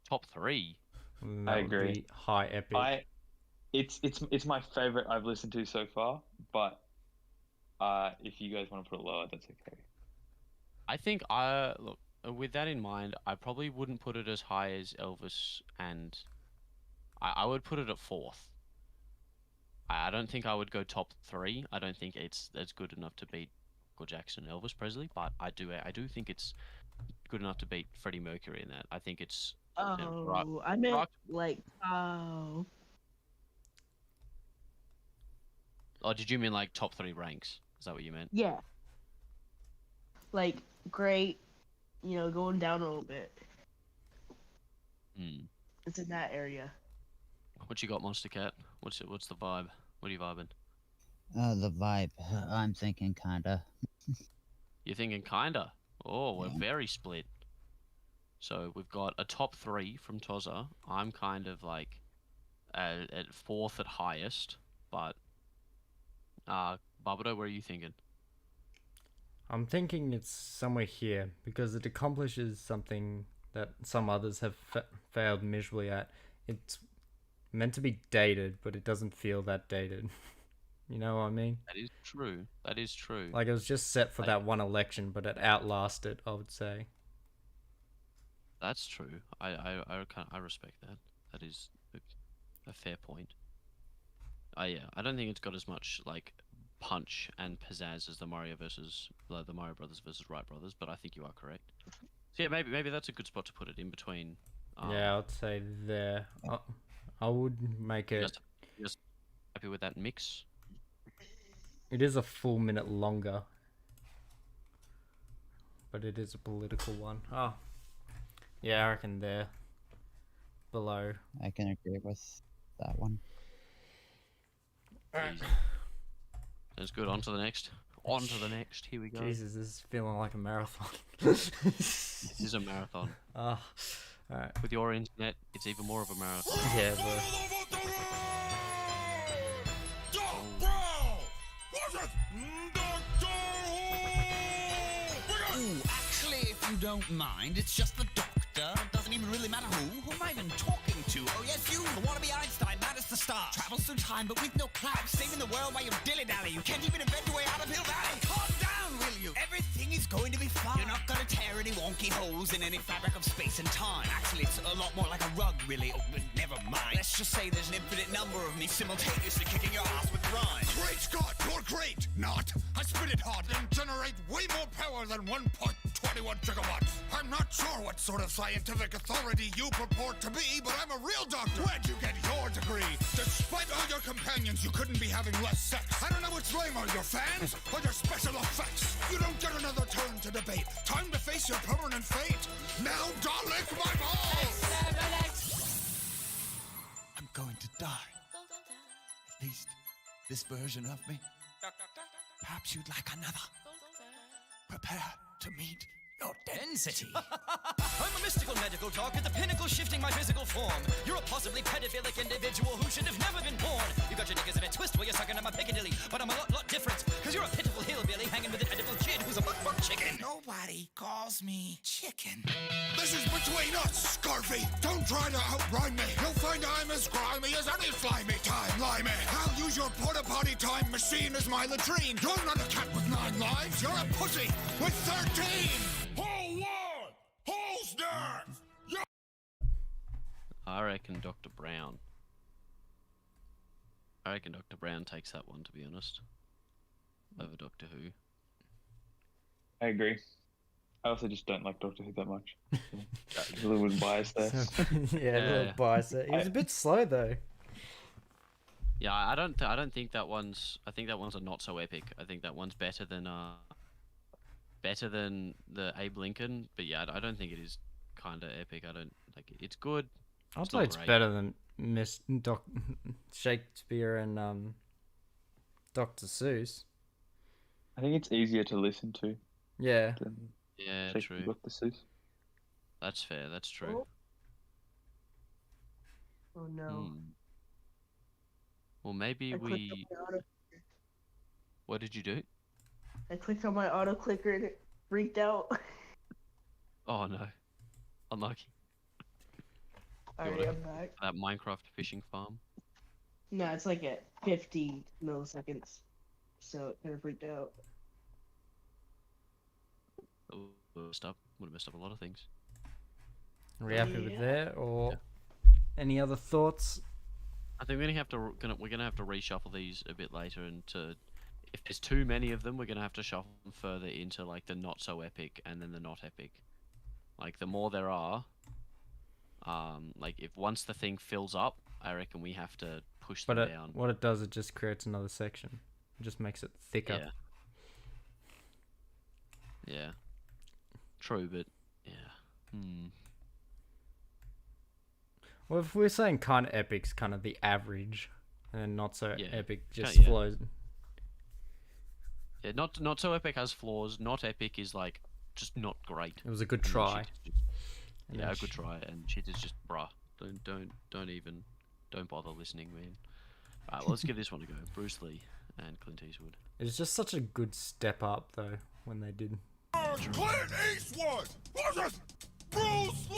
Top 3? I agree. High epic. It's my favorite I've listened to so far, but if you guys want to put it lower, that's okay. I think look, with that in mind, I probably wouldn't put it as high as Elvis, and I would put it at 4th. I don't think I would go top 3. I don't think it's good enough to beat Michael Jackson and Elvis Presley, but I do think it's good enough to beat Freddie Mercury in that. I think it's I meant like oh. Oh, did you mean like top 3 ranks? Is that what you meant? Yeah. Like great, going down a little bit. It's in that area. What you got, Monster Cat? What's the vibe? What are you vibing? The vibe. I'm thinking kinda. You're thinking kinda? Oh, we're very split. So we've got a top 3 from Tozza. I'm kind of like at 4th at highest, but Barbado, where are you thinking? I'm thinking it's somewhere here because it accomplishes something that some others have failed miserably at. It's meant to be dated, but it doesn't feel that dated. You know what I mean? That is true. That is true. Like it was just set for that one election, but it outlasted, I would say. That's true. I respect that. That is a fair point. Yeah, I don't think it's got as much like punch and pizzazz as the Mario Brothers versus Wright Brothers, but I think you are correct. So yeah, maybe that's a good spot to put it in between. Yeah, I'd say there. I would make it. Just happy with that mix. It is a full minute longer. but it is a political one. Oh, yeah, I reckon they're below. I can agree with that one. Easy. That's good. On to the next. On to the next. Here we go. Jesus, this is feeling like a marathon. This is a marathon. Alright. With your internet, it's even more of a marathon. Yeah, but... Ooh, actually, if you don't mind, it's just the doctor. Doesn't even really matter who am I even talking to? Oh yes, you, the wannabe Einstein, mad as the stars. Travels through time, but with no clout. Saving the world while you dilly-dally. You can't even invent your way out of Hill Valley. Calm down, will you? Everything is going to be fine. You're not gonna tear any wonky holes in any fabric of space and time. Actually, it's a lot more like a rug, really. Oh, but never mind. Let's just say there's an infinite number of me simultaneously kicking your ass with rhyme. Great Scott, you're great! Not. I spit it hot and generate way more power than 1.21 gigawatts. I'm not sure what sort of scientific authority you purport to be, but I'm a real doctor. Where'd you get your degree? Despite all your companions, you couldn't be having less sex. I don't know which lame are your fans or your special effects. You don't get another turn to debate. Time to face your permanent fate. Now, don't lick my balls! I'm going to die. At least this version of me. Perhaps you'd like another. Prepare to meet your density. I'm a mystical medical talk at the pinnacle shifting my physical form. You're a possibly pedophilic individual who should have never been born. You got your knickers in a twist while you're sucking on my Piccadilly. But I'm a lot different, cause you're a pitiful hillbilly hanging with an edible kid who's a buck chicken. Nobody calls me chicken. This is between us, Scarfy. Don't try to outrhyme me. You'll find I'm as grimy as any slimy time limey. I'll use your porta potty time machine as my latrine. You're not a cat with 9 lives. You're a pussy with 13. Hold on! Who's that? I reckon Dr. Brown. I reckon Dr. Brown takes that one, to be honest. Over Doctor Who. I agree. I also just don't like Doctor Who that much. A little bit biased there. Yeah, a little biased there. He was a bit slow though. Yeah, I don't think that one's. I think that one's a not so epic. I think that one's better than the Abe Lincoln. But yeah, I don't think it is kind of epic. I don't like it. It's good. I'd say it's better than Shakespeare and Dr. Seuss. I think it's easier to listen to. Yeah. Yeah, true. Dr. Seuss. That's fair. That's true. Oh no. Well, maybe we. What did you do? I clicked on my auto clicker and it freaked out. Oh no. Unlucky. Alright, I'm back. That Minecraft fishing farm. No, it's like at 50 milliseconds. So it kind of freaked out. Would have messed up a lot of things. Are we happy with that, or any other thoughts? I think we're gonna have to reshuffle these a bit later, and if there's too many of them, we're gonna have to shuffle them further into like the not so epic and then the not epic. Like the more there are, like if once the thing fills up, I reckon we have to push them down. What it does, it just creates another section. It just makes it thicker. Yeah. True, but yeah. Well, if we're saying kind of epic's kind of the average, and not so epic just Yeah. flows. Yeah, not so epic has flaws. Not epic is like just not great. It was a good And then try. shit is just- a good try, and shit is just bruh. Don't bother listening, man. Alright, well, let's give this one a go. Bruce Lee and Clint Eastwood. It was just such a good step up though when they did. Clint Eastwood! Bruce Lee!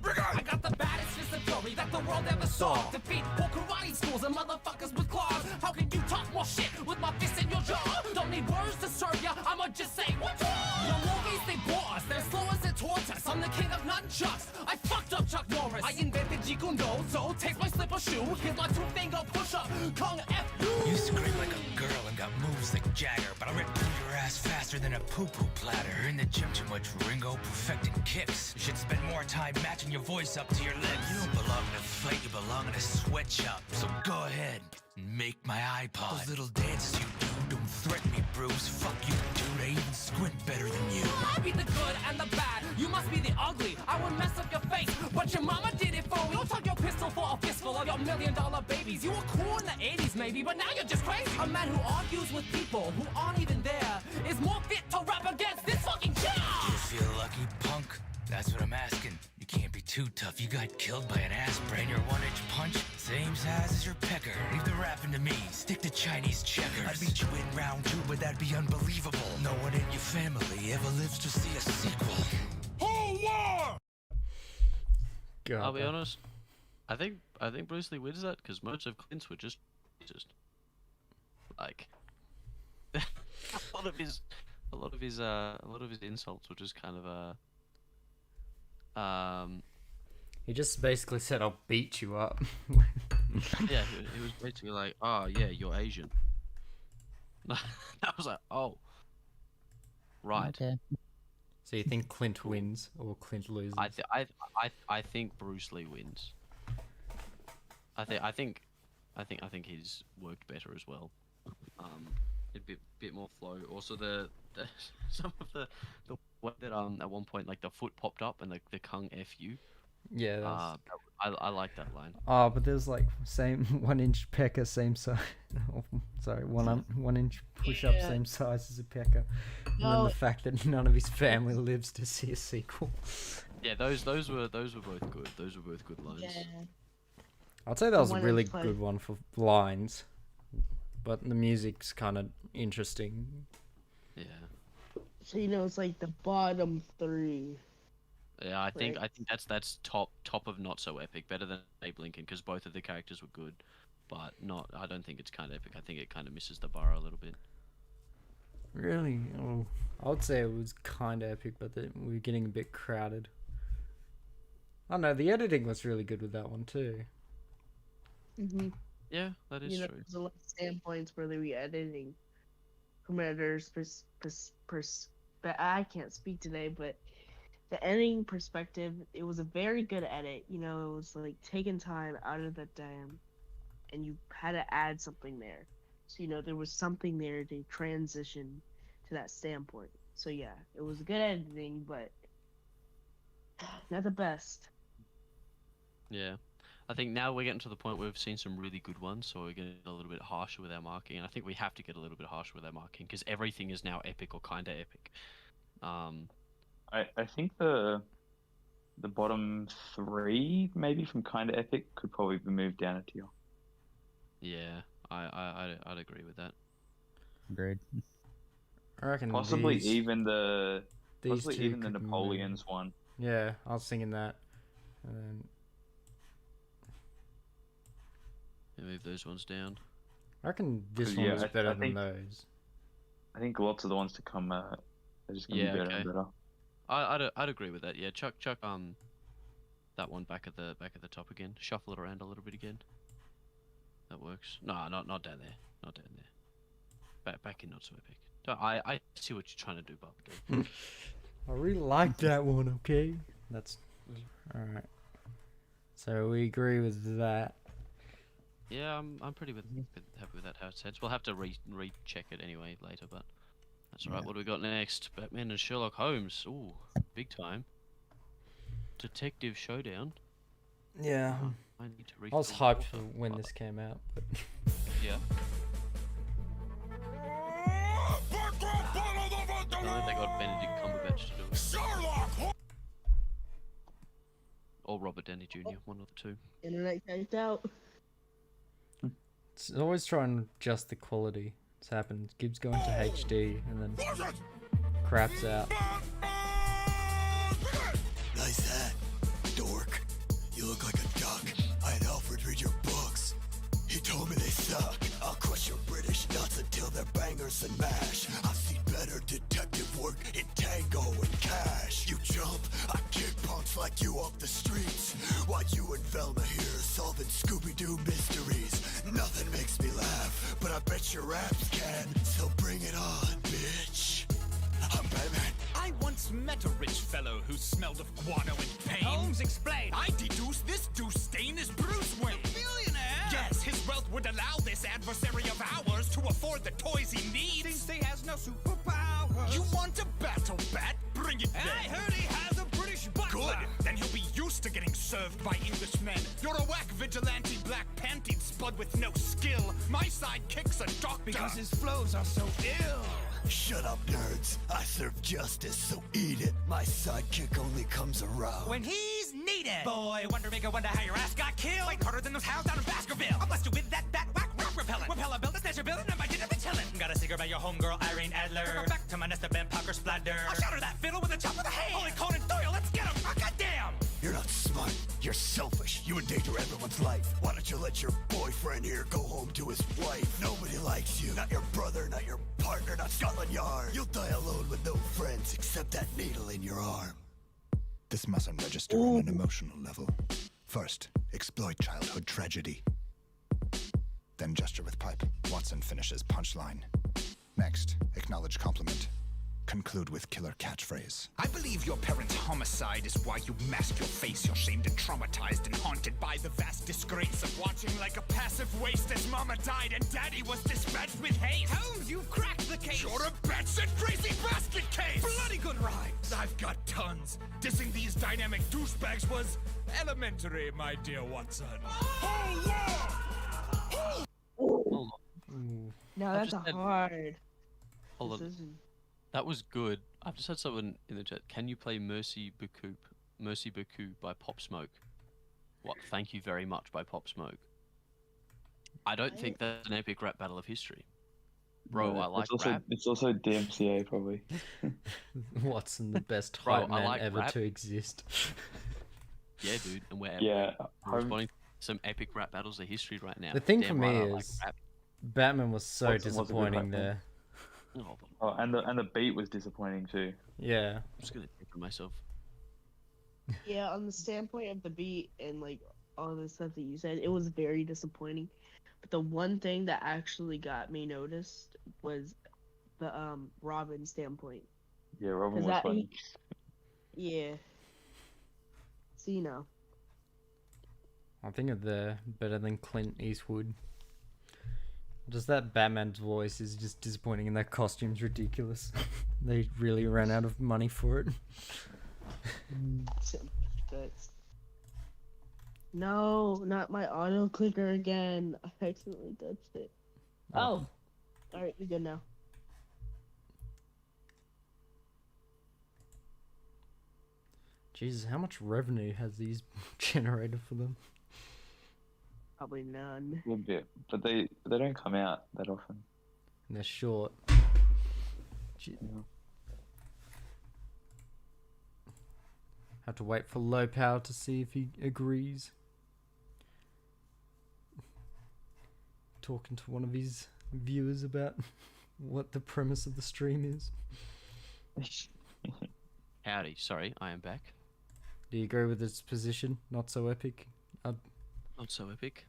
I got the baddest fisatory that the world ever saw. Defeat whole karate schools and motherfuckers with claws. How can you talk more shit with my fist in your jaw? Don't need words to serve ya, I'ma just say what's wrong? Your movies, they bore us, they're slow as a tortoise. I'm the king of nunchucks, I fucked up Chuck Norris. I invented Jeet Kune Do, so take my slipper shoe. Here's my 2-finger push-up, Kung F you. You scream like a girl and got moves like Jagger, but I rip through your ass faster than a poo-poo platter. You're in the gym too much, Ringo, perfecting kicks. You should spend more time matching your voice up to your lips. You don't belong in a fight, you belong in a sweatshop. So go ahead and make my iPod. Those little dances you do don't threaten me, Bruce. Fuck you, dude. I even squint better than you. I be the good and the bad. You must be the ugly. I will mess up your face, but your mama did it for me. Don't talk your pistol for a fistful of your $1 million babies. You were cool in the 80s maybe, but now you're just crazy. A man who argues with people who aren't even there is more fit to rap against this fucking chair. Do you feel lucky, punk? That's what I'm asking. You can't be too tough. You got killed by an aspirin. Your 1-inch punch, same size as your pecker. Leave the rapping to me. Stick to Chinese checkers. I'd beat you in round 2, but that'd be unbelievable. No one in your family ever lives to see a sequel. Whole war! I'll be honest. I think Bruce Lee wins that because most of Clint's were just like a lot of his insults were just kind of He just basically said, "I'll beat you up." yeah, he was basically like, "Oh yeah, you're Asian." I was like, "Oh, right." Okay. So you think Clint wins or Clint loses? I think Bruce Lee wins. I think he's worked better as well. A bit more flow. Also, some of the way that at one point like the foot popped up and the Kung F you. Yeah. I like that line. Oh, but there's like same 1-inch pecker, same size. Sorry, 1-inch push-up, Yeah. same size as a pecker. And then No. the fact that none of his family lives to see a sequel. Yeah, those were both good. Those were both good lines. Yeah. I'd say that was a 1-inch really play. good one for lines, but the music's kind of interesting. Yeah. So it's like the bottom 3. Yeah, I think Right. that's top of not so epic, better than Abe Lincoln because both of the characters were good, but not. I don't think it's kind of epic. I think it kind of misses the bar a little bit. Really? Oh, I would say it was kind of epic, but we were getting a bit crowded. I don't know, the editing was really good with that one too. Mm-hmm. Yeah, that is true. There's a lot of standpoints where they were editing from editors' I can't speak today, but the editing perspective, it was a very good edit. It was like taking time out of the dam, and you had to add something there. So there was something there to transition to that standpoint. So yeah, it was good editing, but not the best. Yeah, I think now we're getting to the point where we've seen some really good ones, so we're getting a little bit harsher with our marking, and I think we have to get a little bit harsher with our marking because everything is now epic or kind of epic. I think the bottom 3 maybe from kind of epic could probably be moved down a tier. Yeah, I'd agree with that. Agreed. I reckon Possibly these even the two could move. Napoleon's one. Yeah, I was thinking that. And then Move those ones down. I reckon this one was better than those. I think lots of the ones to come are just gonna be better and better. I'd agree with that. Yeah, chuck that one back at the top again. Shuffle it around a little bit again. That works. No, not down there. Not down there. Back in not so epic. I see what you're trying to do, Bob. I really like that one. Okay, that's all right. So we agree with that. Yeah, I'm pretty happy with that how it sets. We'll have to recheck it anyway later, but that's alright. Yeah. What do we got next? Batman and Sherlock Holmes. Ooh, big time. Detective Showdown. Yeah, I need to I was refill hyped water. for when this came out, but Yeah. I think they got Benedict Cumberbatch to do it. Or Robert Downey Jr. One of the two. Internet typed out. it's always trying to adjust the quality. It's happened. Gibbs going to HD and then craps out. Nice hat, dork. You look like a duck. I had Alfred read your books. He told me they suck. I'll crush your British nuts until they're bangers and mash. I've seen better detective work in Tango and Cash. You jump, I kick punks like you off the streets. While you and Velma here solving Scooby-Doo mysteries. Nothing makes me laugh, but I bet your raps can. So bring it on, bitch. I'm Batman. I once met a rich fellow who smelled of guano and pain. Holmes, explain. I deduce this deuce stain is Bruce Wayne. A billionaire? Yes, his wealth would allow this adversary of ours to afford the toys he needs. Since he has no superpowers. You want a battle bat? Bring it then. I heard he has a British butler. Good. Then he'll be used to getting served by Englishmen. You're a whack vigilante black panty spud with no skill. My sidekick's a doctor. Because his flows are so ill. Shut up, nerds. I serve justice, so eat it. My sidekick only comes around when he's needed. Boy, wonder make a wonder how your ass got killed. Fight harder than those hounds down in Baskerville. I'll bust you with that bat whack rock repellent. Repeller build a snatch your building and by dinner be chillin'. Got a secret about your homegirl Irene Adler. Take her back to my nest of Ben Parker splatter. I'll shatter that fiddle with a chop of the hand. Holy Conan Doyle, let's get him. Oh, goddamn. You're not smart. You're selfish. You endanger everyone's life. Why don't you let your boyfriend here go home to his wife? Nobody likes you. Not your brother, not your partner, not Scotland Yard. You'll die alone with no friends except that needle in your arm. This mustn't register on an emotional level. First, exploit childhood tragedy. Then gesture with pipe. Watson finishes punchline. Next, acknowledge compliment. Conclude with killer catchphrase. I believe your parents' homicide is why you mask your face. You're shamed and traumatized and haunted by the vast disgrace of watching like a passive waste as mama died and daddy was dispatched with haste. Holmes, you've cracked the case. You're a batshit crazy basket case. Bloody good rhymes. I've got tons. Dissing these dynamic douchebags was elementary, my dear Watson. No, that's a hard Hold on. decision. That was good. I've just had someone in the chat. Can you play Mercy Baku by Pop Smoke? What? Thank you very much by Pop Smoke. I don't think that's an epic rap battle of history. Bro, No, I like it's also, rap. It's also DMCA probably. Watson, the best Bro, hype I man like ever rap. to exist. Yeah, dude, and we're Yeah, we're responding to some epic rap battles of history right now. The thing Damn for me right I like is, rap. Batman was so Watson was a good disappointing rap man. there. Oh, and the beat was disappointing too. Yeah. I'm just gonna take for myself. Yeah, on the standpoint of the beat and like all the stuff that you said, it was very disappointing. But the one thing that actually got me noticed was the Robin standpoint. Yeah, Robin 'Cause was that funny. Yeah. So you know. I think of the better than Clint Eastwood. Just that Batman's voice is just disappointing, and that costume's ridiculous. They really ran out of money for it. No, not my auto clicker again. I accidentally touched it. Oh. Alright, we good now. Jesus, how much revenue has these generated for them? Probably none. A bit, but they don't come out that often. And they're short. Have to wait for low power to see if he agrees. Talking to one of his viewers about what the premise of the stream is. Howdy, sorry, I am back. Do you agree with its position? Not so epic? Not so epic.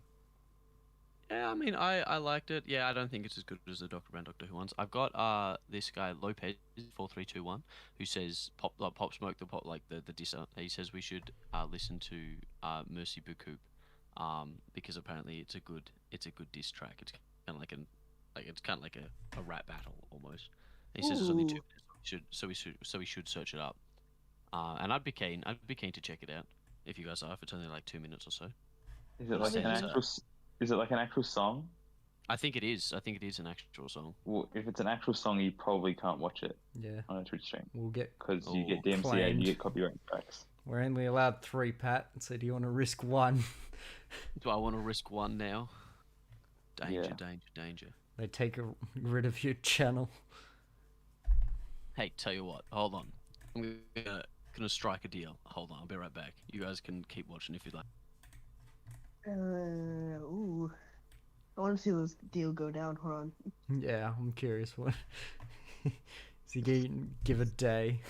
Yeah, I mean, I liked it. Yeah, I don't think it's as good as the Dr. Brown Doctor Who ones. I've got this guy Lopez 4321 who says Pop Smoke the disser. He says we should listen to Mercy Baku, because apparently it's a good diss track. It's kind of like a rap battle almost. He says it's only 2 minutes, so we should search it up. And I'd be keen to check it out if you guys are. If it's only like 2 minutes or so. Is it like an actual? Is it like an actual song? I think it is. I think it is an actual song. Well, if it's an actual song, you probably can't watch it. Yeah. On a Twitch stream. We'll get because you get DMCA claimed. and you get copyright strikes. We're only allowed 3, Pat. So do you want to risk 1? Do I want to risk 1 now? Danger, danger. They take rid of your channel. Hey, tell you what. Hold on. I'm gonna strike a deal. Hold on. I'll be right back. You guys can keep watching if you'd like. Ooh. I want to see this deal go down. Hold on. Yeah, I'm curious what. Is he going to give a day?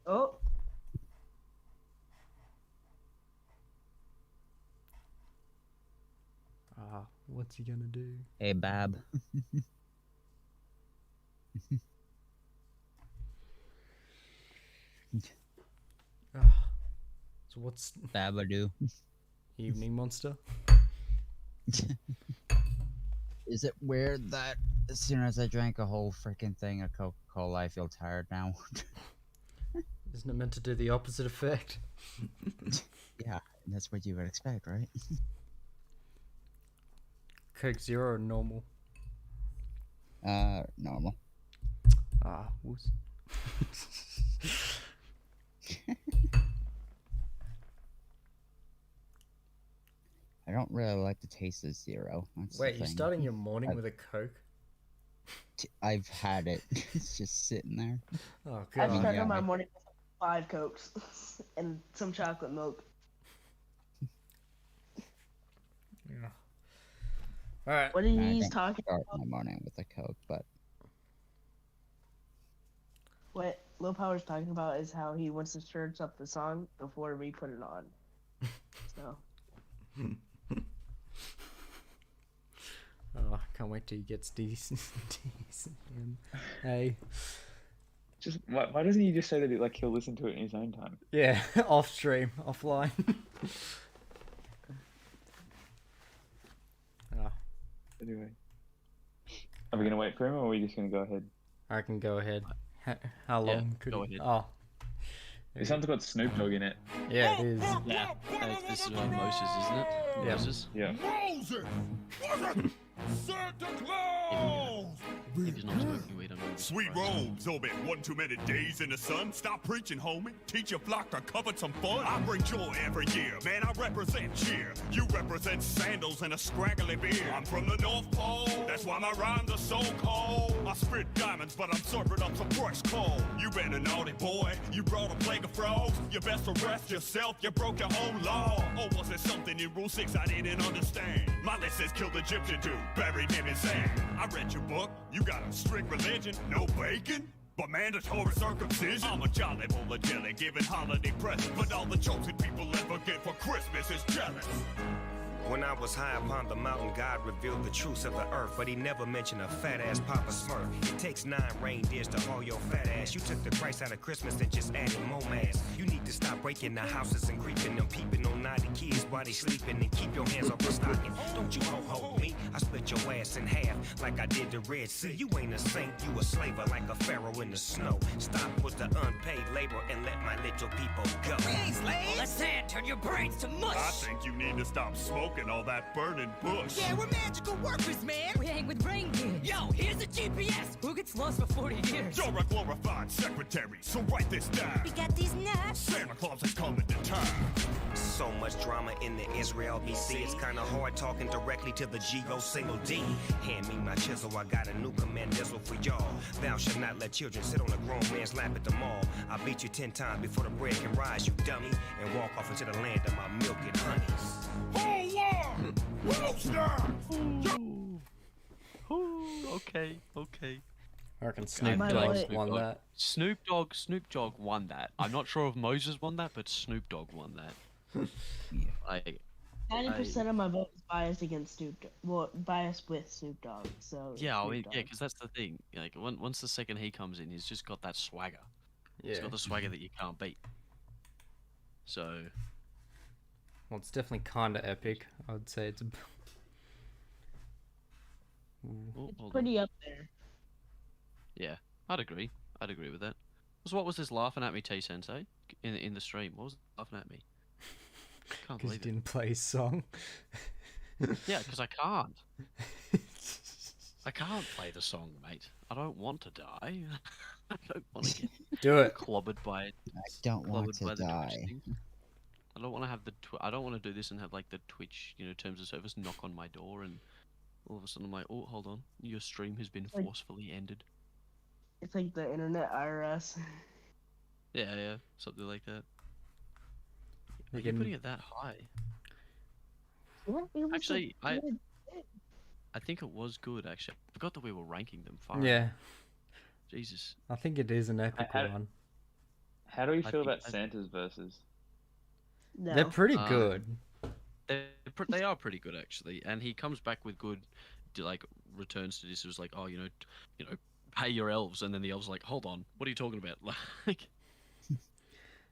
Oh. What's he gonna do? Hey, Bab. So what's Babadoo? Evening Monster? Is it weird that as soon as I drank a whole freaking thing of Coca-Cola, I feel tired now? Isn't it meant to do the opposite effect? Yeah, that's what you would expect, right? Coke Zero or normal? Normal. Ah, woos. I don't really like the taste of Zero. That's Wait, the you're thing. starting your morning with a Coke? I've had it. It's just sitting there. Oh, I've God. started my morning with 5 Cokes and some chocolate milk. Yeah. All right. What are I you don't talking start about? my morning with a Coke, but What Low Power's talking about is how he wants to search up the song before we put it on. So. Oh, I can't wait till he gets decent. Hey. Just why doesn't he just say that like he'll listen to it in his own time? Yeah, off stream, offline. Oh. Anyway, are we gonna wait for him, or are we just gonna go ahead? I can go ahead. How Yeah, long could go it? ahead. Oh. This one's got Snoop Dogg in it. Yeah, it is. Yeah, this is Moses, isn't it? Yeah. Moses. Yeah. Moses! Santa Claus! He's not smoking weed. I'm not Sweet surprised. robes, oh, been 1 too many days in the sun. Stop preaching, homie. Teach your flock to covet some fun. I bring joy every year, man. I represent cheer. You represent sandals and a scraggly beard. I'm from the North Pole, that's why my rhymes are so cold. I spit diamonds, but I'm serving up some fresh coal. You been a naughty boy, you brought a plague of frogs. You best arrest yourself, you broke your own law. Or was it something in Rule 6 I didn't understand? My list says killed Egyptian dude, buried him in sand. I read your book, you got a strict religion, no bacon? But mandatory circumcision? I'm a jolly bowl of jelly, giving holiday presents. But all the chosen people ever get for Christmas is jealous. When I was high upon the mountain, God revealed the truths of the earth, but he never mentioned a fat-ass Papa Smurf. It takes 9 reindeers to haul your fat ass. You took the price out of Christmas and just added more mass. You need to stop breaking the houses and creeping and peeping on naughty kids while they sleeping, and keep your hands off the stocking. Don't you ho-ho me, I split your ass in half like I did the Red Sea. You ain't a saint, you a slaver like a pharaoh in the snow. Stop with the unpaid labor and let my little people go. We ain't slaves. Let's sand turn your brains to mush. I think you need to stop smoking all that burning bush. Yeah, we're magical workers, man. We hang with reindeer. Yo, here's a GPS. Who gets lost for 40 years? You're a glorified secretary, so write this down. We got these nuts. Santa Claus is coming to town. So much drama in the Israel BC. It's kinda hard talking directly to the G-O single D. Hand me my chisel, I got a new command missile for y'all. Thou shalt not let children sit on a grown man's lap at the mall. I'll beat you 10 times before the bread can rise, you dummy, and walk off into the land of my milk and honeys. Whole war! Roaster! Okay. I reckon Snoop My Dogg boy- won that. Snoop Dogg won that. I'm not sure if Moses won that, but Snoop Dogg won that. Like, 90% of my vote is biased against Snoop Dogg. Well, biased with Snoop Dogg. So yeah, I Snoop mean, Dogg. yeah, because that's the thing. Like, once the second he comes in, he's just got that swagger. He's Yeah. got the swagger that you can't beat. So, Well, it's definitely kind of epic. I would say it's. oh, hold on. Pretty up there. Yeah, I'd agree. I'd agree with that. So what was this laughing at me, T Sensei, in the stream? What was it laughing at me? Can't Because you believe it. didn't play his song. Yeah, because I can't. I can't play the song, mate. I don't want to die. I don't want to get Do it. clobbered by it. I don't want Clobbered by to the Twitch die. thing. I don't want to have the. I don't want to do this and have like the Twitch, terms of service knock on my door, and all of a sudden I'm like, oh, hold on, your stream has been Like- forcefully ended. It's like the internet IRS. Yeah, something like that. Are you Again- putting it that high? Yeah, it was Actually, like good. I think it was good. Actually, I forgot that we were ranking them. Far Yeah, Jesus. I think it is an epic had- one. How do we I feel think- about Santa's verses? No. They're pretty good. They are pretty good actually, and he comes back with good, like returns to this. It was like, oh, pay your elves, and then the elves are like, hold on, what are you talking about? Like,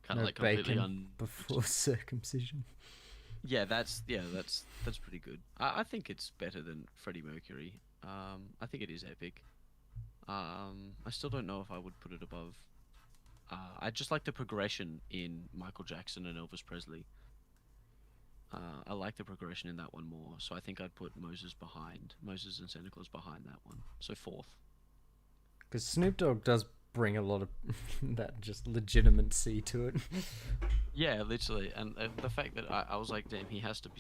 kind of No like completely bacon before circumcision. Yeah, that's pretty good. I think it's better than Freddie Mercury. I think it is epic. I still don't know if I would put it above. I just like the progression in Michael Jackson and Elvis Presley. I like the progression in that one more, so I think I'd put Moses and Santa Claus behind that one. So 4th. Because Snoop Dogg does bring a lot of that just legitimacy to it. Yeah, literally, and the fact that I was like, damn, he has to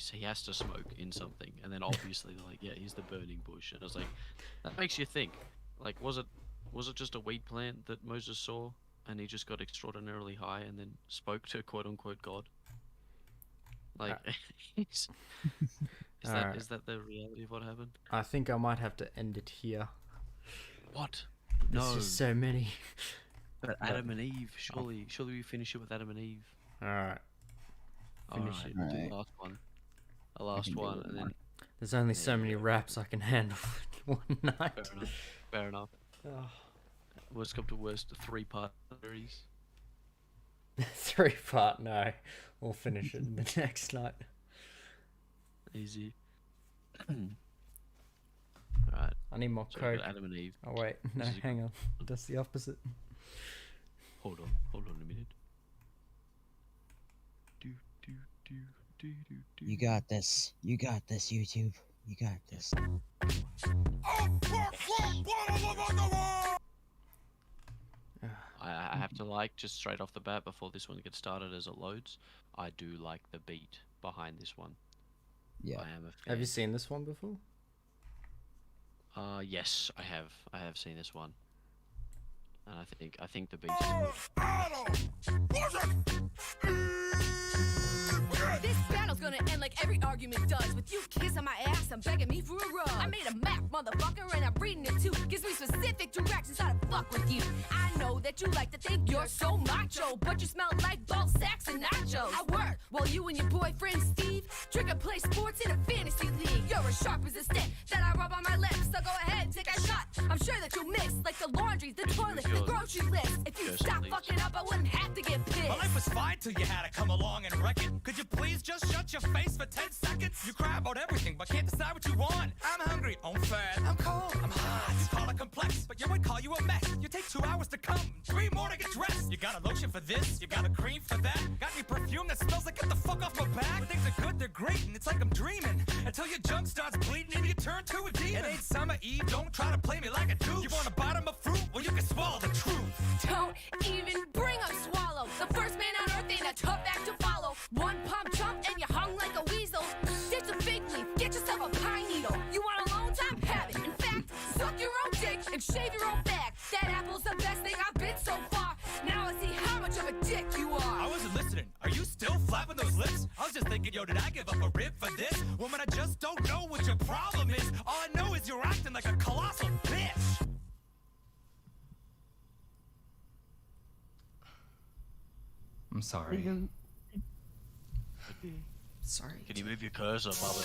smoke in something, and then obviously they're like, yeah, he's the burning bush, and I was like, that makes you think, like, was it just a weed plant that Moses saw, and he just got extraordinarily high, and then spoke to quote unquote God? Like, is that the reality of what happened? I think I might have to end it here. What? There's No. just so many. But Adam and Eve, surely we finish it with Adam and Eve. Alright. Finish it. We'll do the last one. The last one, and then... There's only so many raps I can handle in one night. Fair enough. Oh. Worst come to worst, 3-part series. 3-part, no. We'll finish it the next night. Easy. Alright. I need more So coke. we've got Adam and Eve. Oh wait, no, hang on. That's the opposite. Hold on a minute. You got this. You got this, YouTube. You got this. I have to like, just straight off the bat before this one gets started as it loads, I do like the beat behind this one. Yeah. I am a fan. Have you seen this one before? Yes, I have. I have seen this one. And I think the beat This battle's gonna end like every argument does. With you kissing my ass and begging me for a rub. I made a map, motherfucker, and I'm reading it too. Gives me specific directions how to fuck with you. I know that you like to think you're so macho, but you smell like ball sacks and nachos. I work while you and your boyfriend Steve drink and play sports in a fantasy league. You're as sharp as a stick that I rub on my lips, so go ahead, take a shot. I'm sure that you'll miss like the laundry, the toilet, the grocery list. If you stop fucking up, I wouldn't have to get pissed. My life was fine till you had to come along and wreck it. Could you please just shut your face for 10 seconds? You cry about everything, but can't decide what you want. I'm hungry, I'm fat, I'm cold, I'm hot. You call it complex, but you would call you a mess. You take 2 hours to come, 3 more to get dressed. You got a lotion for this, you got a cream for that. Got any perfume that smells like get the fuck off my back? When things are good, they're great, and it's like I'm dreaming. Until your junk starts bleeding and you turn to a demon. It ain't summer eve, don't try to play me like a douche. You want a bottom of fruit? Well, you can swallow the truth. Don't even bring up swallow. The first man on earth ain't a tough act to follow. One pump chump and you hung like a weasel. Ditch a fig leaf, get yourself a pine needle. You want a alone time? Have it. In fact, suck your own dick and shave your own back. That apple's the best thing I've been so far. Now I see how much of a dick you are. I wasn't listening. Are you still flapping those lips? I was just thinking, yo, did I give up a rib for this? Woman, I just don't know what your problem is. All I know is you're acting like a colossal bitch. I'm sorry. Sorry. Can you move your cursor, Baba?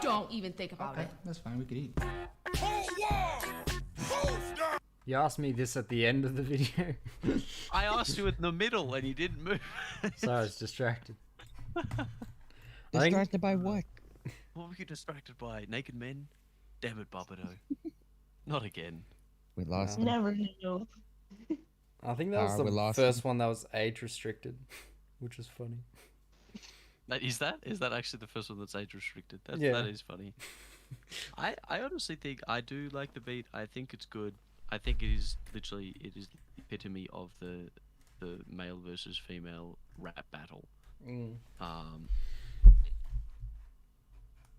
Don't even think about it. That's fine. We could eat. You asked me this at the end of the video. I asked you in the middle and you didn't move. Sorry, I was distracted. Distracted by what? What were you distracted by? Naked men? Damn it, Barbado. Not again. We lost him. Never knew. I think that was we the lost first one that was age restricted, which is funny. Is that actually the first one that's age restricted? Yeah. That is funny. I honestly think I do like the beat. I think it's good. I think it is literally the epitome of the male versus female rap battle. Mm.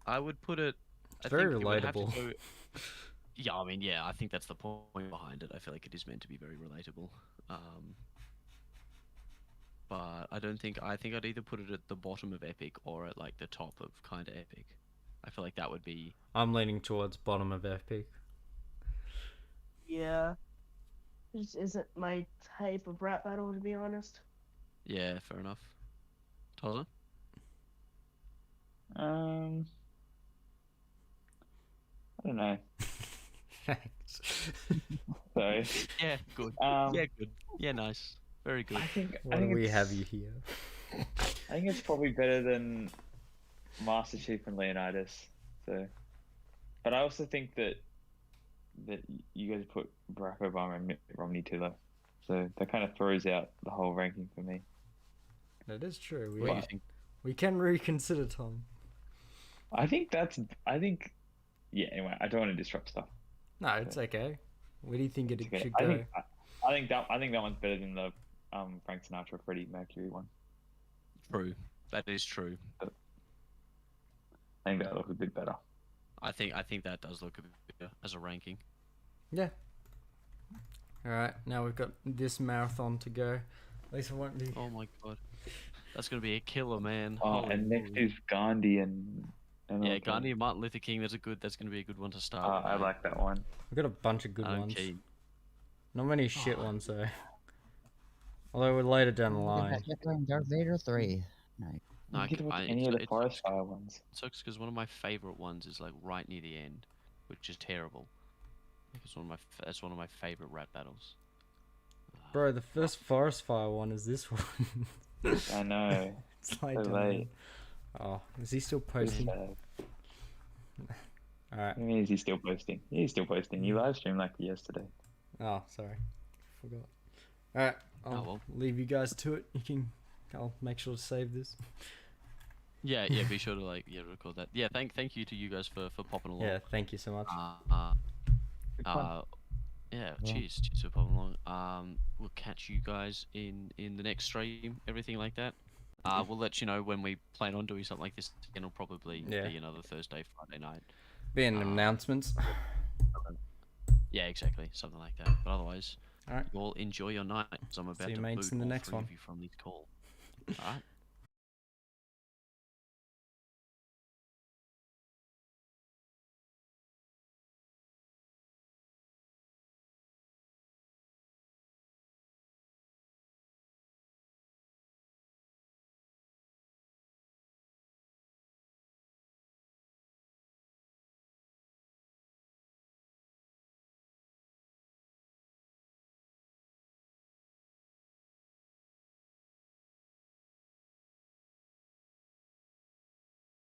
I would put it. It's very think it would have to relatable. go- Yeah, I mean, yeah, I think that's the point behind it. I feel like it is meant to be very relatable. But I don't think I think I'd either put it at the bottom of epic or at like the top of kind of epic. I feel like that would be. I'm leaning towards bottom of epic. Yeah. It just isn't my type of rap battle, to be honest. Yeah, fair enough. Tozer? I don't know. Thanks. So, Yeah, good. Yeah, good. Yeah, nice. Very good. I think Why do we it's- have you here? I think it's probably better than Master Chief and Leonidas. So, but I also think that you guys put Barack Obama and Mitt Romney too low. So that kind of throws out the whole ranking for me. That is true. What do you think? We can reconsider, Tom. I think. Yeah. Anyway, I don't want to disrupt stuff. No, it's okay. Where do you think it Okay. should I go? think that one's better than the Frank Sinatra, Freddie Mercury one. True. That is true. I think that look a bit better. I think that does look a bit better as a ranking. Yeah. All right. Now we've got this marathon to go. At least it won't be. Oh my god, that's gonna be a killer, man. Oh, Holy and next moly. is Gandhi and Yeah, Gandhi and Martin Luther King. That's gonna be a good one to start. I like that one. We've got a bunch of good ones. Okay. Not many shit ones though. Although we're later down the line. You're doing Darth Vader 3. No, You get to watch any of the forest fire ones. It sucks because one of my favorite ones is like right near the end, which is terrible. It's that's one of my favorite rap battles. Bro, the first forest fire one is this one. I know. It's like So late. Oh, is he still posting? Alright. I mean, is he still posting? He's still posting. You live streamed like yesterday. Oh, sorry. Forgot. Alright, I'll leave you guys to it. I'll make sure to save this. Yeah, be sure to record that. Yeah, thank you to you guys for popping along. Yeah, thank you so much. Cheers for popping along. We'll catch you guys in the next stream, everything like that. We'll let you know when we plan on doing something like this. It'll probably be another Thursday, Friday night. Be in announcements. Yeah, exactly, something like that. But otherwise, all right, you all enjoy your night. 'Cause I'm about See you to mates boot in the all next three one. of you from this call. All right.